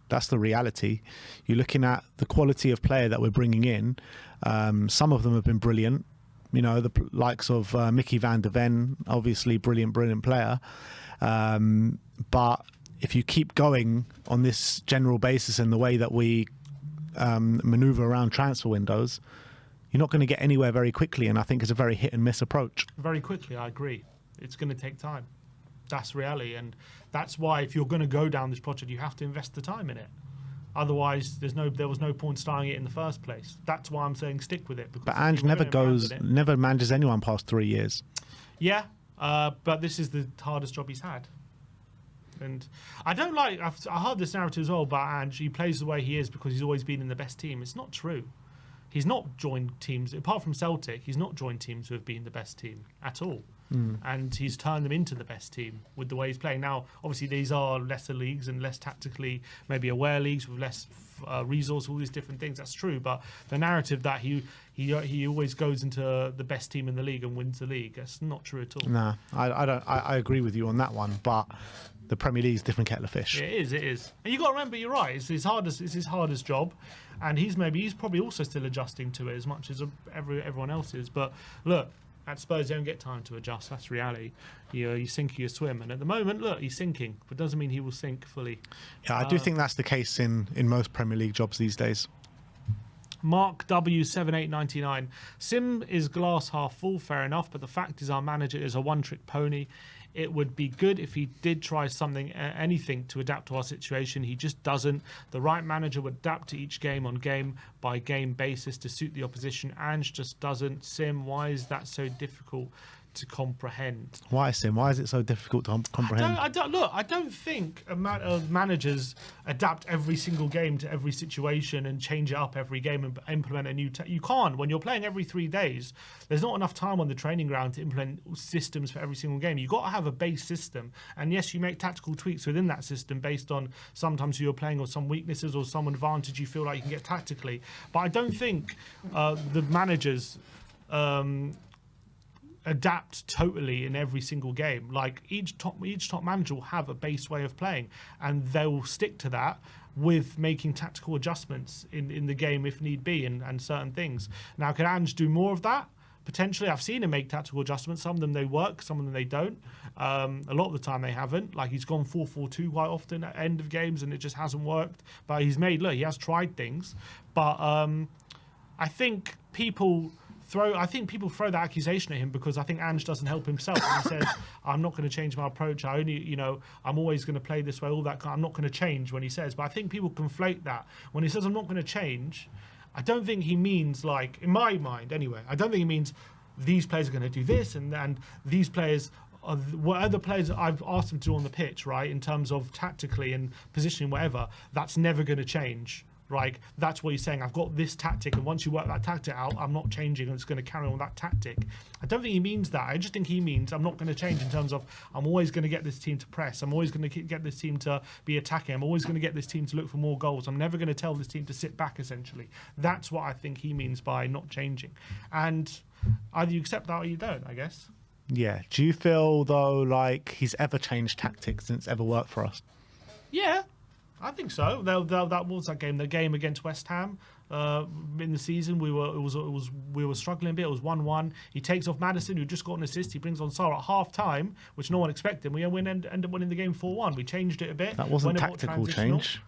That's the reality. You're looking at the quality of player that we're bringing in. Some of them have been brilliant. You know, the likes of Mickey van der Ven, obviously brilliant player. But if you keep going on this general basis in the way that we maneuver around transfer windows, you're not going to get anywhere very quickly. And I think it's a very hit and miss approach. Very quickly, I agree. It's going to take time. That's reality. And that's why if you're going to go down this project, you have to invest the time in it. Otherwise, there was no point starting it in the first place. That's why I'm saying stick with it. Because but Ange never manages anyone past 3 years. Yeah, but this is the hardest job he's had. And I don't like, I heard this narrative as well about Ange. He plays the way he is because he's always been in the best team. It's not true. He's not joined teams, apart from Celtic, he's not joined teams who have been the best team at all. And he's turned them into the best team with the way he's playing. Now, obviously, these are lesser leagues and less tactically maybe aware leagues with less resource, all these different things. That's true. But the narrative that he always goes into the best team in the league and wins the league, that's not true at all. No, I don't. I agree with you on that one. But the Premier League is a different kettle of fish. It is. And you got to remember, you're right. It's his hardest job, and he's probably also still adjusting to it as much as everyone else is. But look. At Spurs, you don't get time to adjust. That's reality. You sink or you swim. And at the moment, look, he's sinking. But doesn't mean he will sink fully. Yeah, I do think that's the case in most Premier League jobs these days. Mark W7899. Sim is glass half full, fair enough. But the fact is our manager is a one-trick pony. It would be good if he did try anything to adapt to our situation. He just doesn't. The right manager would adapt to each game on game-by-game basis to suit the opposition. Ange just doesn't. Sim, why is that so difficult to comprehend? Why, Sim? Why is it so difficult to comprehend? I don't think managers adapt every single game to every situation and change it up every game and implement a new... You can't. When you're playing every 3 days, there's not enough time on the training ground to implement systems for every single game. You've got to have a base system. And yes, you make tactical tweaks within that system based on sometimes who you're playing or some weaknesses or some advantage you feel like you can get tactically. But I don't think the managers... adapt totally in every single game. Like each top manager will have a base way of playing, and they will stick to that with making tactical adjustments in the game if need be, and certain things. Now, can Ange do more of that? Potentially. I've seen him make tactical adjustments. Some of them they work, some of them they don't. A lot of the time they haven't. Like he's gone 4-4-2 quite often at end of games and it just hasn't worked. But he has tried things. But I think people throw that accusation at him because I think Ange doesn't help himself. And he says, I'm not going to change my approach. I'm always going to play this way, all that. I'm not going to change when he says. But I think people conflate that. When he says, I'm not going to change, I don't think he means, like, in my mind anyway, I don't think he means these players are going to do this and these players are what other players I've asked them to do on the pitch, right, in terms of tactically and positioning, whatever, that's never going to change. Like, that's what he's saying. I've got this tactic, and once you work that tactic out, I'm not changing, and it's going to carry on that tactic. I don't think he means that. I just think he means I'm not going to change in terms of I'm always going to get this team to press. I'm always going to get this team to be attacking. I'm always going to get this team to look for more goals. I'm never going to tell this team to sit back, essentially. That's what I think he means by not changing. And either you accept that or you don't, I guess. Yeah. Do you feel, though, like he's ever changed tactics and it's ever worked for us? Yeah. I think so. That was that game. The game against West Ham in the season, we were struggling a bit. It was 1-1. He takes off Maddison, who just got an assist. He brings on Sarr at half time, which no one expected. We end up winning the game 4-1. We changed it a bit. That wasn't tactical change.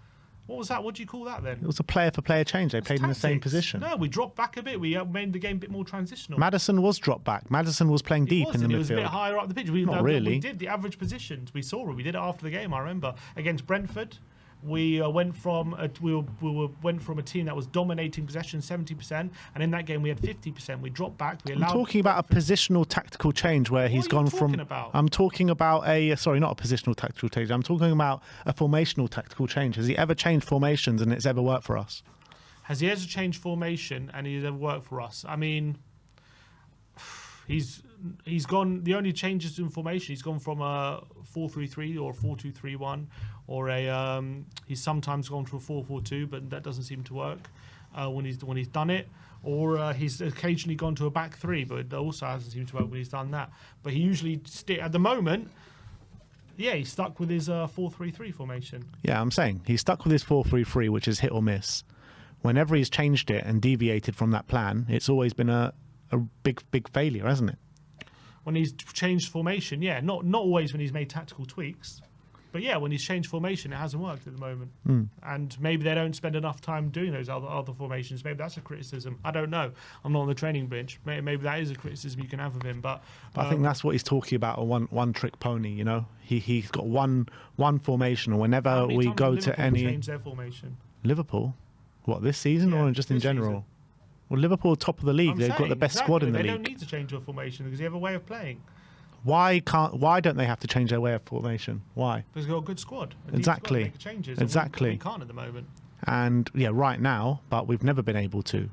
What was that? What do you call that then? It was a player-for-player change. They played in the same position. No, we dropped back a bit. We made the game a bit more transitional. Maddison was dropped back. Maddison was playing deep in the midfield. He was a bit higher up the pitch. Not really. We did the average positions. We saw it. We did it after the game. I remember against Brentford. We went from a team that was dominating possession 70%, and in that game we had 50%. We dropped back. I'm talking about a positional tactical change where he's gone from. I'm talking about not a positional tactical change. I'm talking about a formational tactical change. Has he ever changed formations and it's ever worked for us? Has he ever changed formation and he's ever worked for us? I mean, he's gone. The only changes in formation, he's gone from a 4-3-3 or a 4-2-3-1, or he's sometimes gone to a 4-4-2, but that doesn't seem to work when he's done it. or he's occasionally gone to a back three, but it also hasn't seemed to work when he's done that. But he usually at the moment, yeah, he's stuck with his 4-3-3 formation. Yeah, I'm saying he's stuck with his 4-3-3, which is hit or miss. Whenever he's changed it and deviated from that plan, it's always been a big failure, hasn't it? When he's changed formation, yeah, not always when he's made tactical tweaks, but yeah, when he's changed formation, it hasn't worked at the moment. And maybe they don't spend enough time doing those other formations. Maybe that's a criticism. I don't know. I'm not on the training bench. Maybe that is a criticism you can have of him. But I think that's what he's talking about, a one-trick pony. You know, he's got one formation, and whenever we go to any change their formation. Liverpool, what, this season or just in general? Season. Well, Liverpool top of the league. They've got the best squad in the league. They don't need to change their formation because they have a way of playing. Why don't they have to change their way of formation? Why? Because they've got a good squad. Exactly. Make changes. Exactly. We can't at the moment. And yeah, right now, but we've never been able to.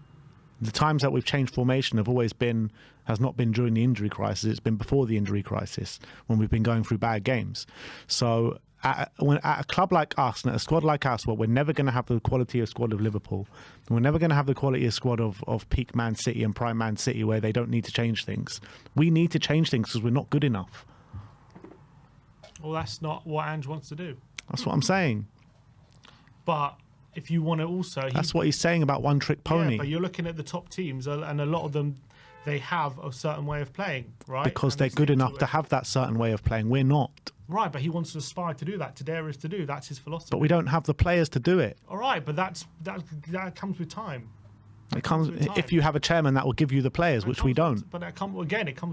The times that we've changed formation has not been during the injury crisis. It's been before the injury crisis when we've been going through bad games. So at a club like us and at a squad like us, well, we're never going to have the quality of squad of Liverpool. We're never going to have the quality of squad of peak Man City and prime Man City, where they don't need to change things. We need to change things because we're not good enough. Well, that's not what Ange wants to do. That's what I'm saying. But if you want to also... That's what he's saying about one-trick pony. Yeah, but you're looking at the top teams, and a lot of them, they have a certain way of playing, right? Because they're good enough to have that certain way of playing. We're not. Right, but he wants to aspire to do that, to dare us to do. That's his philosophy. But we don't have the players to do it. All right, but that comes with time. It comes if you have a chairman that will give you the players, which we don't. But it comes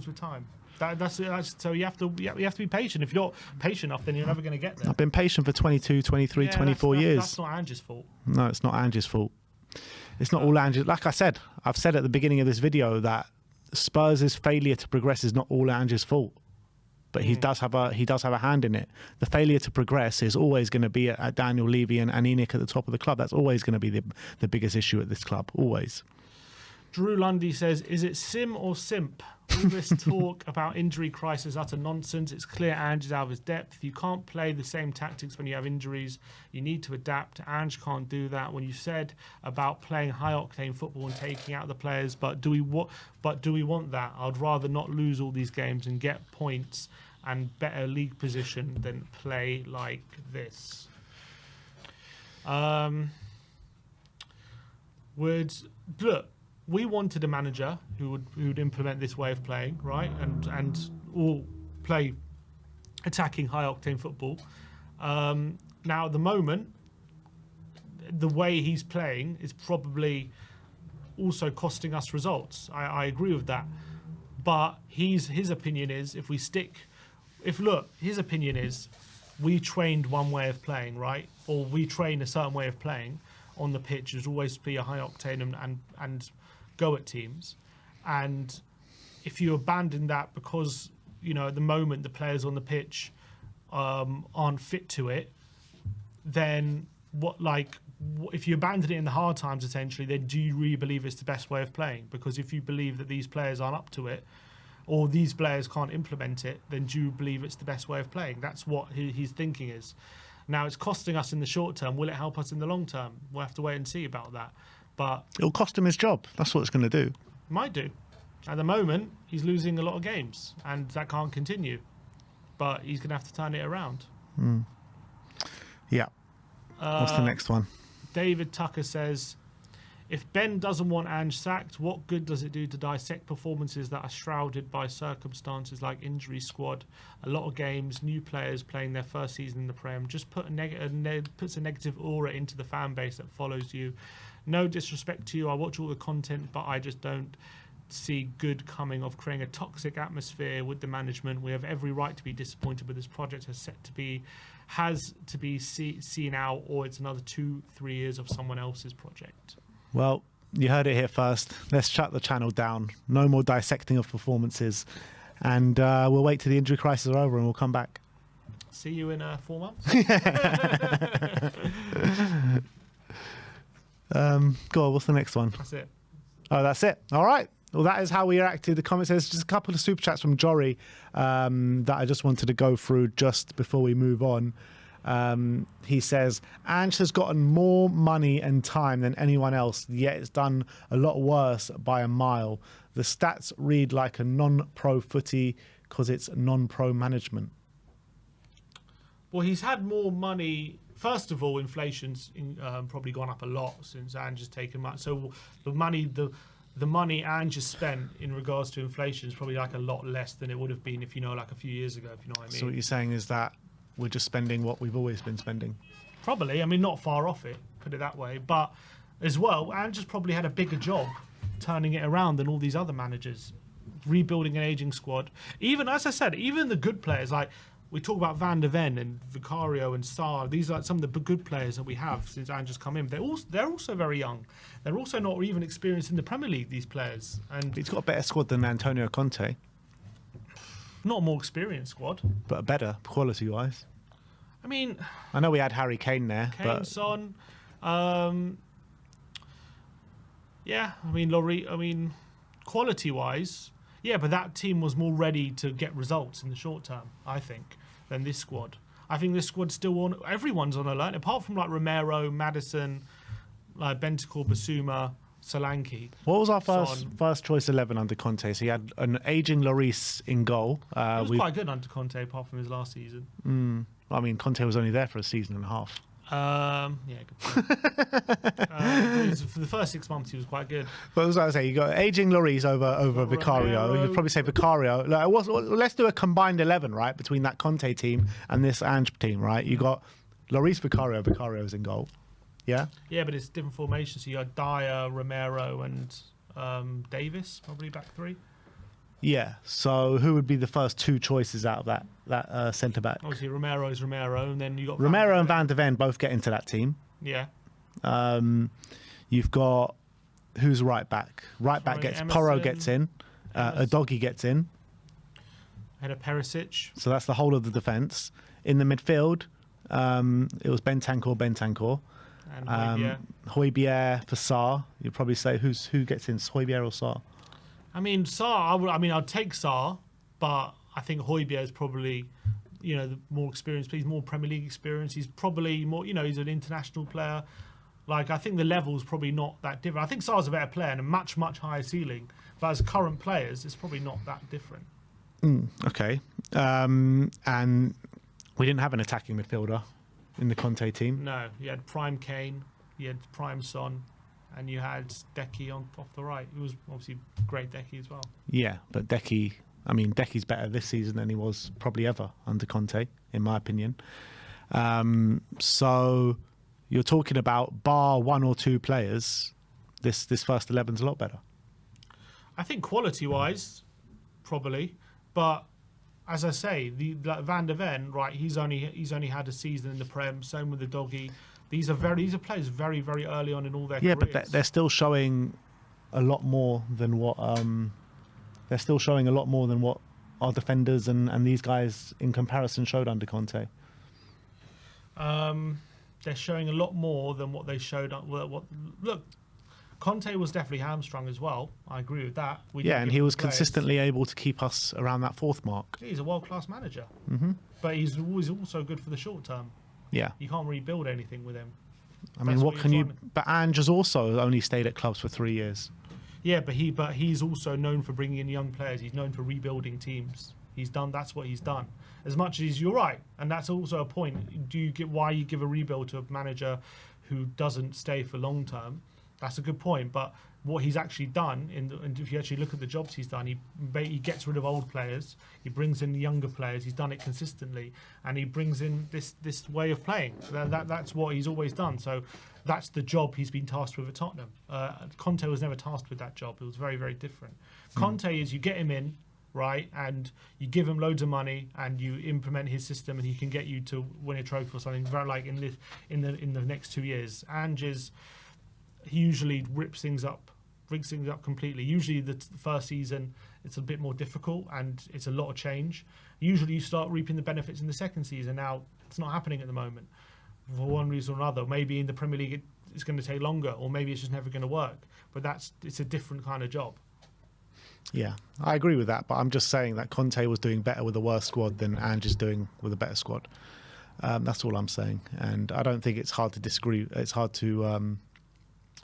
with time. That's so you have to be patient. If you're not patient enough, then you're never going to get there. I've been patient for 22, 23, 24 years. That's not Ange's fault. No, it's not Ange's fault. It's not all Ange's. Like I said, I've said at the beginning of this video that Spurs' failure to progress is not all Ange's fault. But he does have a hand in it. The failure to progress is always going to be at Daniel Levy and Enoch at the top of the club. That's always going to be the biggest issue at this club, always. Drew Lundy says, is it sim or simp? All this talk about injury crisis is utter nonsense. It's clear Ange is out of his depth. You can't play the same tactics when you have injuries. You need to adapt. Ange can't do that. When you said about playing high-octane football and taking out the players, but do we want that? I'd rather not lose all these games and get points and better league position than play like this. Look, we wanted a manager who would implement this way of playing, right, and all play attacking high octane football. Now at the moment, the way he's playing is probably also costing us results. I agree with that, but his opinion is his opinion is we trained one way of playing, right, or we train a certain way of playing on the pitch is always be a high octane and go at teams, and if you abandon that because at the moment the players on the pitch aren't fit to it, then if you abandon it in the hard times, essentially, then do you really believe it's the best way of playing? Because if you believe that these players aren't up to it, or these players can't implement it, then do you believe it's the best way of playing? That's what his thinking is. Now, it's costing us in the short term. Will it help us in the long term? We'll have to wait and see about that. But it'll cost him his job. That's what it's going to do. Might do. At the moment, he's losing a lot of games, and that can't continue. But he's going to have to turn it around. Yeah. What's the next one? David Tucker says, if Ben doesn't want Ange sacked, what good does it do to dissect performances that are shrouded by circumstances like injury squad, a lot of games, new players playing their first season in the Prem, just puts a negative aura into the fan base that follows you. No disrespect to you, I watch all the content, but I just don't see good coming of creating a toxic atmosphere with the management. We have every right to be disappointed, but this project has to be seen out, or it's another 2-3 years of someone else's project. Well, you heard it here first. Let's shut the channel down. No more dissecting of performances. And we'll wait till the injury crisis is over and we'll come back. See you in 4 months. Go on, what's the next one? That's it. Oh, that's it. All right. Well, that is how we reacted. The comments, there's just a couple of super chats from Jory that I just wanted to go through just before we move on. He says, Ange has gotten more money and time than anyone else, yet it's done a lot worse by a mile. The stats read like a non-pro footy because it's non-pro management. Well, he's had more money. First of all, inflation's probably gone up a lot since Ange has taken money. So the money Ange has spent in regards to inflation is probably like a lot less than it would have been if you know, like a few years ago, if you know what I mean. So what you're saying is that we're just spending what we've always been spending? Probably. I mean, not far off it, put it that way. But as well, Ange has probably had a bigger job turning it around than all these other managers, rebuilding an aging squad. Even, as I said, even the good players, like we talk about Van der Ven and Vicario and Sarr. These are some of the good players that we have since Ange has come in. They're also very young. They're also not even experienced in the Premier League, these players. And he's got a better squad than Antonio Conte. Not a more experienced squad. But a better, quality-wise. I mean... I know we had Harry Kane there. Kane, Son. Yeah, I mean, quality-wise... Yeah, but that team was more ready to get results in the short term, I think, than this squad. I think this squad's still on... Everyone's on alert, apart from like Romero, Maddison, like Bentancur, Basuma, Solanke. What was our first choice 11 under Conte? So he had an aging Lloris in goal. He was quite good under Conte, apart from his last season. I mean, Conte was only there for a season and a half. Yeah, good point. For the first 6 months, he was quite good. But as I say, you got aging Lloris over Vicario. You'd probably say Vicario. Like, let's do a combined 11, right, between that Conte team and this Ange team, right? You got Lloris, Vicario. Vicario's in goal. Yeah. Yeah, but it's different formations. So you had Dyer, Romero, and Davis, probably back three. Yeah. So who would be the first two choices out of that centre back? Obviously, Romero is Romero, and then you got Romero and Van der Ven both get into that team. Yeah. You've got who's right back? Right back gets Emerson, Porro gets in. Udogie gets in. Had a Perisic. So that's the whole of the defence. In the midfield, it was Bentancur. And Højbjerg. Højbjerg for Sarr. You'd probably say who gets in, Højbjerg or Sarr? I mean, Sarr. I'd take Sarr, but I think Højbjerg is probably, the more experienced. He's more Premier League experience. He's probably more. He's an international player. Like, I think the level's probably not that different. I think Sarr's a better player and a much, much higher ceiling. But as current players, it's probably not that different. Okay. And we didn't have an attacking midfielder in the Conte team. No, you had Prime Kane, you had Prime Son, and you had Decky off the right. It was obviously great Decky as well. Yeah, but Decky's better this season than he was probably ever under Conte, in my opinion. So you're talking about bar one or two players, this first 11's a lot better. I think quality-wise, probably, but as I say, like Van der Ven, right? He's only had a season in the Prem. Same with the Doggy. These are players very, very early on in all their careers. Yeah, but they're still showing a lot more than what our defenders and these guys in comparison showed under Conte. They're showing a lot more than what they showed. Look, Conte was definitely hamstrung as well. I agree with that. And he was consistently able to keep us around that fourth mark. He's a world-class manager. Mm-hmm. But he's always also good for the short term. Yeah. You can't rebuild anything with him. I mean, what can you... But Ange has also only stayed at clubs for 3 years. Yeah, but he's also known for bringing in young players. He's known for rebuilding teams. That's what he's done. As much as you're right, and that's also a point. Why you give a rebuild to a manager who doesn't stay for long term? That's a good point. But what he's actually done, and if you actually look at the jobs he's done, he gets rid of old players. He brings in younger players. He's done it consistently, and he brings in this way of playing. That's what he's always done. So that's the job he's been tasked with at Tottenham. Conte was never tasked with that job. It was very, very different. Conte is you get him in, right, and you give him loads of money and you implement his system, and he can get you to win a trophy or something. Very like in the next 2 years. He usually rigs things up completely. Usually the first season it's a bit more difficult and it's a lot of change. Usually you start reaping the benefits in the second season. Now it's not happening at the moment for one reason or another. Maybe in the Premier League it's going to take longer, or maybe it's just never going to work. But it's a different kind of job. Yeah, I agree with that, but I'm just saying that Conte was doing better with a worse squad than Ange is doing with a better squad. That's all I'm saying. And I don't think it's hard to disagree. It's hard to...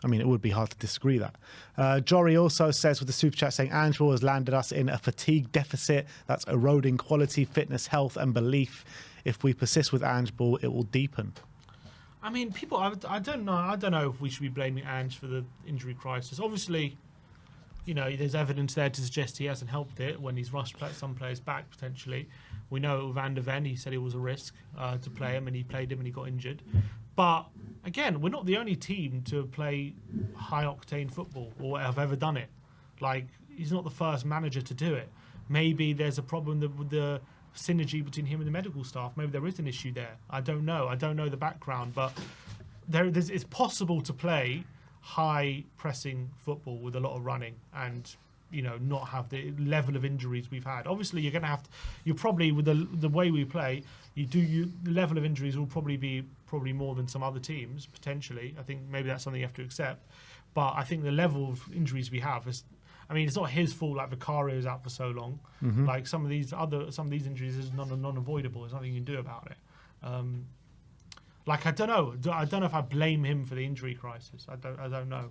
it would be hard to disagree that. Jory also says with the super chat saying Ange has landed us in a fatigue deficit that's eroding quality, fitness, health and belief. If we persist with Ange Ball, it will deepen. I mean, people, I don't know if we should be blaming Ange for the injury crisis. Obviously, there's evidence there to suggest he hasn't helped it when he's rushed some players back potentially. We know with Van der Ven, he said it was a risk to play him, and he played him and he got injured. But again, we're not the only team to play high-octane football or have ever done it. Like, he's not the first manager to do it. Maybe there's a problem with the synergy between him and the medical staff. Maybe there is an issue there. I don't know. I don't know the background, but it's possible to play high-pressing football with a lot of running and not have the level of injuries we've had. Obviously, you're going to have to. You probably with the way we play, the level of injuries will probably be more than some other teams potentially. I think maybe that's something you have to accept. But I think the level of injuries we have is. I mean, it's not his fault. Like Vicario's out for so long. Mm-hmm. Like some of these injuries is non-avoidable. There's nothing you can do about it. I don't know. I don't know if I blame him for the injury crisis. I don't know.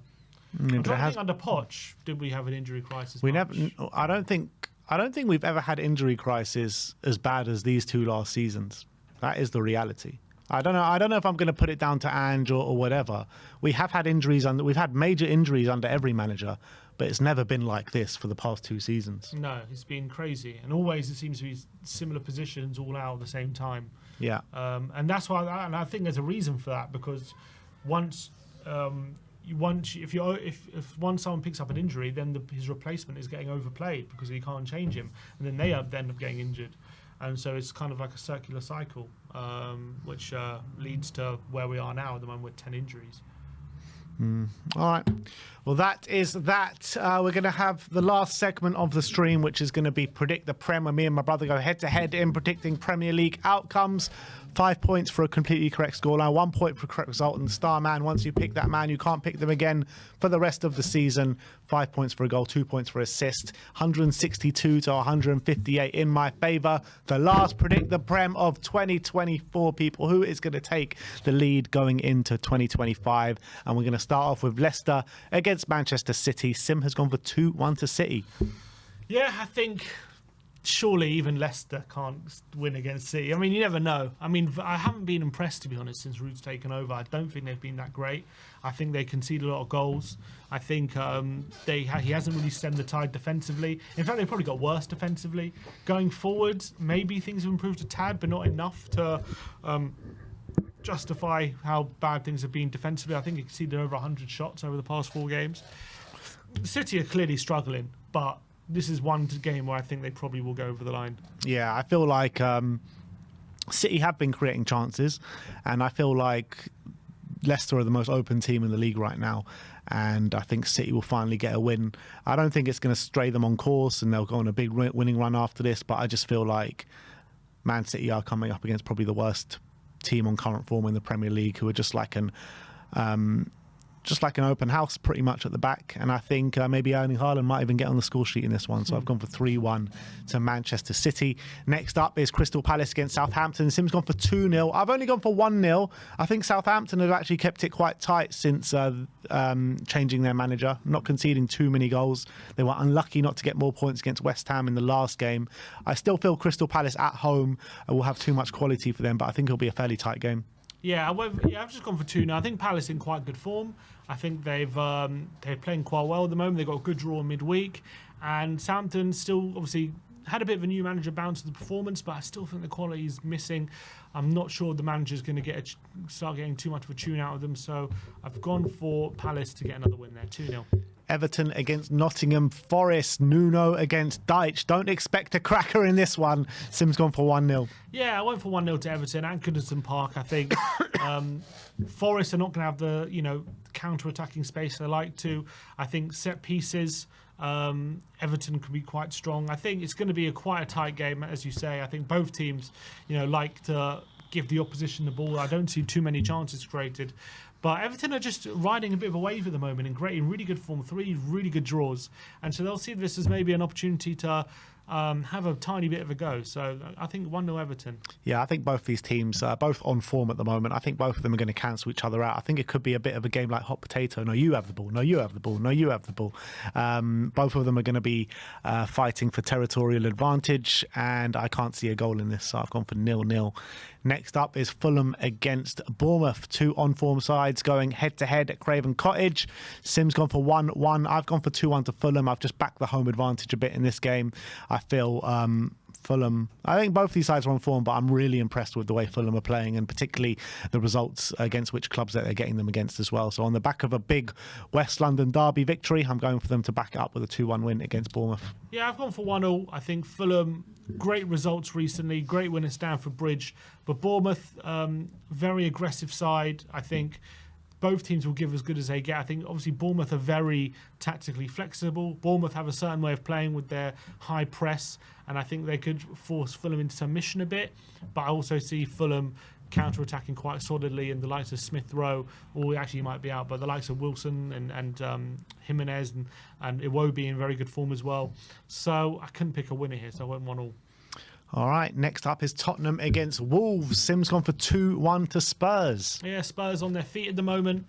I'm trying to think under Poch, did we have an injury crisis? We never. I don't think we've ever had injury crisis as bad as these two last seasons. That is the reality. I don't know if I'm going to put it down to Ange or whatever. We have had injuries we've had major injuries under every manager, but it's never been like this for the past 2 seasons. No, it's been crazy, and always it seems to be similar positions all out at the same time. Yeah, and that's why, and I think there's a reason for that, because once someone picks up an injury, then his replacement is getting overplayed because he can't change him, and then they end up getting injured, and so it's kind of like a circular cycle, which leads to where we are now at the moment with 10 injuries. All right. Well, that is that. We're going to have the last segment of the stream, which is going to be Predict the Prem, where me and my brother go head-to-head in predicting Premier League outcomes. 5 points for a completely correct scoreline, 1 point for a correct result, and the star man, once you pick that man, you can't pick them again for the rest of the season. 5 points for a goal, 2 points for assist, 162 to 158 in my favour. The last Predict the Prem of 2024, people. Who is going to take the lead going into 2025? And we're going to start off with Leicester against Manchester City. Sim has gone for 2-1 to City. Yeah, I think surely even Leicester can't win against City. I mean, you never know. I mean, I haven't been impressed, to be honest, since Ruud's taken over. I don't think they've been that great. I think they concede a lot of goals. I think he hasn't really stemmed the tide defensively. In fact, they've probably got worse defensively. Going forward, maybe things have improved a tad, but not enough to justify how bad things have been defensively. I think he conceded over 100 shots over the past 4 games. City are clearly struggling, but this is one game where I think they probably will go over the line. Yeah, I feel like City have been creating chances, and I feel like Leicester are the most open team in the league right now, and I think City will finally get a win. I don't think it's going to stray them on course and they'll go on a big winning run after this, but I just feel like Man City are coming up against probably the worst team on current form in the Premier League, who are just like an open house pretty much at the back. And I think maybe Erling Haaland might even get on the score sheet in this one. So I've gone for 3-1 to Manchester City. Next up is Crystal Palace against Southampton. Sim's gone for 2-0. I've only gone for 1-0. I think Southampton have actually kept it quite tight since changing their manager, not conceding too many goals. They were unlucky not to get more points against West Ham in the last game. I still feel Crystal Palace at home will have too much quality for them, but I think it'll be a fairly tight game. Yeah, I've just gone for 2 now. I think Palace in quite good form. I think they're playing quite well at the moment. They've got a good draw midweek, and Southampton still obviously had a bit of a new manager bounce to the performance, but I still think the quality is missing. I'm not sure the manager's going to start getting too much of a tune out of them, so I've gone for Palace to get another win there, 2-0. Everton against Nottingham Forest. Nuno against Deitch. Don't expect a cracker in this one. Sim's gone for 1-0. Yeah, I went for 1-0 to Everton at Goodison Park. I think Forest are not going to have the counter-attacking space they like to. I think set pieces, Everton can be quite strong. I think it's going to be quite a tight game, as you say. I think both teams, like to give the opposition the ball. I don't see too many chances created. But Everton are just riding a bit of a wave at the moment in really good form, 3 really good draws. And so they'll see this as maybe an opportunity to have a tiny bit of a go. So I think 1-0 Everton. Yeah, I think both these teams are both on form at the moment. I think both of them are going to cancel each other out. I think it could be a bit of a game like hot potato. No, you have the ball. No, you have the ball. No, you have the ball. Both of them are going to be fighting for territorial advantage, and I can't see a goal in this, so I've gone for 0-0. Next up is Fulham against Bournemouth. Two on-form sides going head-to-head at Craven Cottage. Sim's gone for 1-1. I've gone for 2-1 to Fulham. I've just backed the home advantage a bit in this game. I feel Fulham, I think both these sides are on form, but I'm really impressed with the way Fulham are playing, and particularly the results against which clubs that they're getting them against as well. So on the back of a big West London derby victory, I'm going for them to back it up with a 2-1 win against Bournemouth. Yeah, I've gone for 1-0. I think Fulham, great results recently, great win at Stamford Bridge. But Bournemouth, very aggressive side. I think both teams will give as good as they get. I think obviously Bournemouth are very tactically flexible. Bournemouth have a certain way of playing with their high press, and I think they could force Fulham into submission a bit. But I also see Fulham counter-attacking quite solidly, and the likes of Smith Rowe, or actually he might be out, but the likes of Wilson and Jimenez and Iwobi in very good form as well. So I couldn't pick a winner here, so I went 1-1. All right, next up is Tottenham against Wolves. Sim's gone for 2-1 to Spurs. Yeah, Spurs on their feet at the moment.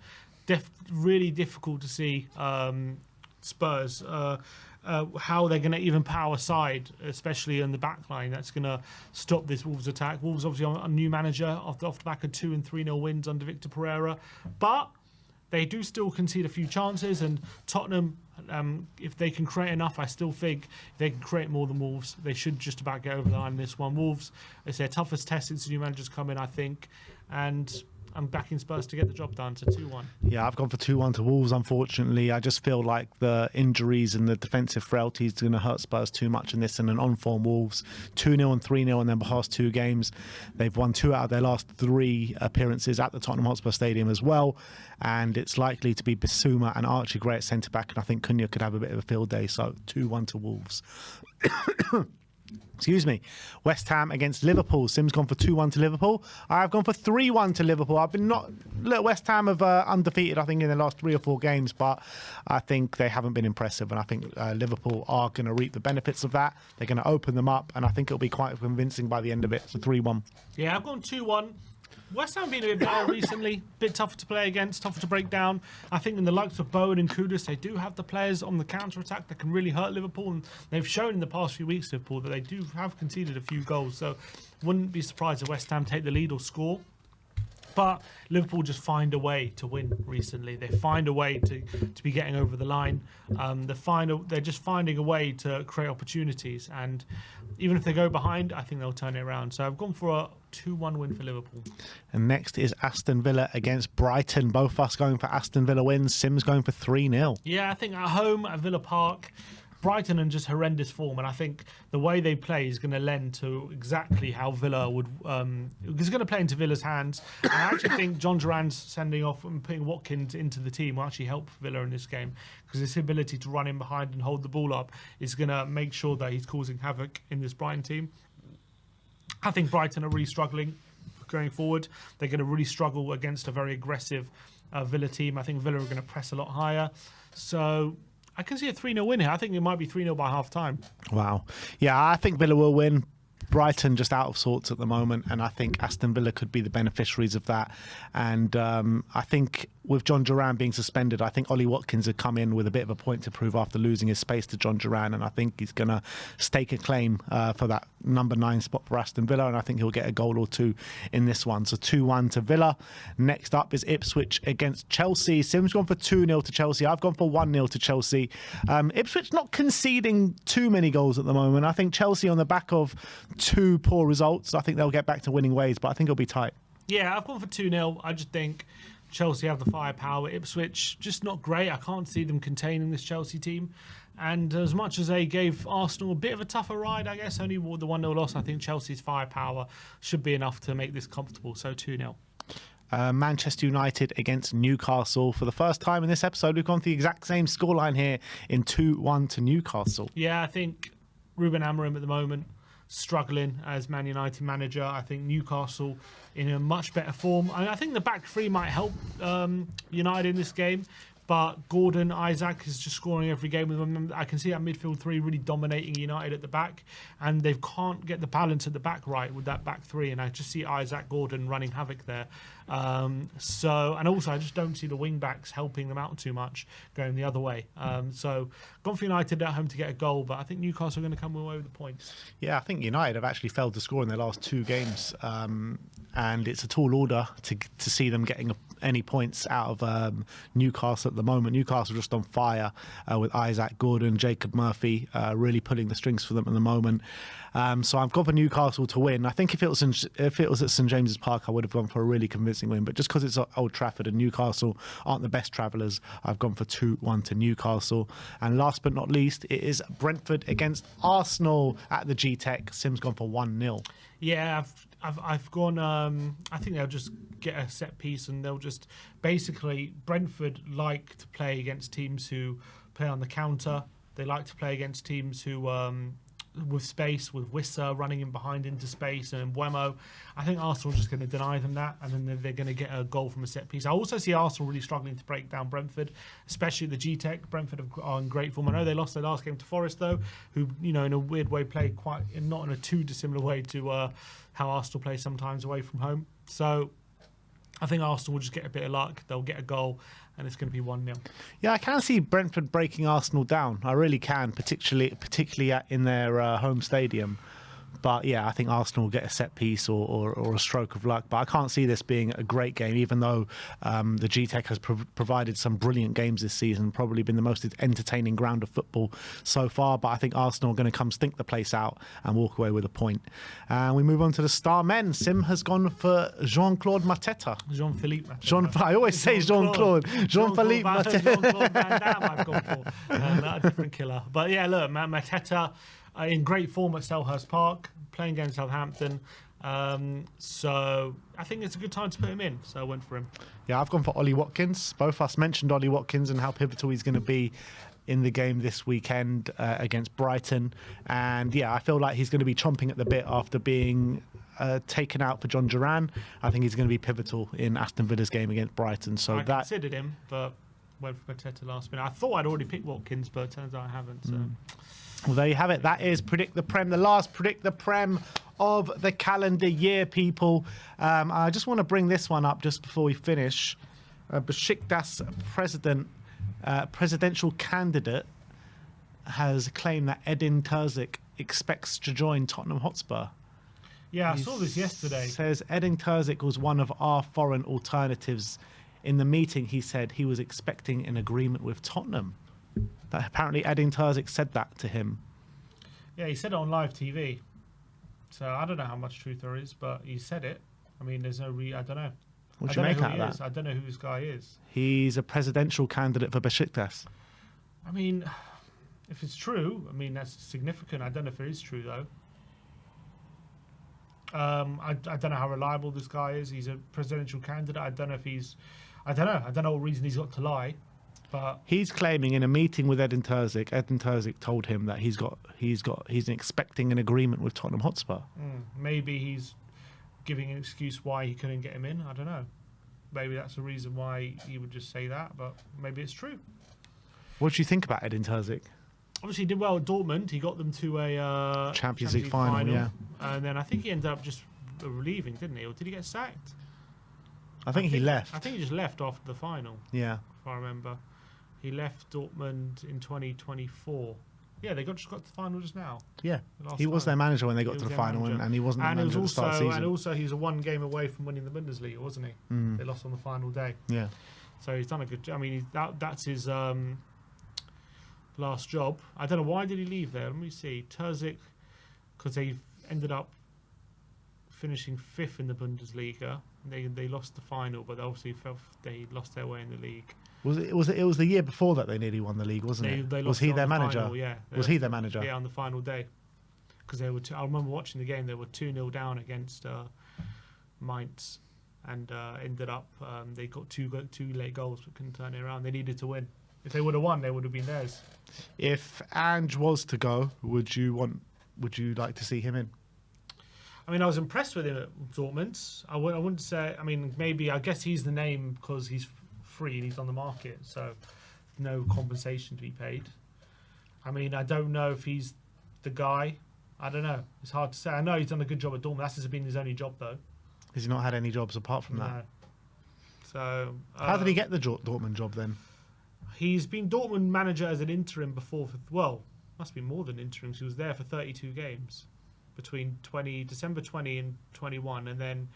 Really difficult to see Spurs, how they're going to even power side, especially in the back line. That's going to stop this Wolves attack. Wolves obviously on a new manager off the back of 2 and 3-0 wins under Victor Pereira. But they do still concede a few chances, and Tottenham, if they can create enough, I still think if they can create more than Wolves, they should just about get over the line in this one. Wolves, it's their toughest test since the new managers come in, I think, and I'm backing Spurs to get the job done, to 2-1. Yeah, I've gone for 2-1 to Wolves, unfortunately. I just feel like the injuries and the defensive frailties are going to hurt Spurs too much in this, and an on-form Wolves, 2-0 and 3-0 in their past 2 games. They've won 2 out of their last 3 appearances at the Tottenham Hotspur Stadium as well, and it's likely to be Bissouma and Archie Gray at centre-back, and I think Cunha could have a bit of a field day, so 2-1 to Wolves. Excuse me. West Ham against Liverpool. Sim's gone for 2-1 to Liverpool. I've gone for 3-1 to Liverpool. I've been West Ham have undefeated, I think, in the last 3 or 4 games, but I think they haven't been impressive, and I think Liverpool are going to reap the benefits of that. They're going to open them up, and I think it'll be quite convincing by the end of it. So 3-1. Yeah, I've gone 2-1. West Ham been a bit better recently, a bit tougher to play against, tougher to break down. I think in the likes of Bowen and Kudus, they do have the players on the counter-attack that can really hurt Liverpool, and they've shown in the past few weeks, Liverpool, that they do have conceded a few goals. So wouldn't be surprised if West Ham take the lead or score. But Liverpool just find a way to win recently. They find a way to be getting over the line. They're just finding a way to create opportunities. And even if they go behind, I think they'll turn it around. So I've gone for a 2-1 win for Liverpool. And next is Aston Villa against Brighton. Both of us going for Aston Villa wins. Sim's going for 3-0. Yeah, I think at home at Villa Park, Brighton in just horrendous form, and I think the way they play is going to lend to exactly how Villa would. It's going to play into Villa's hands. And I actually think John Duran's sending off and putting Watkins into the team will actually help Villa in this game, because his ability to run in behind and hold the ball up is going to make sure that he's causing havoc in this Brighton team. I think Brighton are really struggling going forward. They're going to really struggle against a very aggressive Villa team. I think Villa are going to press a lot higher. So I can see a 3-0 win here. I think it might be 3-0 by half time. Wow. Yeah, I think Villa will win. Brighton just out of sorts at the moment, and I think Aston Villa could be the beneficiaries of that. And I think with John Duran being suspended, I think Ollie Watkins had come in with a bit of a point to prove after losing his space to John Duran, and I think he's going to stake a claim for that number 9 spot for Aston Villa, and I think he'll get a goal or 2 in this one. So 2-1 to Villa. Next up is Ipswich against Chelsea. Sim's gone for 2-0 to Chelsea. I've gone for 1-0 to Chelsea. Ipswich not conceding too many goals at the moment. I think Chelsea on the back of 2 poor results, I think they'll get back to winning ways, but I think it'll be tight. Yeah, I've gone for 2-0. I just think Chelsea have the firepower. Ipswich, just not great. I can't see them containing this Chelsea team. And as much as they gave Arsenal a bit of a tougher ride, I guess, only the 1-0 loss, I think Chelsea's firepower should be enough to make this comfortable. So 2-0. Manchester United against Newcastle. For the first time in this episode, we've gone for the exact same scoreline here in 2-1 to Newcastle. Yeah, I think Ruben Amorim at the moment struggling as Man United manager. I think Newcastle in a much better form. I think the back three might help United in this game, But Gordon, Isaac is just scoring every game with them. I can see that midfield three really dominating United at the back, and they can't get the balance at the back right with that back three. And I just see Isaac, Gordon running havoc there. And also I just don't see the wing backs helping them out too much going the other way. So gone for United at home to get a goal, but I think Newcastle are going to come away with the points. Yeah, I think United have actually failed to score in their last 2 games, and it's a tall order to see them getting any points out of Newcastle at the moment. Newcastle just on fire with Isaac, Gordon, Jacob Murphy really pulling the strings for them at the moment. So I've gone for Newcastle to win. I think if it was at St James's Park, I would have gone for a really convincing win. But just because it's at Old Trafford and Newcastle aren't the best travellers, I've gone for 2-1 to Newcastle. And last but not least, it is Brentford against Arsenal at the G-Tech. Sim's gone for 1-0. Yeah, I've gone. I think they'll just get a set piece, and they'll just basically Brentford like to play against teams who play on the counter. They like to play against teams who with space, with Wissa running in behind into space and Mbeumo. I think Arsenal are just going to deny them that, and then they're going to get a goal from a set piece. I also see Arsenal really struggling to break down Brentford, especially the G-Tech. Brentford are in great form. I know they lost their last game to Forest, though, who, in a weird way played not in a too dissimilar way to how Arsenal play sometimes away from home. So I think Arsenal will just get a bit of luck. They'll get a goal, and it's going to be 1-0. Yeah, I can see Brentford breaking Arsenal down. I really can, particularly in their home stadium. But yeah, I think Arsenal will get a set piece or a stroke of luck. But I can't see this being a great game, even though the G-Tech has provided some brilliant games this season, probably been the most entertaining ground of football so far. But I think Arsenal are going to come stink the place out and walk away with a point. And we move on to the star men. Sim has gone for Jean-Claude Mateta. Jean-Philippe Mateta. I always say Jean-Claude. Jean-Philippe Mateta. Jean-Claude Van Damme I've gone for. A different killer. But yeah, look, Mateta in great form at Selhurst Park, playing against Southampton. So I think it's a good time to put him in. So I went for him. Yeah, I've gone for Ollie Watkins. Both of us mentioned Ollie Watkins and how pivotal he's going to be in the game this weekend against Brighton. And yeah, I feel like he's going to be chomping at the bit after being taken out for John Duran. I think he's going to be pivotal in Aston Villa's game against Brighton. So I considered him, but went for Mateta last minute. I thought I'd already picked Watkins, but it turns out I haven't. So. Well, there you have it. That is Predict the Prem, the last Predict the Prem of the calendar year, people. I just want to bring this one up just before we finish. Besiktas presidential candidate has claimed that Edin Terzic expects to join Tottenham Hotspur. Yeah, I saw this yesterday. Says Edin Terzic was one of our foreign alternatives. In the meeting, he said he was expecting an agreement with Tottenham. That apparently Edin Terzic said that to him. Yeah, he said it on live TV. So I don't know how much truth there is, but he said it. I mean, there's no I don't know. What do you make out of that? I don't know who this guy is. He's a presidential candidate for Besiktas. I mean, if it's true, I mean, that's significant. I don't know if it is true, though. I don't know how reliable this guy is. He's a presidential candidate. I don't know if he's... I don't know. I don't know what reason he's got to lie. But he's claiming in a meeting with Edin Terzic told him that he's expecting an agreement with Tottenham Hotspur. Maybe he's giving an excuse why he couldn't get him in. I don't know. Maybe that's the reason why he would just say that, but maybe it's true. What do you think about Edin Terzic? Obviously, he did well at Dortmund. He got them to a Champions League final, yeah. And then I think he ended up just leaving, didn't he? Or did he get sacked? I think he left. I think he just left after the final. Yeah. If I remember. He left Dortmund in 2024. Yeah, they just got to the final just now. Yeah, he was their manager when they got to the final, and he wasn't the manager at the start of the season. And also, he was one game away from winning the Bundesliga, wasn't he? They lost on the final day. Yeah. So he's done a good job. I mean, that's his last job. I don't know, why did he leave there? Let me see. Terzic, because they ended up finishing 5th in the Bundesliga. They lost the final, but obviously they lost their way in the league. It was the year before that they nearly won the league, wasn't it? Was he their manager? Final, yeah. Was he their manager? Yeah, on the final day. Because they were. I remember watching the game. They were 2-0 down against Mainz, and ended up they got two late goals, but couldn't turn it around. They needed to win. If they would have won, they would have been theirs. If Ange was to go, would you like to see him in? I mean, I was impressed with him at Dortmund. I wouldn't say. I mean, maybe I guess he's the name because he's free and he's on the market. So no compensation to be paid. I mean, I don't know if he's the guy. I don't know. It's hard to say. I know he's done a good job at Dortmund. That's been his only job, though. Has he not had any jobs apart from No. that? So How did he get the Dortmund job then? He's been Dortmund manager as an interim before. Must be more than interim. He was there for 32 games between December 20 and 21, and then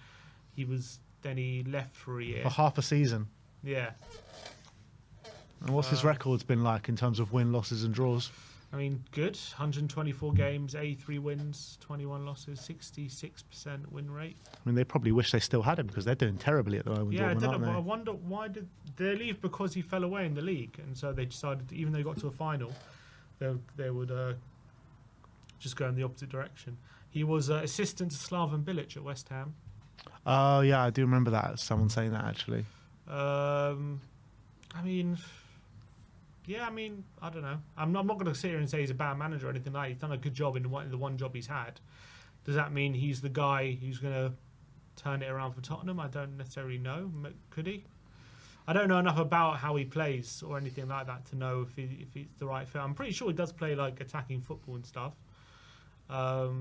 he left for a year. For half a season. Yeah. And what's his record's been like in terms of win, losses, and draws? I mean, good. 124 games, 83 wins, 21 losses, 66% win rate. I mean, they probably wish they still had him because they're doing terribly at the moment. Yeah, Dortmund, I don't know. aren't But I they? wonder why did they leave? Because he fell away in the league, and so they decided, even though they got to a final, they would just go in the opposite direction. He was assistant to Slaven Bilic at West Ham. Oh yeah, I do remember that. Someone saying that actually. I mean, I don't know. I'm not going to sit here and say he's a bad manager or anything like that. He's done a good job in the one job he's had. Does that mean he's the guy who's going to turn it around for Tottenham? I don't necessarily know. Could he? I don't know enough about how he plays or anything like that to know if he's the right fit. I'm pretty sure he does play like attacking football and stuff. But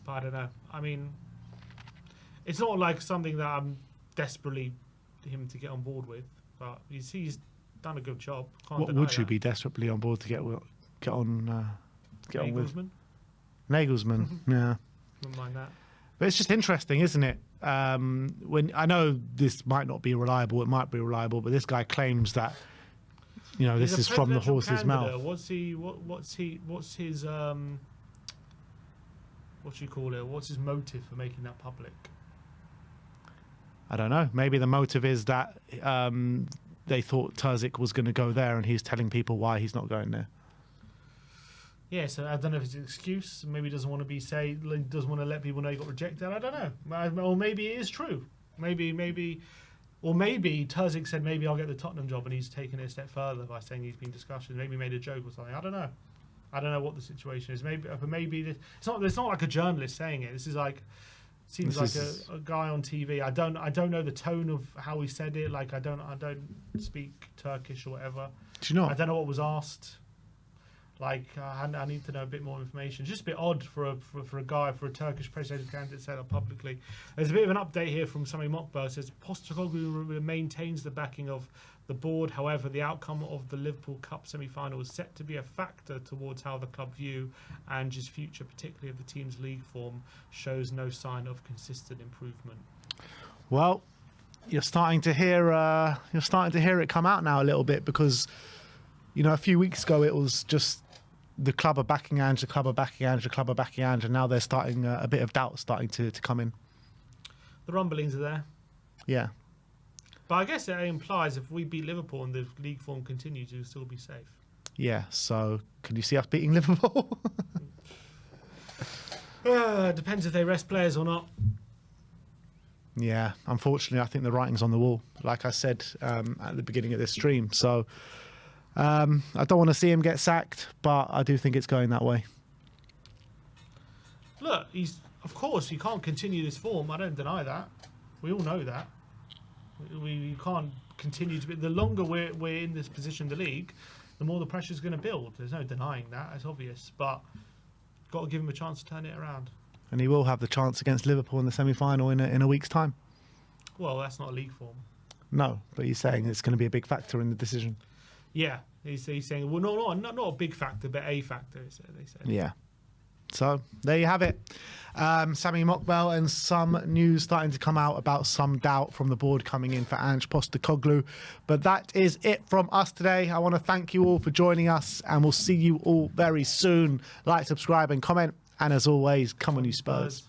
I don't know. I mean, it's not like something that I'm desperately him to get on board with. But he's done a good job. Can't What deny would you that. be desperately on board to get on with? Nagelsmann? Nagelsmann. Yeah. Wouldn't mind that. But it's just interesting, isn't it? When I know this might not be reliable, it might be reliable, but this guy claims that this He's a is from the presidential horse's candidate. mouth. What's his what do you call it? What's his motive for making that public? I don't know. Maybe the motive is that they thought Terzic was going to go there, and he's telling people why he's not going there. Yeah, so I don't know if it's an excuse. Maybe he doesn't want to doesn't want to let people know he got rejected. I don't know. Or maybe it is true. Maybe Terzic said maybe I'll get the Tottenham job, and he's taken it a step further by saying he's been discussions. Maybe he made a joke or something. I don't know. I don't know what the situation is. Maybe it's not like a journalist saying it. This is like seems like a guy on TV. I don't know the tone of how he said it. Like I don't speak Turkish or whatever. Do you know? I don't know what was asked. Like I need to know a bit more information. It's just a bit odd for a Turkish presidential candidate to say that publicly. There's a bit of an update here from Sami Mokbel. It says Postecoglou maintains the backing of the board. However, the outcome of the Liverpool Cup semi-final is set to be a factor towards how the club view Ange's future, particularly if the team's league form shows no sign of consistent improvement. Well, you're starting to hear it come out now a little bit because a few weeks ago it was just the club are backing Ange, the club are backing Ange, the club are backing Ange, and now they're starting a bit of doubt starting to come in. The rumblings are there. Yeah. But I guess it implies if we beat Liverpool and the league form continues, we'll still be safe. Yeah, so can you see us beating Liverpool? Depends if they rest players or not. Yeah, unfortunately, I think the writing's on the wall, like I said at the beginning of this stream. So I don't want to see him get sacked, but I do think it's going that way. Look, of course, you can't continue this form. I don't deny that. We all know that. We can't continue to be. The longer we're in this position in the league, the more the pressure's going to build. There's no denying that. It's obvious. But got to give him a chance to turn it around. And he will have the chance against Liverpool in the semi-final in a week's time. Well, that's not a league form. No, but he's saying it's going to be a big factor in the decision. Yeah, he's saying, well, not a big factor, but a factor, they said. Yeah. So there you have it. Sami Mokbel, and some news starting to come out about some doubt from the board coming in for Ange Postecoglou. But that is it from us today. I want to thank you all for joining us, and we'll see you all very soon. Like, subscribe and comment. And as always, come on you Spurs.